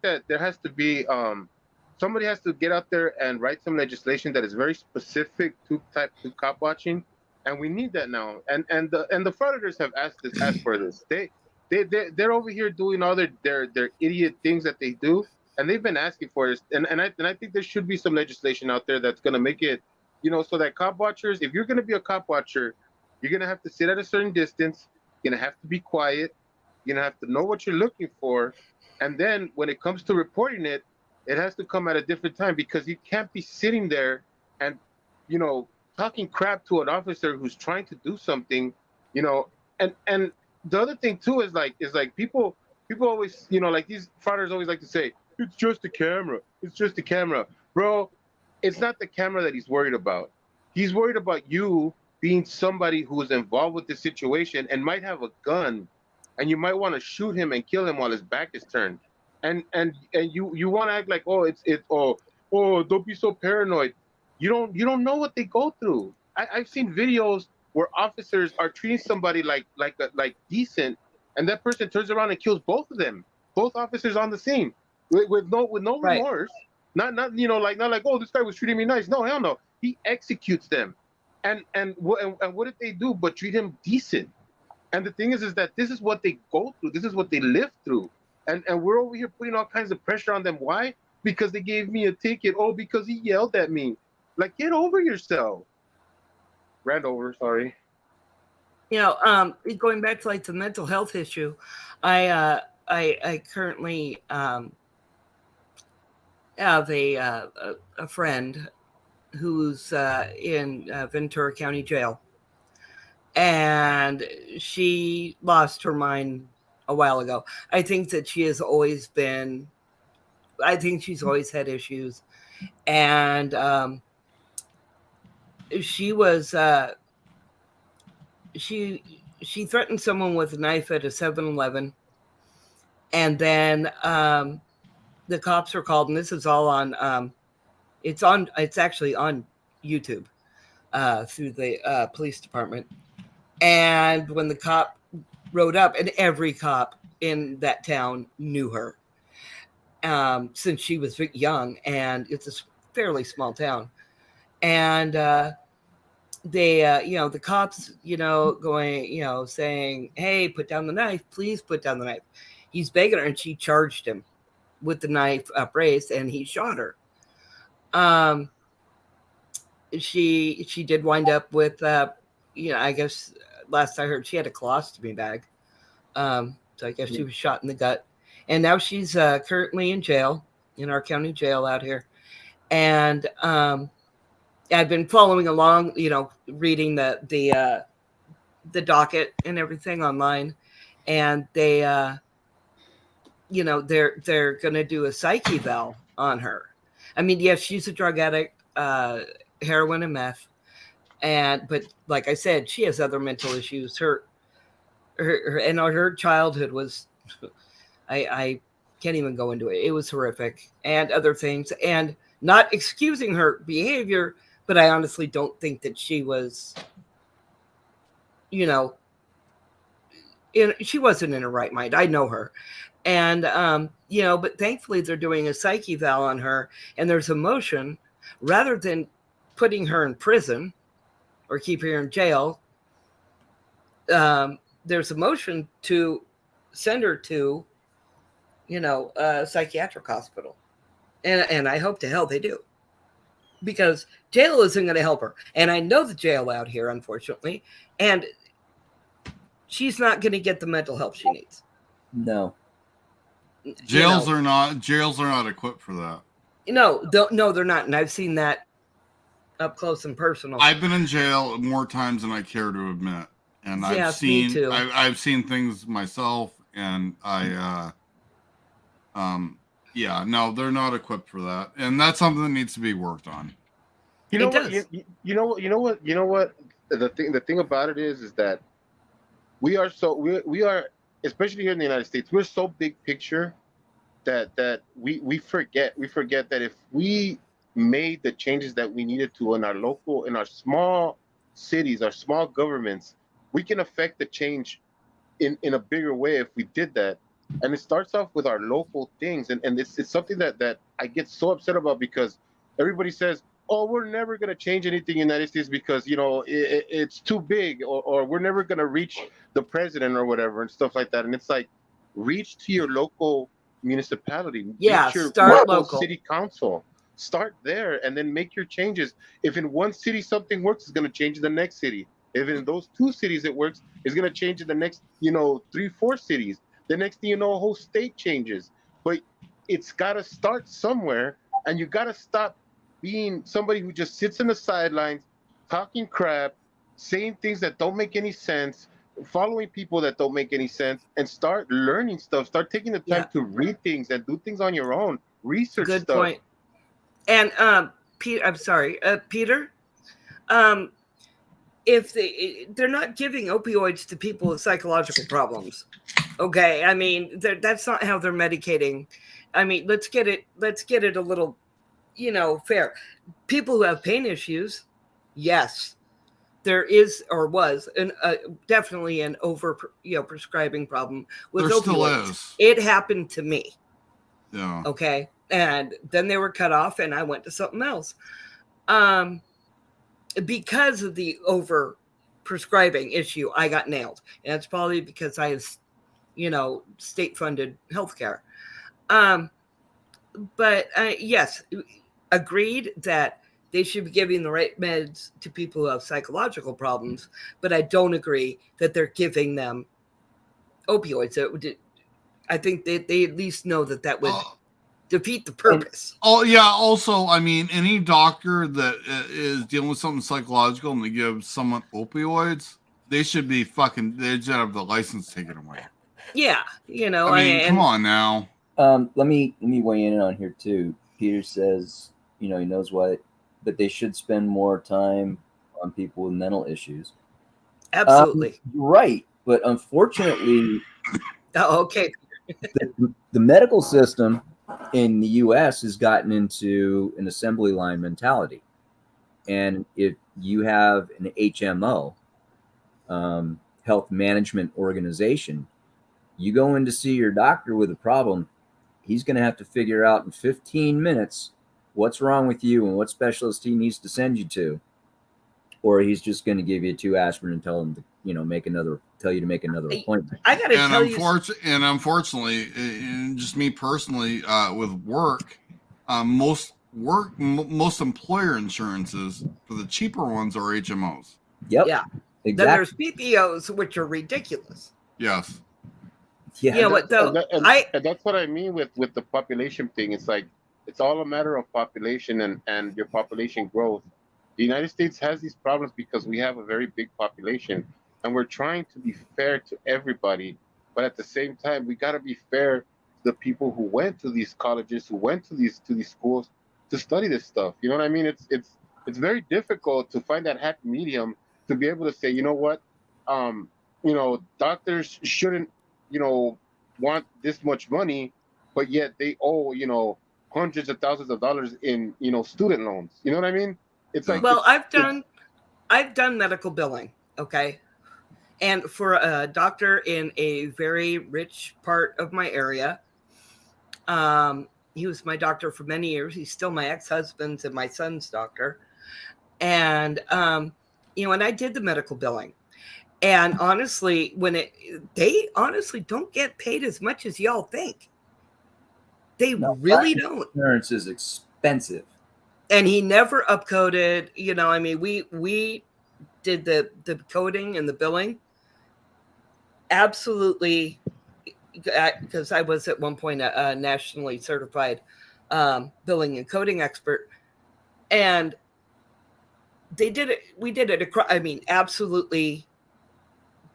that there has to be somebody has to get out there and write some legislation that is very specific to cop watching, and we need that now. And the frauditors have asked for this. They're over here doing all their idiot things that they do, and they've been asking for this. And I think there should be some legislation out there that's going to make it, you know, so that cop watchers, if you're going to be a cop watcher, you're going to have to sit at a certain distance. You're going to have to be quiet. You're going to have to know what you're looking for. And then when it comes to reporting it, it has to come at a different time, because you can't be sitting there and, you know, talking crap to an officer who's trying to do something, you know. And the other thing too is like people always, you know, like these frauders always like to say, it's just a camera. It's just a camera. Bro, it's not the camera that he's worried about. He's worried about you being somebody who is involved with this situation and might have a gun, and you might want to shoot him and kill him while his back is turned. And you want to act like, oh, it's don't be so paranoid. You don't know what they go through. I've seen videos where officers are treating somebody like decent, and that person turns around and kills both of them, both officers on the scene, with no remorse. Not you know, not like, oh, this guy was treating me nice. No, hell no. He executes them, and what did they do but treat him decent? And the thing is that this is what they go through. This is what they live through. And we're over here putting all kinds of pressure on them. Why? Because they gave me a ticket. Oh, because he yelled at me. Like, get over yourself. Randover, sorry. You know, going back to like the mental health issue, I currently have a friend who's in Ventura County Jail, and she lost her mind a while ago. I think that she has always been. I think she's always had issues, and she was she threatened someone with a knife at a 7-Eleven, and then the cops were called, and this is all on it's actually on YouTube through the police department. And when the cop rode up, and every cop in that town knew her since she was young, and it's a fairly small town. And they, you know, the cops, you know, going, you know, saying, hey, put down the knife, please put down the knife. He's begging her, and she charged him with the knife upraised, and he shot her. She did wind up with, you know, I guess last I heard she had a colostomy bag. So I guess she was shot in the gut. And now she's currently in jail, in our county jail out here. And I've been following along, you know, reading the docket and everything online. And they, you know, they're going to do a psych eval on her. I mean, yes, she's a drug addict, heroin and meth. But like I said, she has other mental issues. Her childhood was, I Can't even go into it. It was horrific, and other things, and not excusing her behavior, but I honestly don't think that she was, she wasn't in her right mind. I know her. And, but thankfully they're doing a psyche eval on her, and there's a motion rather than putting her in prison or keeping her in jail. There's a motion to send her to, a psychiatric hospital. And I hope to hell they do. Because jail isn't going to help her. And I know the jail out here, unfortunately. And she's not going to get the mental help she needs. No. Jails are not equipped for that. No, they're not. And I've seen that up close and personal. I've been in jail more times than I care to admit. And yes, me too. I've seen things myself, and no, they're not equipped for that. And that's something that needs to be worked on. You know what? You know what? The thing about it is that we are especially here in the United States, we're so big picture that we forget that if we made the changes that we needed to in our small cities, our small governments, we can affect the change in a bigger way if we did that. And it starts off with our local things, and it's something that I get so upset about, because everybody says, oh, we're never going to change anything in the United States because, it's too big, or we're never going to reach the president or whatever and stuff like that. And it's like, reach to your local municipality. Yeah, reach your start local. City council. Start there and then make your changes. If in one city something works, it's going to change in the next city. If in those 2 cities it works, it's going to change in the next, 3-4 cities. The next thing you know, a whole state changes. But it's got to start somewhere, and you got to stop being somebody who just sits in the sidelines, talking crap, saying things that don't make any sense, following people that don't make any sense, and start learning stuff. Start taking the time to read things and do things on your own. Research Good stuff. point. And Peter, if they're not giving opioids to people with psychological problems, okay? I mean, that's not how they're medicating. I mean, let's get it a little, fair. People who have pain issues, yes, there is or was definitely an prescribing problem with there opioids. still is. It happened to me. Yeah. Okay. And then they were cut off, and I went to something else. Because of the over prescribing issue, I got nailed. And it's probably because I have, state funded healthcare. But yes, agreed that they should be giving the right meds to people who have psychological problems, but I don't agree that they're giving them opioids. I think they at least know that would defeat the purpose. Oh yeah. Also, I mean, any doctor that is dealing with something psychological and they give someone opioids, they should have the license taken away. Yeah, I mean, come on now. Let me weigh in on here too. Peter says, he knows what, but they should spend more time on people with mental issues. Absolutely. Right, but unfortunately, okay. the medical system in the U.S. has gotten into an assembly line mentality, and if you have an HMO, health management organization, you go in to see your doctor with a problem, he's going to have to figure out in 15 minutes what's wrong with you and what specialist he needs to send you to, or he's just going to give you 2 aspirin and tell him to, tell you to make another appointment. I got to tell you. And unfortunately, just me personally, with work, most employer insurances for the cheaper ones are HMOs. Yep. Yeah. Exactly. Then there's PPOs, which are ridiculous. Yes. Yeah. And that's what I mean with the population thing. It's like, it's all a matter of population and your population growth. The United States has these problems because we have a very big population, and we're trying to be fair to everybody. But at the same time, we got to be fair to the people who went to these colleges, who went to these schools to study this stuff. You know what I mean? It's very difficult to find that happy medium to be able to say, you know what, doctors shouldn't, want this much money, but yet they owe, hundreds of thousands of dollars in, student loans. You know what I mean? It's like, Well, I've done medical billing, okay? And for a doctor in a very rich part of my area, he was my doctor for many years. He's still my ex-husband's and my son's doctor. And, and I did the medical billing. And honestly, they honestly don't get paid as much as y'all think. They really don't. Insurance is expensive. And he never upcoded, we did the coding and the billing. Absolutely. Because I was at one point a nationally certified billing and coding expert. And we did it, absolutely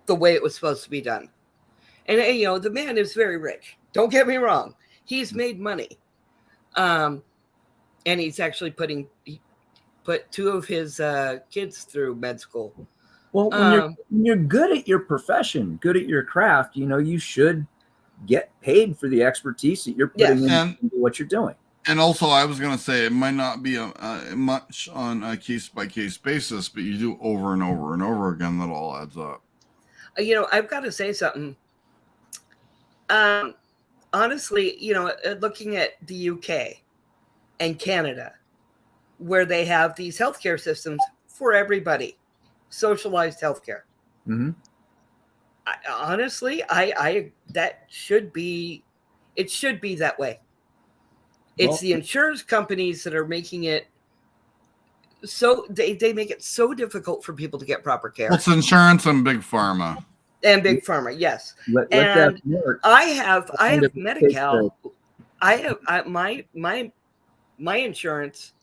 the way it was supposed to be done. And, the man is very rich. Don't get me wrong. He's made money. And he's actually put two of his kids through med school. Well, when you're good at your profession, good at your craft, you should get paid for the expertise that you're putting into what you're doing. And also, I was going to say, it might not be much on a case-by-case basis, but you do over and over and over again, that all adds up. I've got to say something. Honestly, looking at the UK and Canada, where they have these healthcare systems for everybody, socialized healthcare. Mm-hmm. Honestly, that should be, it should be that way. It's the insurance companies that are making it so they make it so difficult for people to get proper care. Well, it's insurance and big pharma. And big pharma, yes. Let and that work. I have Medi-Cal. My insurance,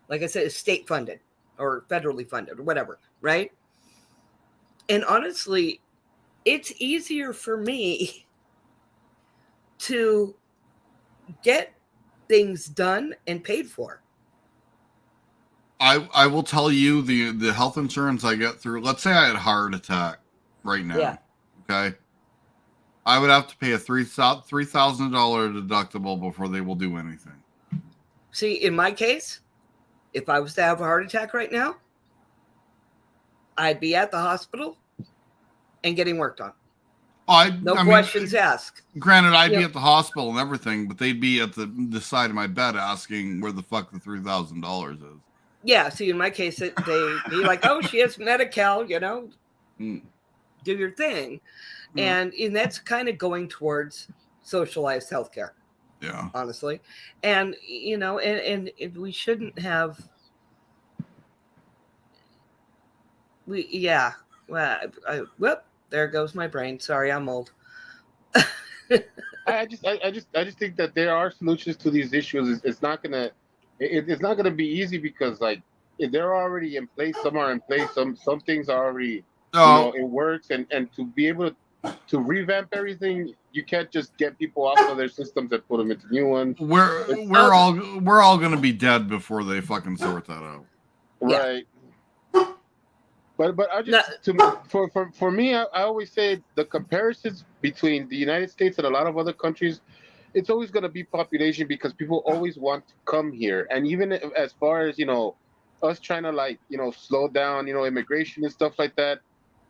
like I said, is state funded or federally funded or whatever, right? And honestly, it's easier for me to get things done and paid for. I will tell you the health insurance I get through. Let's say I had a heart attack right now. Yeah. Okay. I would have to pay a $3,000 deductible before they will do anything. See, in my case, if I was to have a heart attack right now, I'd be at the hospital and getting worked on. No questions asked. Granted, I'd be at the hospital and everything, but they'd be at the side of my bed asking where the fuck the $3,000 is. Yeah, see, in my case, they'd be like, oh, she has Medi-Cal, do your thing. And that's kind of going towards socialized healthcare. Yeah. Honestly. And, and we shouldn't have. Whoop, there goes my brain. Sorry, I'm old. I just think that there are solutions to these issues. It's not gonna be easy because they're already in place. Some are in place. Some things are already it works. And to be able to revamp everything, you can't just get people off of their systems and put them into new ones. We're all gonna be dead before they fucking sort that out. Right. But I just for me, I always say the comparisons between the United States and a lot of other countries, it's always going to be population because people always want to come here. And even as far as us trying to slow down immigration and stuff like that,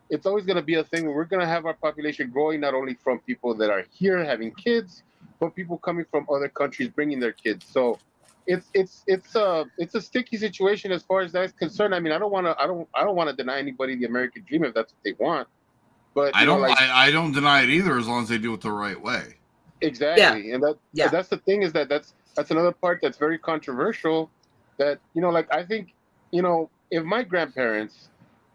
it's always going to be a thing where we're going to have our population growing not only from people that are here having kids, but people coming from other countries bringing their kids. So it's a sticky situation as far as that's concerned. I mean, I don't want to deny anybody the American dream if that's what they want. But I don't deny it either as long as they do it the right way. Exactly. And that's the thing is that's another part that's very controversial. That I think if my grandparents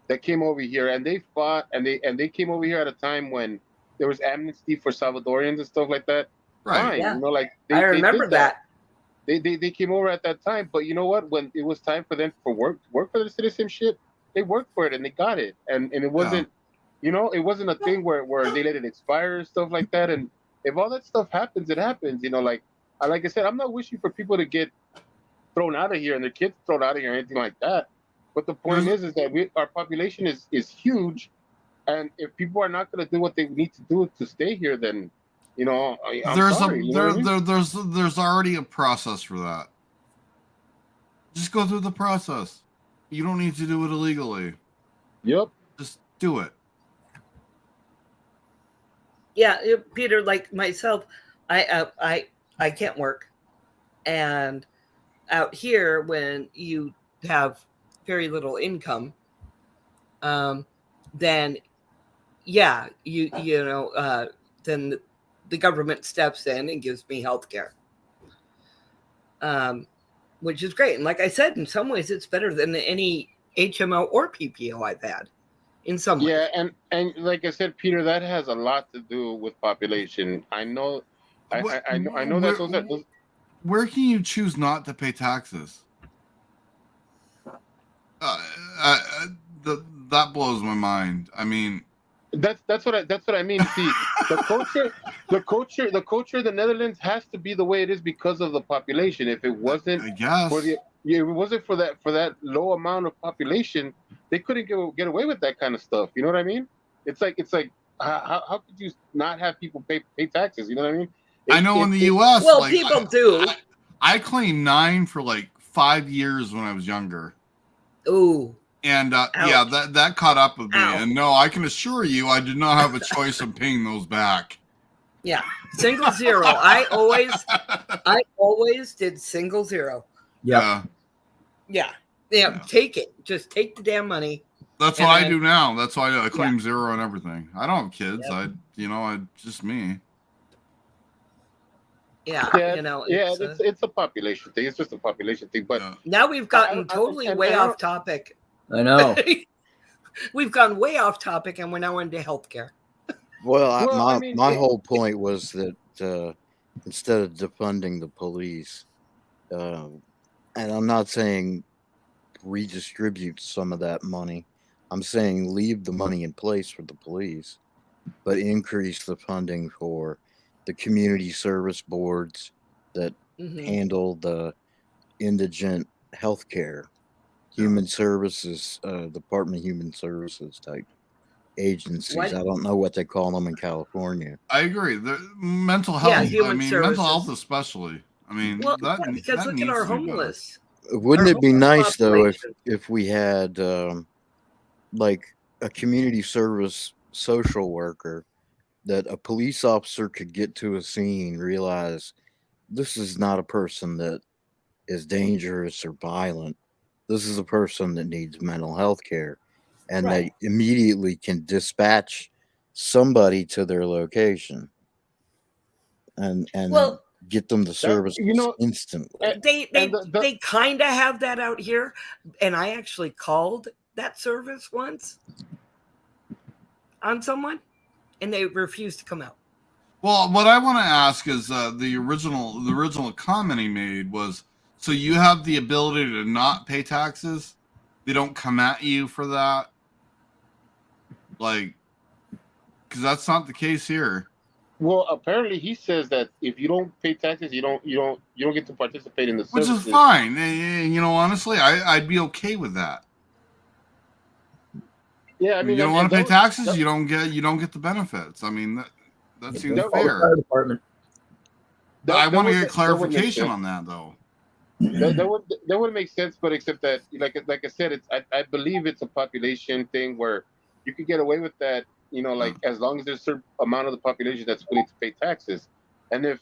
that came over here and they fought and they came over here at a time when there was amnesty for Salvadorians and stuff like that. Right. Fine. Yeah. They remember did that. They came over at that time, but you know what? When it was time for them to work for their citizenship, they worked for it and they got it. And it wasn't, it wasn't a thing where they let it expire and stuff like that. And if all that stuff happens, it happens. Like I said, I'm not wishing for people to get thrown out of here and their kids thrown out of here or anything like that. But the point is that our population is huge, and if people are not going to do what they need to do to stay here, then You know, I'm There's sorry. You know what I mean? there's already a process for that. Just go through the process. You don't need to do it illegally. Yep. Just do it. Yeah, Peter, like myself, I can't work, and out here when you have very little income, then yeah, you know, then the government steps in and gives me health care, which is great. And like I said, in some ways, it's better than any HMO or PPO I've had. In some ways. Yeah, and like I said, Peter, that has a lot to do with population. I know, I know that those. Where can you choose not to pay taxes? That blows my mind. I mean, That's what I mean. See, the culture of the Netherlands has to be the way it is because of the population. If it wasn't I guess for the if it wasn't for that low amount of population, they couldn't get away with that kind of stuff. You know what I mean? It's like how could you not have people pay taxes? You know what I mean? I know in the U.S. Well, like, people do. I claimed 9 for like 5 years when I was younger. Ooh. And yeah, that caught up with me. And no, I can assure you, I did not have a choice of paying those back. Yeah, single zero. I always did single zero. Yeah. Yeah. Take it. Just take the damn money. That's what I do now. That's why I claim zero on everything. I don't have kids. Just me. Yeah, you know. It's a population thing. It's just a population thing. But now we've gotten totally way off topic. I know. We've gone way off topic, and we're now into healthcare. Well, my whole point was that instead of defunding the police, and I'm not saying redistribute some of that money, I'm saying leave the money in place for the police, but increase the funding for the community service boards that handle the indigent health care, human services, Department of Human Services type agencies. I don't know what they call them in California. I agree. The mental health. Mental health especially. I mean, because look at our homeless. Wouldn't it be nice though if we had like a community service social worker that a police officer could get to a scene, realize this is not a person that is dangerous or violent. This is a person that needs mental health care. And they immediately can dispatch somebody to their location and get them the service instantly. They kind of have that out here. And I actually called that service once on someone, and they refused to come out. Well, what I want to ask is the original comment he made was, so you have the ability to not pay taxes? They don't come at you for that? Like, because that's not the case here. Well, apparently he says that if you don't pay taxes, you don't get to participate in the Which services. is fine. You know, honestly, I'd be okay with that. Yeah, I mean, you don't want to pay taxes, you don't get the benefits. I mean, that seems fair. I want to get clarification on that, though. That would make sense, but except that, like I said, I believe it's a population thing where you could get away with that. You know, like as long as there's a certain amount of the population that's willing to pay taxes, and if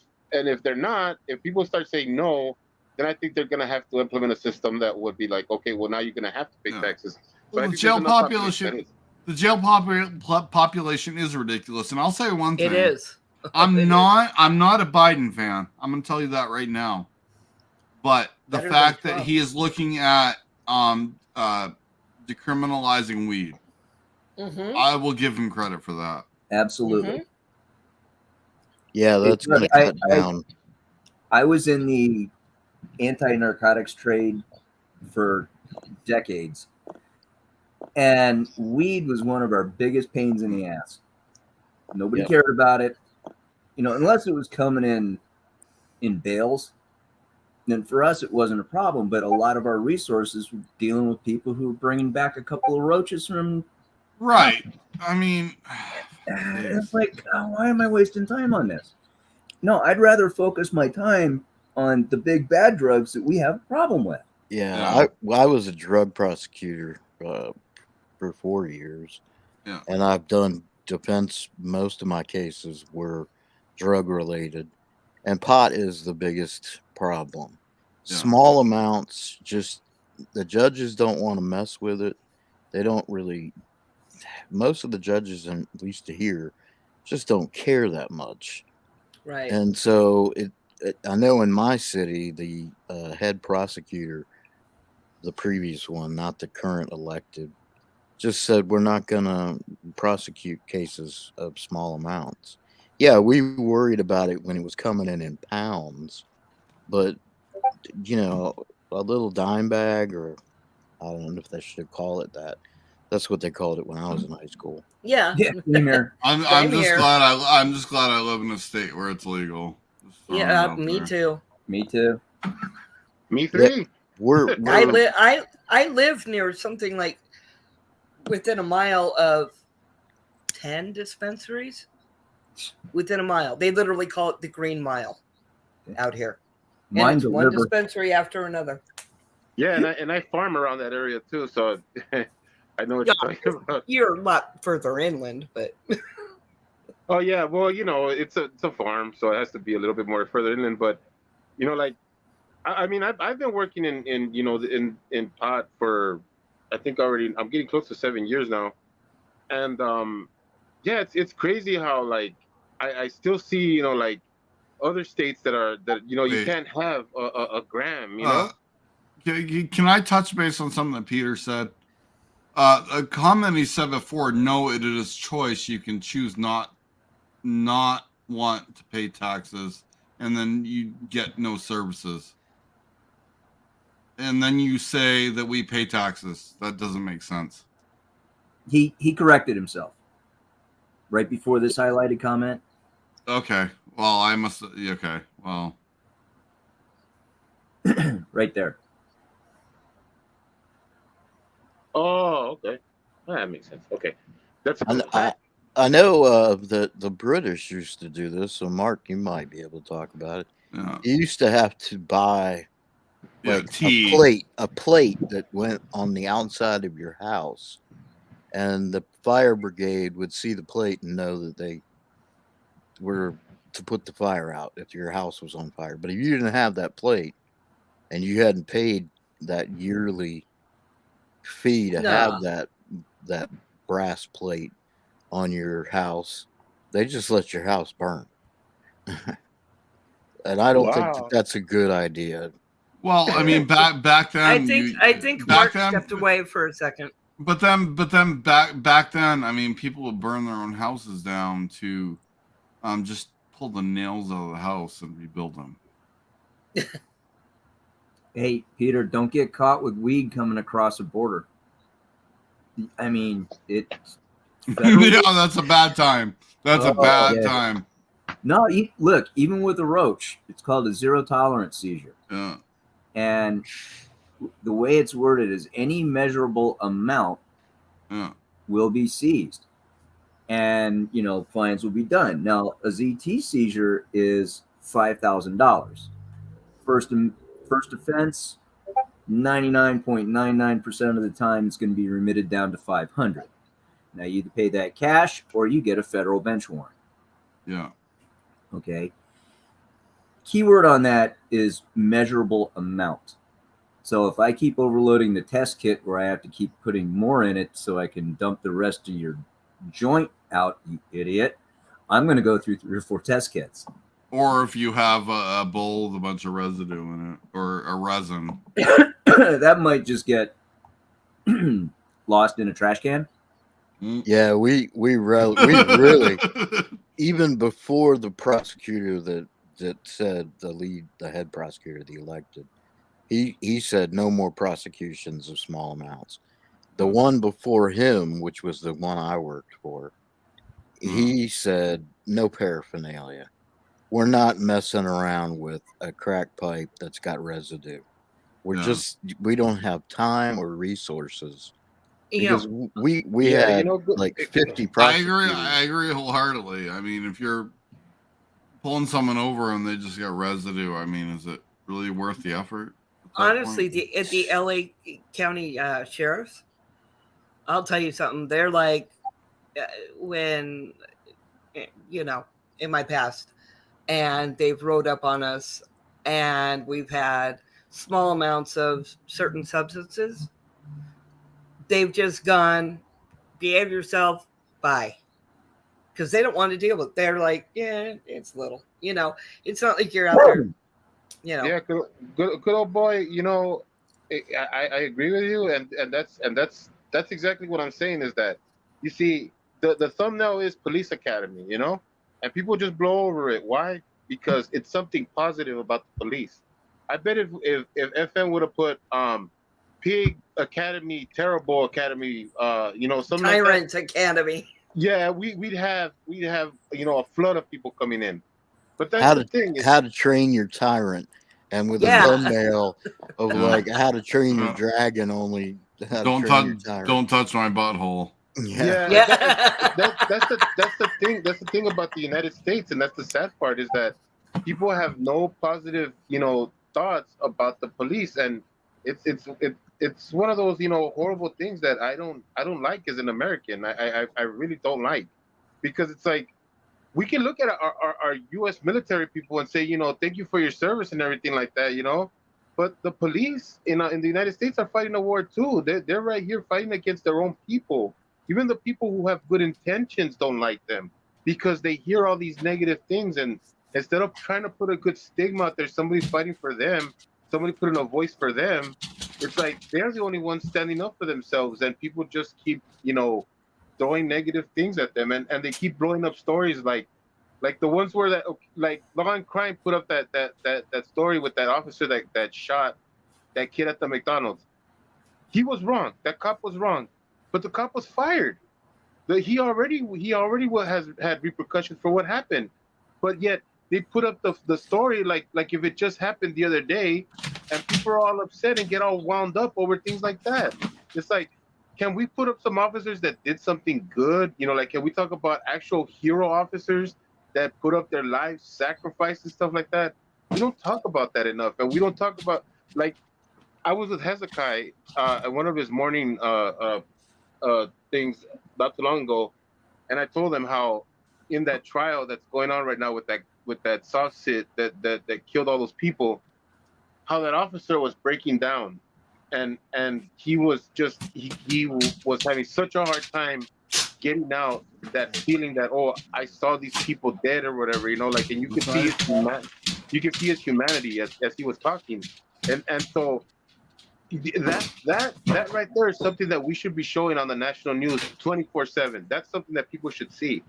they're not, if people start saying no, then I think they're gonna have to implement a system that would be like, okay, well now you're gonna have to pay taxes. Well, the jail population is ridiculous, and I'll say one thing. It is. I'm not a Biden fan. I'm going to tell you that right now. But the fact that he is looking at decriminalizing weed, I will give him credit for that. Absolutely. Yeah, that's going to cut down. I was in the anti-narcotics trade for decades. And weed was one of our biggest pains in the ass. Nobody cared about it, you know, unless it was coming in bales. And for us, it wasn't a problem. But a lot of our resources were dealing with people who were bringing back a couple of roaches from. Right. I mean, it's like, why am I wasting time on this? No, I'd rather focus my time on the big bad drugs that we have a problem with. Yeah, I was a drug prosecutor for 4 years, and I've done defense. Most of my cases were drug related, and pot is the biggest problem. Small amounts, just the judges don't want to mess with it. They don't really. Most of the judges, at least here, just don't care that much. Right. And so I know in my city, the head prosecutor, the previous one, not the current elected, just said we're not going to prosecute cases of small amounts. Yeah, we worried about it when it was coming in pounds, but you know, a little dime bag, or I don't know if they should call it that. That's what they called it when I was in high school. Yeah. I'm just here. glad I live in a state where it's legal. Just throwing it Yeah, out me there. too. Me too. Me three. We're I live near something like within a mile of 10 dispensaries. Within a mile. They literally call it the Green Mile out here. Mine and it's one deliver- dispensary after another. Yeah, and I farm around that area too, so I know what you're talking about. You're a lot further inland, but Oh yeah, well, you know, it's a farm, so it has to be a little bit more further inland. But you know, like I mean, I've been working in you know in pot for I think already I'm getting close to 7 years now, and yeah, it's crazy how like I still see, you know, like other states that you know you Wait. can't have a gram, you know. Can I touch base on something that Peter said? A comment he said before: "No, it is choice. You can choose not want to pay taxes, and then you get no services. And then you say that we pay taxes. That doesn't make sense." He corrected himself right before this highlighted comment. Okay. Well, I must. Okay. Well, right there. Oh, okay, that makes sense. Okay, that's a good I know the British used to do this, so Mark, you might be able to talk about it. Yeah. You used to have to buy like tea. a plate that went on the outside of your house, and the fire brigade would see the plate and know that they were to put the fire out if your house was on fire. But if you didn't have that plate and you hadn't paid that yearly fee to have that brass plate on your house, they just let your house burn. And I don't think Wow. that's a good idea. Well, I mean, back then, I think Mark stepped away for a second. But then back then, I mean, people would burn their own houses down to just pull the nails out of the house and rebuild them. Hey, Peter, don't get caught with weed coming across a border. I mean, it's Yeah, that's a bad time. That's a bad yeah. time. No, look, even with a roach, it's called a zero tolerance seizure. Yeah. And the way it's worded is any measurable amount will be seized. And, you know, fines will be done. Now, a ZT seizure is $5,000. First offense, 99.99% of the time, it's going to be remitted down to $500. Now, you either pay that cash or you get a federal bench warrant. Yeah. Okay. Keyword on that is measurable amount. So if I keep overloading the test kit where I have to keep putting more in it so I can dump the rest of your joint out, you idiot, I'm going to go through 3 or 4 test kits. Or if you have a bowl with a bunch of residue in it, or a resin. That might just get lost in a trash can. Yeah, we really even before the prosecutor that said the head prosecutor, the elected, he said no more prosecutions of small amounts. The one before him, which was the one I worked for, he said no paraphernalia. We're not messing around with a crack pipe that's got residue. We don't have time or resources. Because we had like 50 prosecutors. I agree wholeheartedly. I mean, if you're pulling someone over and they just got residue. I mean, is it really worth the effort? Honestly, at the LA County sheriffs, I'll tell you something. They're like, when, in my past, and they've rode up on us, and we've had small amounts of certain substances. They've just gone, behave yourself, bye. Because they don't want to deal with it. They're like, yeah, it's little. It's not like you're out there, Yeah, good old boy. I agree with you, and that's exactly what I'm saying. Is that you see the thumbnail is Police Academy, and people just blow over it. Why? Because it's something positive about the police. I bet if FM would have put Pig Academy, Terrible Academy, something Tyrant like that, Academy. yeah, we'd have a flood of people coming in. But that's How the to thing. Is, how to train your tyrant, and with a thumbnail of like how to train your dragon, only how to train your tyrant. Don't touch my butthole. Yeah. That's the thing. That's the thing about the United States, and that's the sad part is that people have no positive, thoughts about the police, and it's one of those, horrible things that I don't like as an American. I really don't like, because it's like we can look at our U.S. military people and say, thank you for your service and everything like that, But the police in the United States are fighting a war too. They're right here fighting against their own people. Even the people who have good intentions don't like them because they hear all these negative things. And instead of trying to put a good stigma out there, somebody fighting for them, somebody putting a voice for them, it's like they're the only ones standing up for themselves. And people just keep, throwing negative things at them. And they keep blowing up stories like the ones where Law and Crime put up that story with that officer that shot that kid at the McDonald's. He was wrong. That cop was wrong, but the cop was fired. He already has had repercussions for what happened, but yet they put up the story like if it just happened the other day, and people are all upset and get all wound up over things like that. It's like, can we put up some officers that did something good? Can we talk about actual hero officers that put up their lives, sacrifice and stuff like that? We don't talk about that enough, and we don't talk about I was with Hezekiah at one of his morning things not too long ago, and I told him how in that trial that's going on right now with that sausage that killed all those people, how that officer was breaking down, and he was he was having such a hard time getting out that feeling that, oh, I saw these people dead or whatever, and you could see his humanity as he was talking, and so that right there is something that we should be showing on the national news 24/7. That's something that people should see.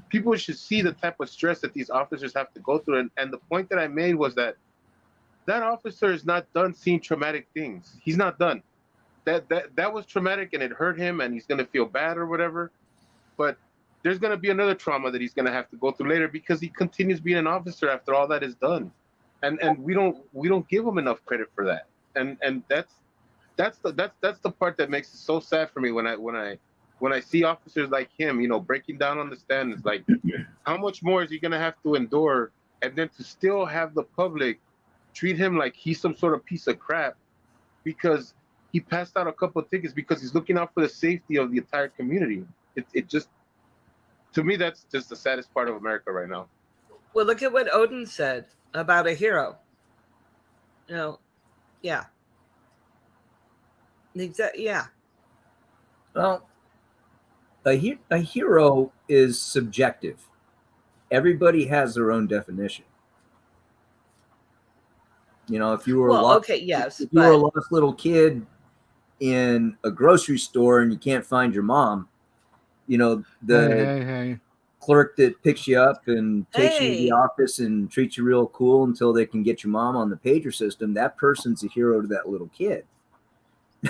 People should see the type of stress that these officers have to go through. And the point that I made was that officer is not done seeing traumatic things. He's not done. That was traumatic and it hurt him and he's going to feel bad or whatever. But there's going to be another trauma that he's going to have to go through later because he continues being an officer after all that is done. And we don't give him enough credit for that. And that's the part that makes it so sad for me when I see officers like him, breaking down on the stand. It's like, how much more is he going to have to endure? And then to still have the public treat him like he's some sort of piece of crap because he passed out a couple of tickets because he's looking out for the safety of the entire community. It just, to me, that's just the saddest part of America right now. Well, look at what Odin said about a hero. Yeah. Yeah. Well, a hero is subjective. Everybody has their own definition. If you were a lost little kid in a grocery store and you can't find your mom, the clerk that picks you up and takes you to the office and treats you real cool until they can get your mom on the pager system, that person's a hero to that little kid.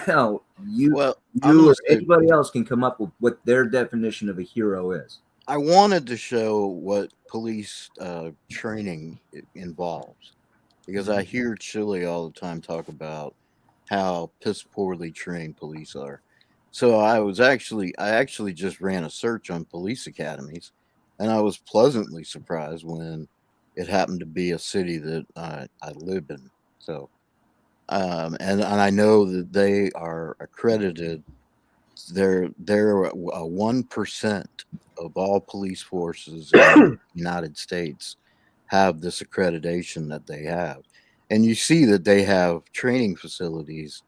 Now, you or anybody else can come up with what their definition of a hero is. I wanted to show what police training involves because I hear Chile all the time talk about how piss poorly trained police are. So I actually just ran a search on police academies, and I was pleasantly surprised when it happened to be a city that I live in. So, and I know that they are accredited. They're 1% of all police forces in the United States have this accreditation that they have, and you see that they have training facilities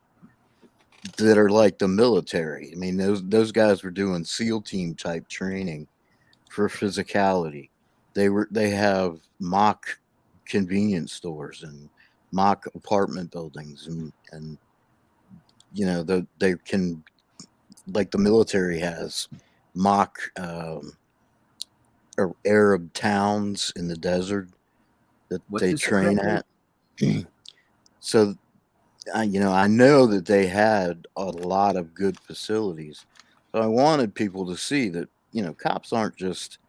that are like the military. I mean, those guys were doing SEAL team type training for physicality. They have mock convenience stores and mock apartment buildings, and they can, like the military has mock Arab towns in the desert that What's they this train accreditation? at. So I know that they had a lot of good facilities. So I wanted people to see that, cops aren't just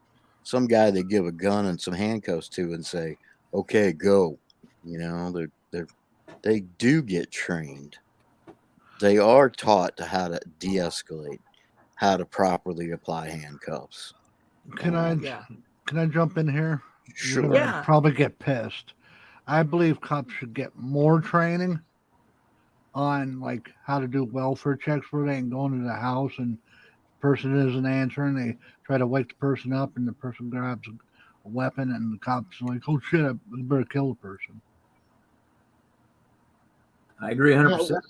some guy they give a gun and some handcuffs to and say, okay, go. They do get trained. They are taught to how to de-escalate, how to properly apply handcuffs. Can I can I jump in here? You're Sure. gonna probably get pissed. I believe cops should get more training on like how to do welfare checks where they ain't going into the house and the person isn't answering. They try to wake the person up and the person grabs a weapon and the cops are like, "Oh shit, I better kill the person." I agree 100%.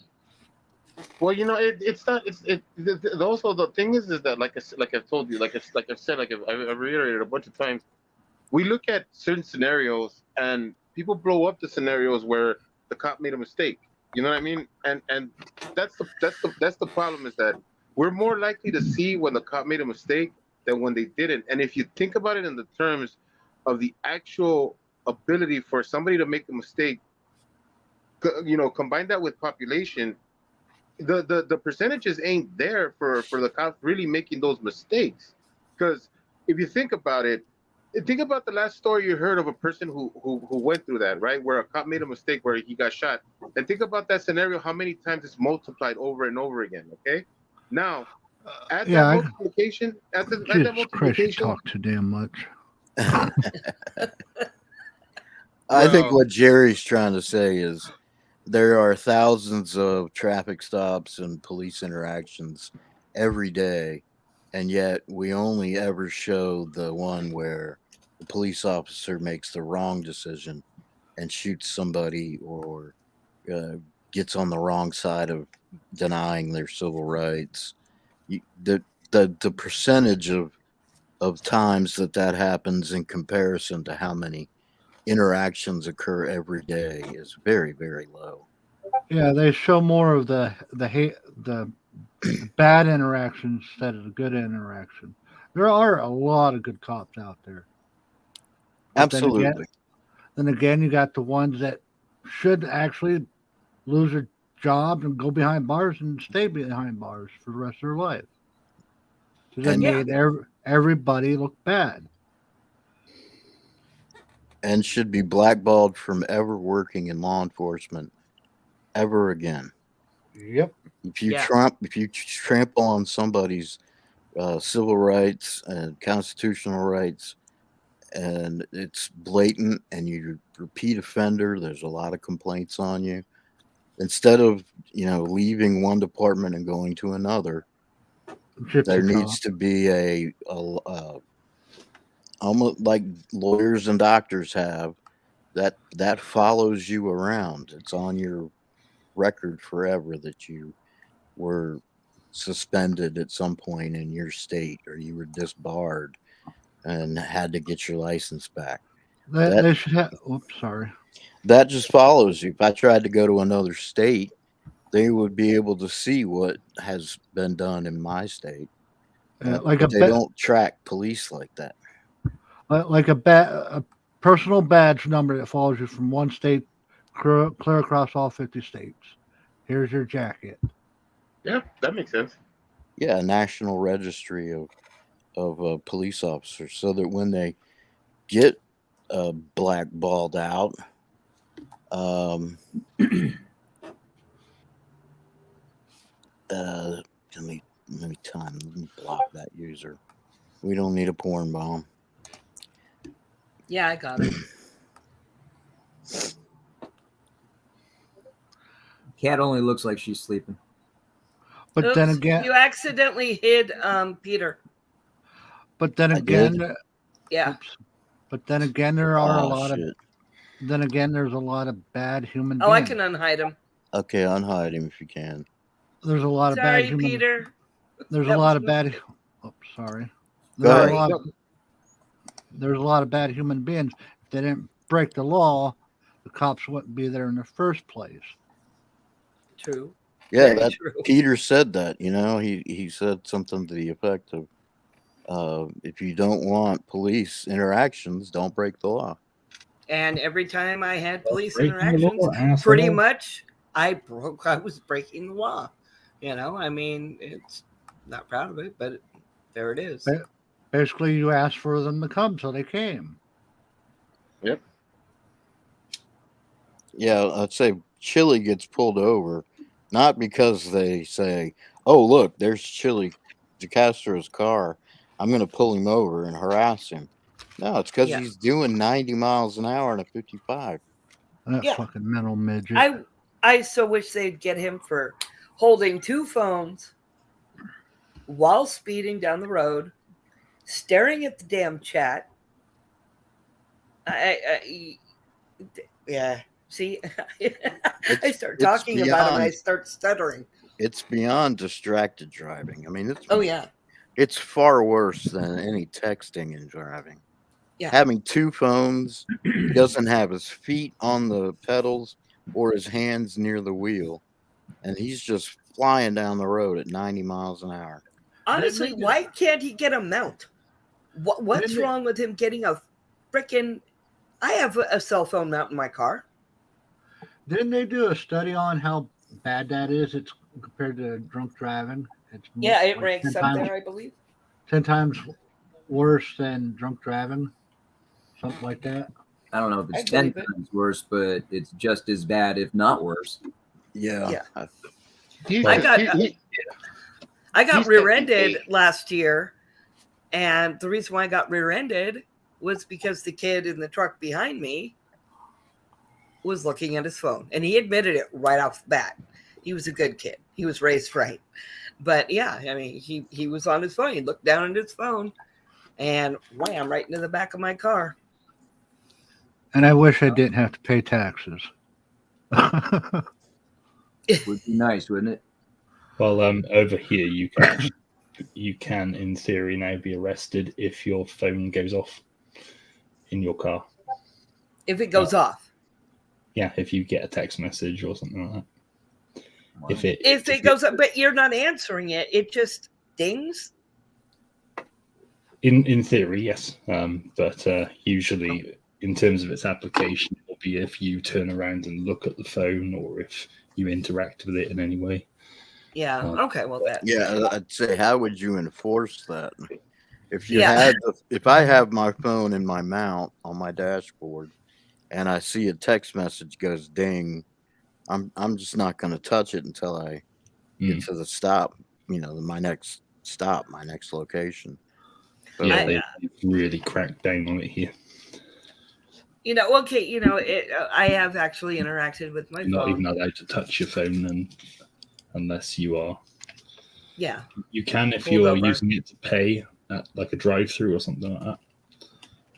Well, it's not. Also the thing is that like I've told you, like I've said, like I've reiterated a bunch of times. We look at certain scenarios and people blow up the scenarios where the cop made a mistake. You know what I mean? And that's the problem, is that we're more likely to see when the cop made a mistake than when they didn't. And if you think about it in the terms of the actual ability for somebody to make a mistake, combine that with population, the percentages ain't there for the cops really making those mistakes. Because if you think about it, think about the last story you heard of a person who went through that, right? Where a cop made a mistake where he got shot. And think about that scenario, how many times it's multiplied over and over again, okay? Now, at that multiplication, at that Jesus Christ, you multiplication, talk too damn much. I think what Jerry's trying to say is there are thousands of traffic stops and police interactions every day, and yet we only ever show the one where the police officer makes the wrong decision and shoots somebody, or gets on the wrong side of denying their civil rights. The percentage of times that happens in comparison to how many interactions occur every day is very, very low. Yeah, they show more of the bad interactions instead of the good interaction. There are a lot of good cops out there. But Absolutely. Then again, you got the ones that should actually lose their job and go behind bars and stay behind bars for the rest of their life. So they made everybody look bad. And should be blackballed from ever working in law enforcement ever again. Yep. If you trample on somebody's civil rights and constitutional rights, and it's blatant, and you repeat offender, there's a lot of complaints on you. Instead of leaving one department and going to another, there needs to be a almost like lawyers and doctors have, that follows you around. It's on your record forever that you were suspended at some point in your state, or you were disbarred and had to get your license back. They should have. Oops, sorry. That just follows you. If I tried to go to another state, they would be able to see what has been done in my state. Like but they don't track police like that. Like a personal badge number that follows you from one state clear across all 50 states. Here's your jacket. Yeah, that makes sense. Yeah, a national registry of police officers, so that when they get blackballed out, let me block that user. We don't need a porn bomb. Yeah, I got it. Cat only looks like she's sleeping. But Oops, then again, you accidentally hid Peter. but then I again, did. Yeah. oops. But then again, there are a Oh lot of. shit. Then again, there's a lot of bad human Oh, I beings. can unhide him. Okay, unhide him if you can. There's a lot of bad Sorry, human. Peter. There's a That lot was of bad. mistake. Oops, sorry. Go There's a ahead. lot. There's a lot of bad human beings. If they didn't break the law, the cops wouldn't be there in the first place. True. Yeah, Very that true. Peter said that. You know, he said something to the effect of, if you don't want police interactions, don't break the law. And every time I had police breaking the interactions, law, pretty asshole. much I was breaking the law. You know, I mean, it's not proud of it, but there it is. Basically, you asked for them to come, so they came. Yep. Yeah, I'd say Chili gets pulled over, not because they say, "Oh, look, there's Chili DeCastro's car. I'm going to pull him over and harass him." No, it's because Yeah. he's doing 90 miles an hour in a 55. That Yeah. fucking mental midget. I so wish they'd get him for holding two phones while speeding down the road, staring at the damn chat. Yeah. See, I start talking about him and I start stuttering. It's beyond distracted driving. I mean, Oh yeah. it's far worse than any texting and driving. Yeah. Having two phones, he doesn't have his feet on the pedals or his hands near the wheel, and he's just flying down the road at 90 miles an hour. Honestly, why can't he get a mount? What's wrong with him getting a frickin'? I have a cell phone mount in my car. Didn't they do a study on how bad that is? It's compared to drunk driving. It's Yeah, it like ranks 10 up times, there, I believe. 10 times worse than drunk driving, something like that. I don't know if I it's 10 believe it. times worse, but it's just as bad, if not worse. Yeah. I got he's rear-ended 58. last year, and the reason why I got rear-ended was because the kid in the truck behind me was looking at his phone, and he admitted it right off the bat. He was a good kid. He was raised right. But yeah, I mean, he was on his phone. He looked down at his phone, and wham, right into the back of my car. And I wish I didn't have to pay taxes. Would be nice, wouldn't it? Well, over here you can, in theory, now be arrested if your phone goes off in your car. If it goes off. Yeah, if you get a text message or something like that. Wow. If it goes up, but you're not answering it, it just dings. In theory, yes, but usually, in terms of its application, it will be if you turn around and look at the phone, or if you interact with it in any way. Yeah. Okay. Well, that. Yeah, I'd say, how would you enforce that? If you Yeah. had, if I have my phone in my mount on my dashboard, and I see a text message goes ding, I'm just not going to touch it until I get to the stop. You know, my next stop, my next location. So, Yeah, they really cracked down on it here. You know, okay. You know, I have actually interacted with my You're not phone. even allowed to touch your phone unless you are. Yeah. You can if Pulled you're over. using it to pay at like a drive-through or something like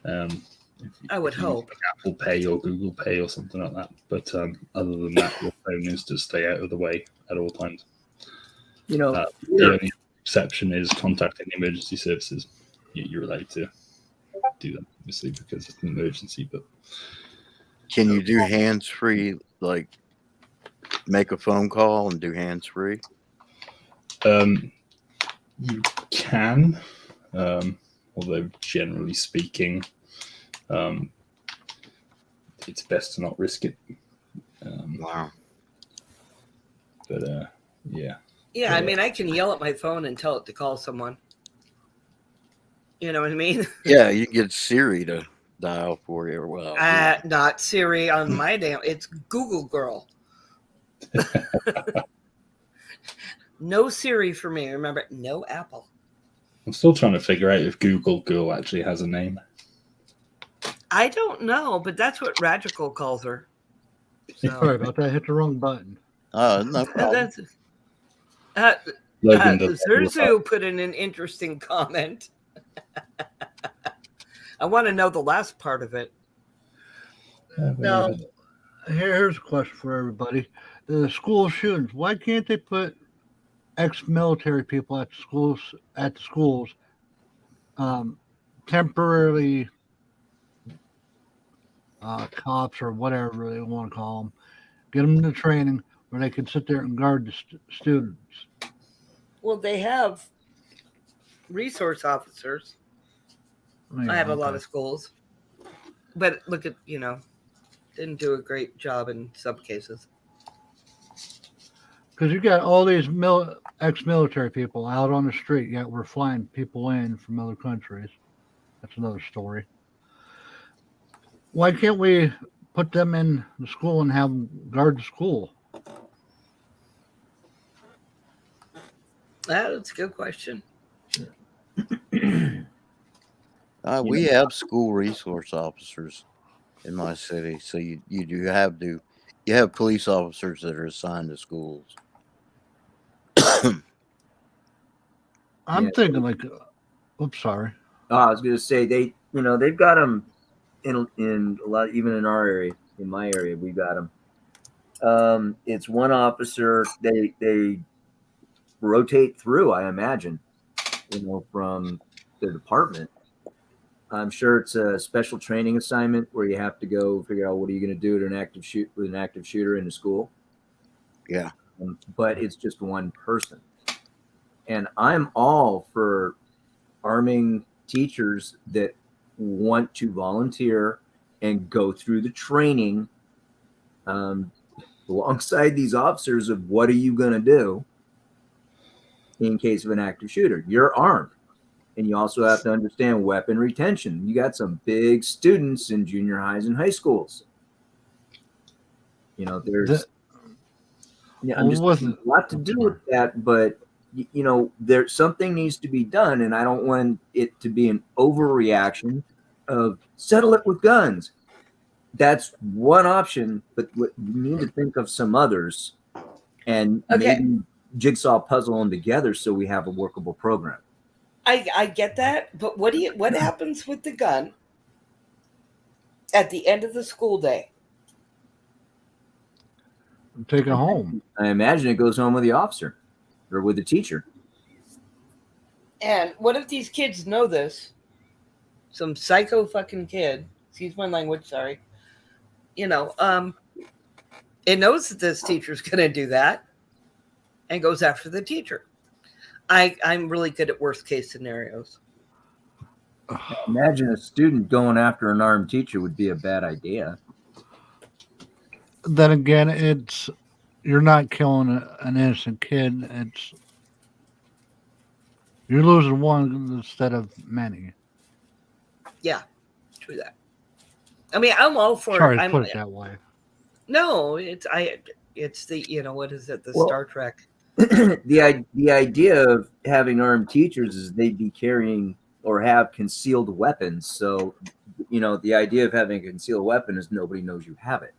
that. I would if you use, hope. like, Apple Pay or Google Pay or something like that. But other than that, your phone is to stay out of the way at all times. You know, the only exception is contacting emergency services. You're allowed to do that, obviously, because it's an emergency. But can you do hands-free, like make a phone call and do hands-free? You can, although generally speaking, it's best to not risk it. Wow. But yeah. Yeah, I mean, I can yell at my phone and tell it to call someone. You know what I mean? Yeah, you can get Siri to dial for you. Well, Not Siri on my damn. It's Google Girl. No Siri for me. Remember, no Apple. I'm still trying to figure out if Google Girl actually has a name. I don't know, but that's what Radical calls her. So. Sorry about that. I hit the wrong button. No problem. That's Logan does that all the Zurzu put in an interesting comment. I want to know the last part of it. Now, here's a question for everybody: the school shootings. Why can't they put ex-military people at the schools, temporarily cops or whatever they want to call them? Get them into training where they can sit there and guard the students. Well, they have resource officers. Yeah, I have a lot okay. of schools, but look at didn't do a great job in some cases. Because you got all these ex-military people out on the street, yet we're flying people in from other countries. That's another story. Why can't we put them in the school and have them guard the school? That's a good question. We have school resource officers in my city, so you have police officers that are assigned to schools. I'm thinking like, oops, sorry. Oh, I was going to say they've got them in a lot, even in our area, in my area, we got them. It's one officer. They rotate through, I imagine, from the department. I'm sure it's a special training assignment where you have to go figure out what are you going to do with an active shooter in the school. Yeah. But it's just one person. And I'm all for arming teachers that want to volunteer and go through the training alongside these officers of what are you going to do in case of an active shooter. You're armed. And you also have to understand weapon retention. You got some big students in junior highs and high schools. There's I'm just a lot to do with that, but there's something needs to be done, and I don't want it to be an overreaction of settle it with guns. That's one option, but we need to think of some others and maybe jigsaw puzzle them together so we have a workable program. I get that, but what happens with the gun at the end of the school day? Take it home. I imagine it goes home with the officer or with the teacher. And what if these kids know this? Some psycho fucking kid, excuse my language, sorry. It knows that this teacher's going to do that and goes after the teacher. I'm really good at worst case scenarios. Imagine a student going after an armed teacher would be a bad idea. Then again, you're not killing an innocent kid. You're losing one instead of many. Yeah, true that. I mean, I'm all for. Sorry to put it that way. No, it's the what is it? Star Trek. The idea of having armed teachers is they'd be carrying or have concealed weapons. So, the idea of having a concealed weapon is nobody knows you have it.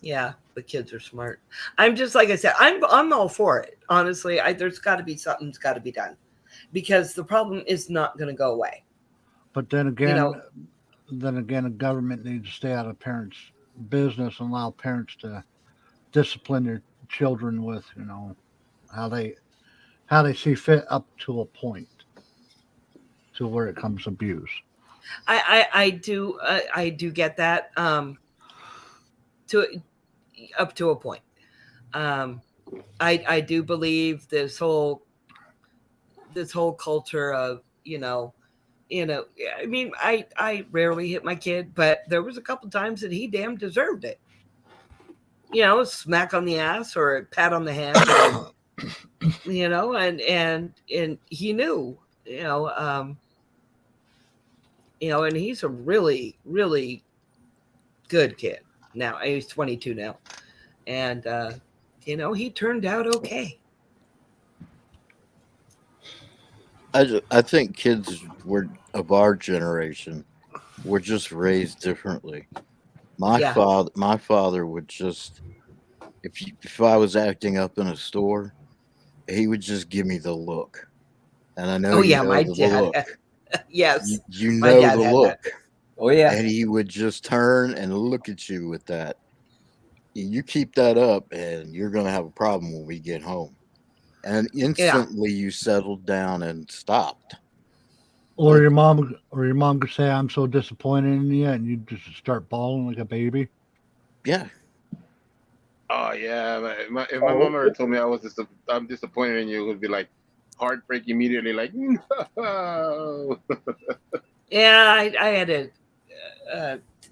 Yeah, the kids are smart. I'm just like I said, I'm all for it. Honestly, there's got to be something's got to be done because the problem is not going to go away. But then again, the government needs to stay out of parents' business and allow parents to discipline their children with how they see fit up to a point to where it comes abuse. I do get that up to a point. I do believe this whole culture of I mean, I rarely hit my kid, but there was a couple times that he damn deserved it. A smack on the ass or a pat on the head, and he knew, and he's a really, really good kid now. He's 22 now, and he turned out okay. I think kids of our generation were just raised differently. My father would just, if I was acting up in a store, he would just give me the look, and I know Oh you yeah, know my the dad. look. Yes, You my know dad the had that. look. Oh yeah. And he would just turn and look at you with that. You keep that up, and you're gonna have a problem when we get home. And Yeah. instantly, you settled down and stopped. Or your mom could say, "I'm so disappointed in you," and you just start bawling like a baby. Yeah. Oh yeah, if my mom ever told me I'm disappointed in you, it would be like heartbreak immediately. Like no. Yeah, I had a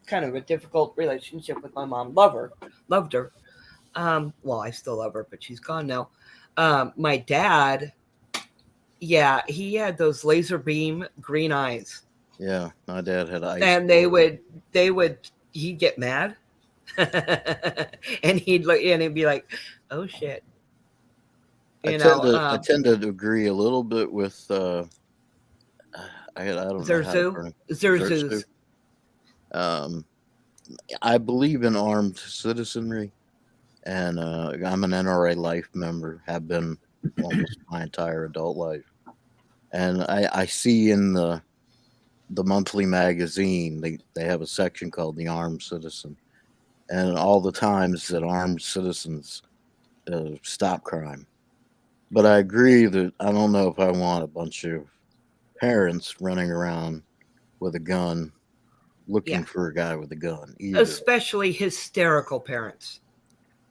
kind of a difficult relationship with my mom. Loved her. Well, I still love her, but she's gone now. My dad, yeah, he had those laser beam green eyes, Yeah, my dad had ice. and he'd get mad, and he'd be like, "Oh shit," I you tend know. to I tend to agree a little bit with I don't know how to pronounce Zerzus. Um, I believe in armed citizenry, and I'm an NRA life member. Have been almost my entire adult life, and I see in the monthly magazine they have a section called the Armed Citizen, and all the times that armed citizens stop crime. But I agree that I don't know if I want a bunch of parents running around with a gun looking Yeah. for a guy with a gun either. Especially hysterical parents.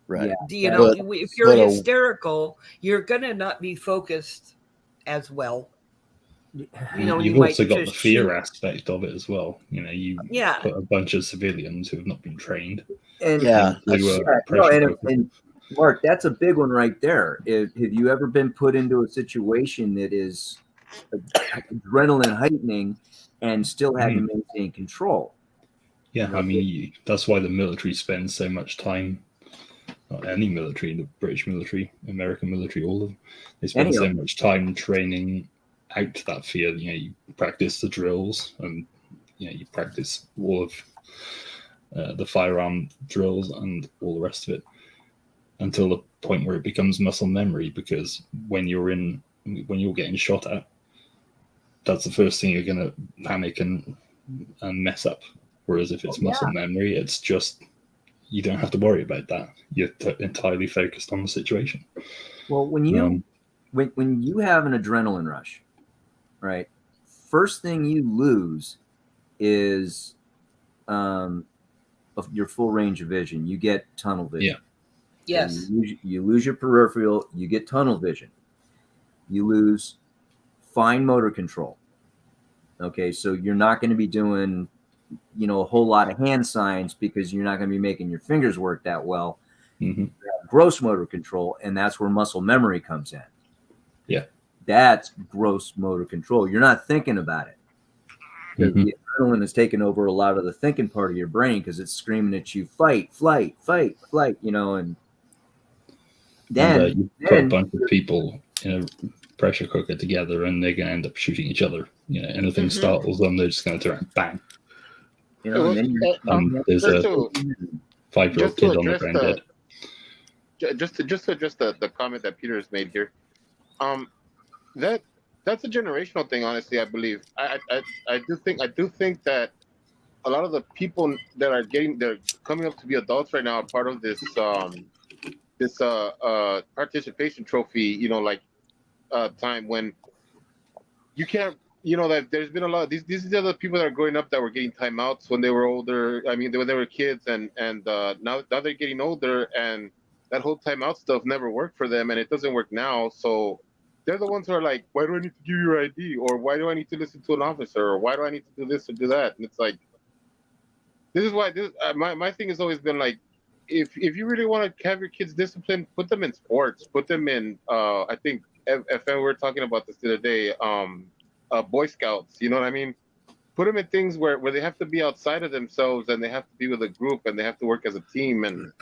Right. You know, if you're but a- hysterical, you're gonna not be focused as well. You know, You've you might also got the just fear shoot. aspect of it as well. You know, you Yeah. put a bunch of civilians who have not been trained And into a pressure cooker. and Mark, that's a big one right there. Have you ever been put into a situation that is adrenaline heightening and still had to maintain control? Yeah, I mean, that's why the military spends so much time. Not any military, the British military, American military, all of them. They spend Any of so them. much time training out that fear. You know, you practice the drills, and you practice all of the firearm drills and all the rest of it until the point where it becomes muscle memory. Because when you're getting shot at, that's the first thing you're going to panic and mess up. Whereas if it's muscle memory, it's just you don't have to worry about that. You're entirely focused on the situation. Well, when you when you have an adrenaline rush, right? First thing you lose is of your full range of vision. You get tunnel vision. Yeah. Yes. You lose your peripheral. You get tunnel vision. You lose fine motor control. Okay, so you're not going to be doing, a whole lot of hand signs because you're not going to be making your fingers work that well. Mm-hmm. You have gross motor control, and that's where muscle memory comes in. Yeah. That's gross motor control. You're not thinking about it. Because the adrenaline is taking over a lot of the thinking part of your brain because it's screaming at you, fight, flight, and then you put a bunch of people in a pressure cooker together, and they're going to end up shooting each other. Anything startles them, they're just going to turn bang. And there's a 5-year-old kid on the ground dead. Just to address the comment that Peter has made here, that's a generational thing. Honestly, I believe I do think that a lot of the people that they're coming up to be adults right now are part of this participation trophy. Time when you can't. That there's been a lot. These are the people that are growing up that were getting timeouts when they were older. I mean, when they were kids, and now they're getting older, and that whole timeout stuff never worked for them, and it doesn't work now. So they're the ones who are like, why do I need to give you your ID? Or why do I need to listen to an officer? Or why do I need to do this or do that? And it's like, this is why my thing has always been like, if you really want to have your kids disciplined, put them in sports, put them in, I think, FM, we were talking about this the other day, Boy Scouts, you know what I mean? Put them in things where they have to be outside of themselves, and they have to be with a group, and they have to work as a team, and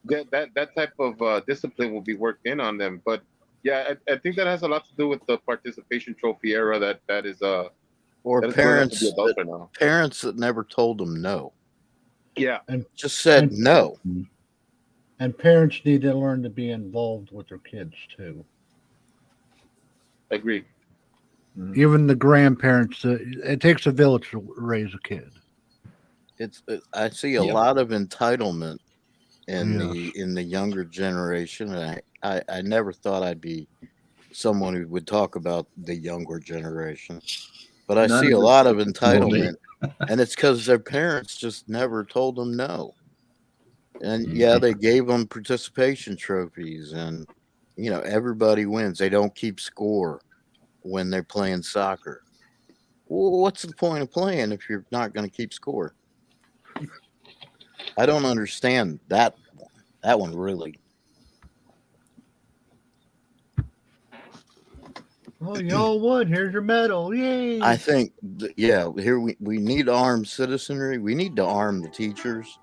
that type of discipline will be worked in on them. But yeah, I think that has a lot to do with the participation trophy era that is or that is parents growing up to be adults right now. parents that never told them no. Yeah. And Just said and, no. and parents need to learn to be involved with their kids too. Agree. Even the grandparents. It takes a village to raise a kid. I see a Yeah. lot of entitlement in Yes. the younger generation, and I never thought I'd be someone who would talk about the younger generation, but I None see of a us lot of Well, they, entitlement, and it's because their parents just never told them no. And yeah, they gave them participation trophies, and everybody wins. They don't keep score when they're playing soccer. Well, what's the point of playing if you're not going to keep score? I don't understand that one. That one really. Oh, y'all won. Here's your medal. Yay. I think, yeah, here we need armed citizenry. We need to arm the teachers,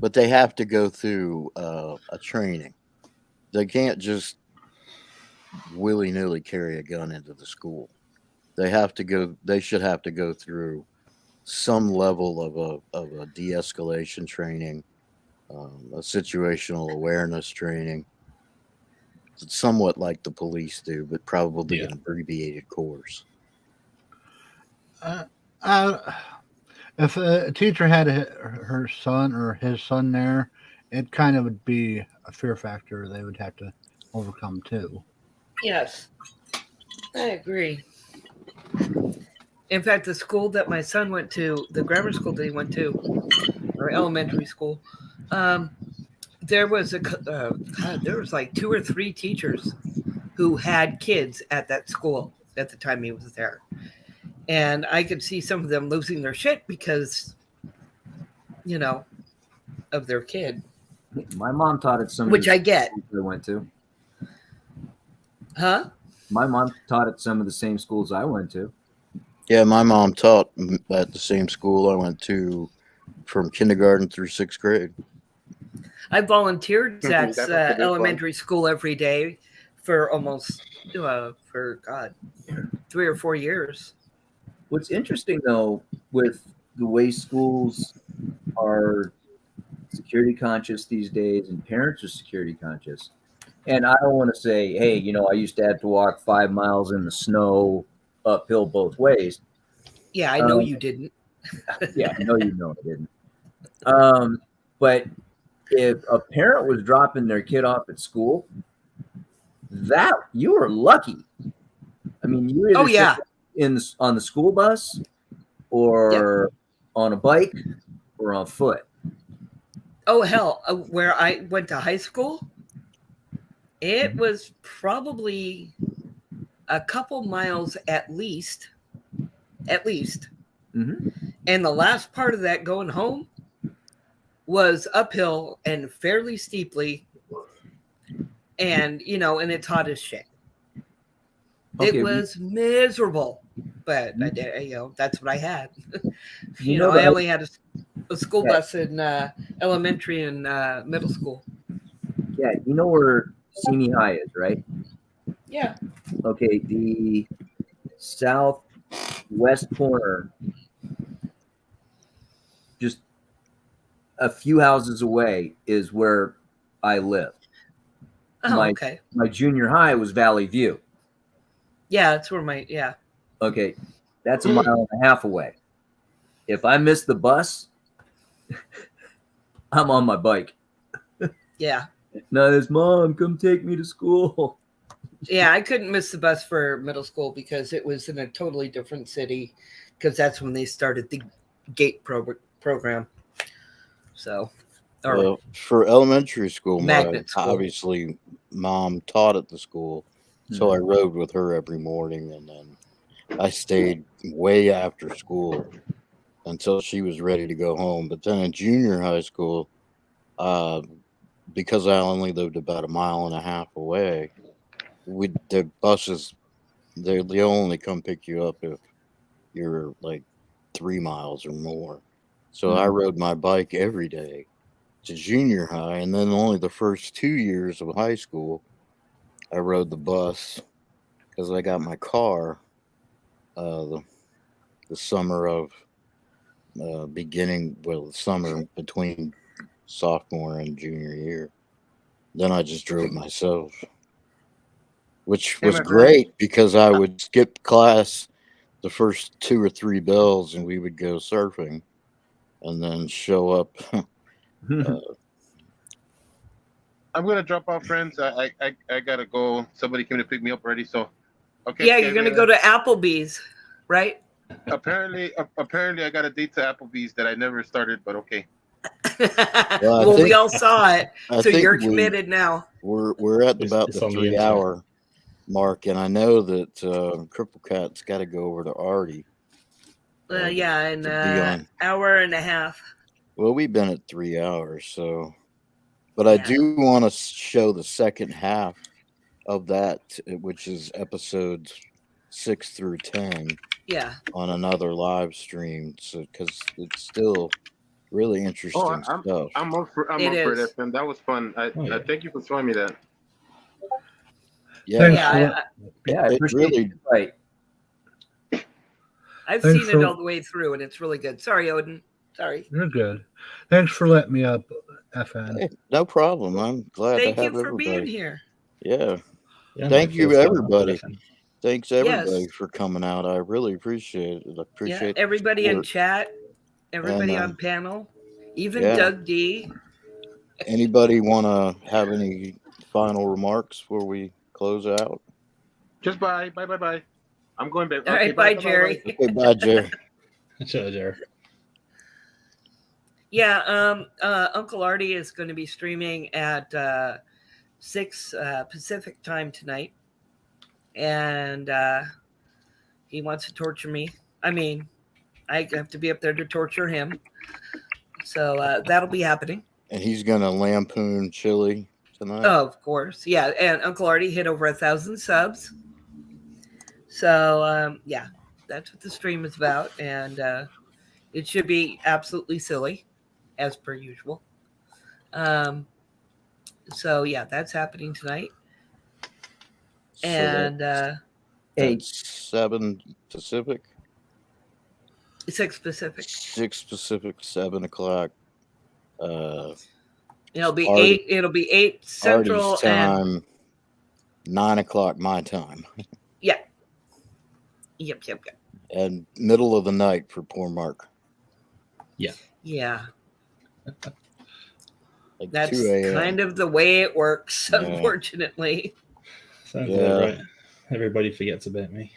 but they have to go through a training. They can't just willy nilly carry a gun into the school. They have to go. They should have to go through some level of a de-escalation training, a situational awareness training. It's somewhat like the police do, but probably Yeah. an abbreviated course. Uh, if a teacher had her son or his son there, it kind of would be a fear factor they would have to overcome too. Yes, I agree. In fact, the school that my son went to, the grammar school that he went to, or elementary school, there was there was like 2 or 3 teachers who had kids at that school at the time he was there, and I could see some of them losing their shit because, of their kid. My mom taught at some Which of the I get. schools I went to. Huh? My mom taught at some of the same schools I went to. Yeah, my mom taught at the same school I went to from kindergarten through 6th grade. I volunteered at That must have been elementary school every day for almost, for God, 3 or 4 years. What's interesting though, with the way schools are security conscious these days and parents are security conscious, and I don't want to say, hey, I used to have to walk 5 miles in the snow uphill both ways. Yeah, I know you didn't. Yeah, no, I didn't. But if a parent was dropping their kid off at school, that you were lucky. I mean, you either sit on the school bus or on a bike or on foot. Oh, hell. Where I went to high school, it was probably a couple miles at least. Mm-hmm. And the last part of that going home was uphill and fairly steeply. And, and it's hot as shit. Okay. It was miserable, but I did, that's what I had. I that only had a school bus in elementary and middle school. Yeah, you know where Simi High is, right? Yeah. Okay, the southwest corner, just a few houses away, is where I lived. Oh, okay. My junior high was Valley View. Yeah, that's where Okay, that's a mile and a half away. If I miss the bus, I'm on my bike. Yeah. No, this Mom, come take me to school. Yeah, I couldn't miss the bus for middle school because it was in a totally different city, because that's when they started the GATE program. So, Well, for elementary school, magnet school. obviously mom taught at the school, so I rode with her every morning, and then I stayed way after school until she was ready to go home. But then in junior high school, because I only lived about a mile and a half away, the buses they only come pick you up if you're like 3 miles or more. So I rode my bike every day to junior high, and then only the first 2 years of high school I rode the bus because I got my car the summer of summer between sophomore and junior year. Then I just drove myself, which was great because I would skip class the first 2 or 3 bells and we would go surfing and then show up. I'm gonna drop off, friends. I gotta go. Somebody came to pick me up already. So, okay. Yeah, you're gonna go to Applebee's, right? Apparently, I got a date to Applebee's that I never started, but okay. Well, we all saw it, so you're committed now. We're at about the 3 hour mark, and I know that Cripple Cat's got to go over to Artie. Yeah, in an hour and a half. Well, we've been at 3 hours, so. But I do want to show the second half of that, which is episodes 6 through 10. Yeah. On another live stream, so because it's still really interesting stuff. I'm up for that, and that was fun. I thank you for showing me that. Yeah, I appreciate it. I've seen it all the way through, and it's really good. Sorry, Odin. Sorry. You're good. Thanks for letting me up, FN. Hey, no problem. I'm glad Thank to have you for everybody being here. Yeah. Yeah, Thank no, you, feels good. everybody. Thanks, everybody, Yes. for coming out. I really appreciate it. I appreciate Everybody in support. chat, everybody And, on panel, even yeah. Doug D. Anybody want to have any final remarks before we close out? Just bye. I'm going back. All right, bye, Jerry. Okay, bye, Jerry. Ciao, Jerry. Yeah, Uncle Artie is going to be streaming at 6 Pacific time tonight, and he wants to torture me. I mean, I have to be up there to torture him, so that'll be happening. And he's going to lampoon Chili tonight. Oh, of course, yeah. And Uncle Artie hit over 1,000 subs, so yeah, that's what the stream is about, and it should be absolutely silly, as per usual. So yeah, that's happening tonight. So And that's 7 Pacific. 6 Pacific. 6 Pacific, 7 o'clock. It'll be Artie- 8. It'll be 8 Central Artie's and time, 9 o'clock my time. yeah. Yep. And middle of the night for poor Mark. Yeah. Yeah. Like That's 2 a.m. kind of the way it works, Yeah. unfortunately. Sounds Yeah. about right. Everybody forgets about me.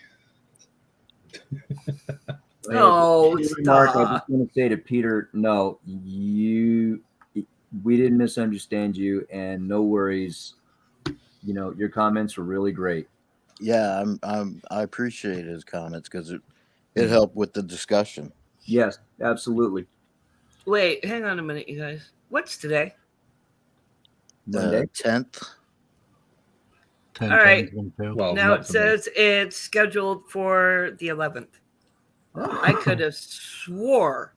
Oh, Mark, I stop. just want to say to Peter, no, we didn't misunderstand you, and no worries. You know, your comments were really great. Yeah, I appreciate his comments because it helped with the discussion. Yes, absolutely. Wait, hang on a minute, you guys. What's today? The 10th. All right. Well, Now not it for me. says it's scheduled for the 11th. I could have swore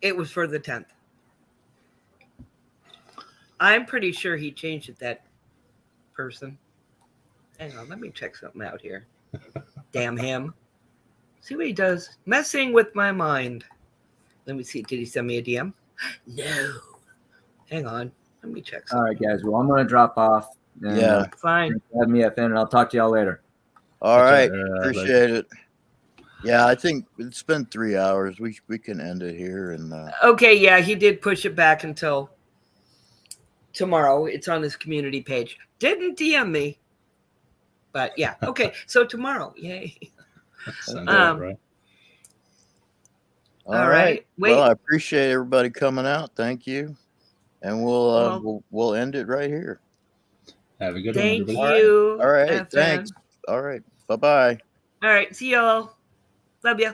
it was for the 10th. I'm pretty sure he changed it, that person. Hang on, let me check something out here. Damn him. See what he does? Messing with my mind. Let me see. Did he send me a DM? No. Hang on. Let me check something. All right, guys. Well, I'm going to drop off. And, Yeah. Fine. thanks for having me, FN, and I'll talk to y'all later. All right. Like- Appreciate it. Yeah, I think it's been 3 hours. We can end it here. And Okay, yeah, he did push it back until tomorrow. It's on his community page. Didn't DM me. But yeah, okay. So tomorrow. Yay. Sounds about right. all right. Wait. Well, I appreciate everybody coming out. Thank you. And we'll end it right here. Have a good Thank one, everybody. you. All right. FN. Thanks. All right. Bye-bye. All right. See y'all. Love ya.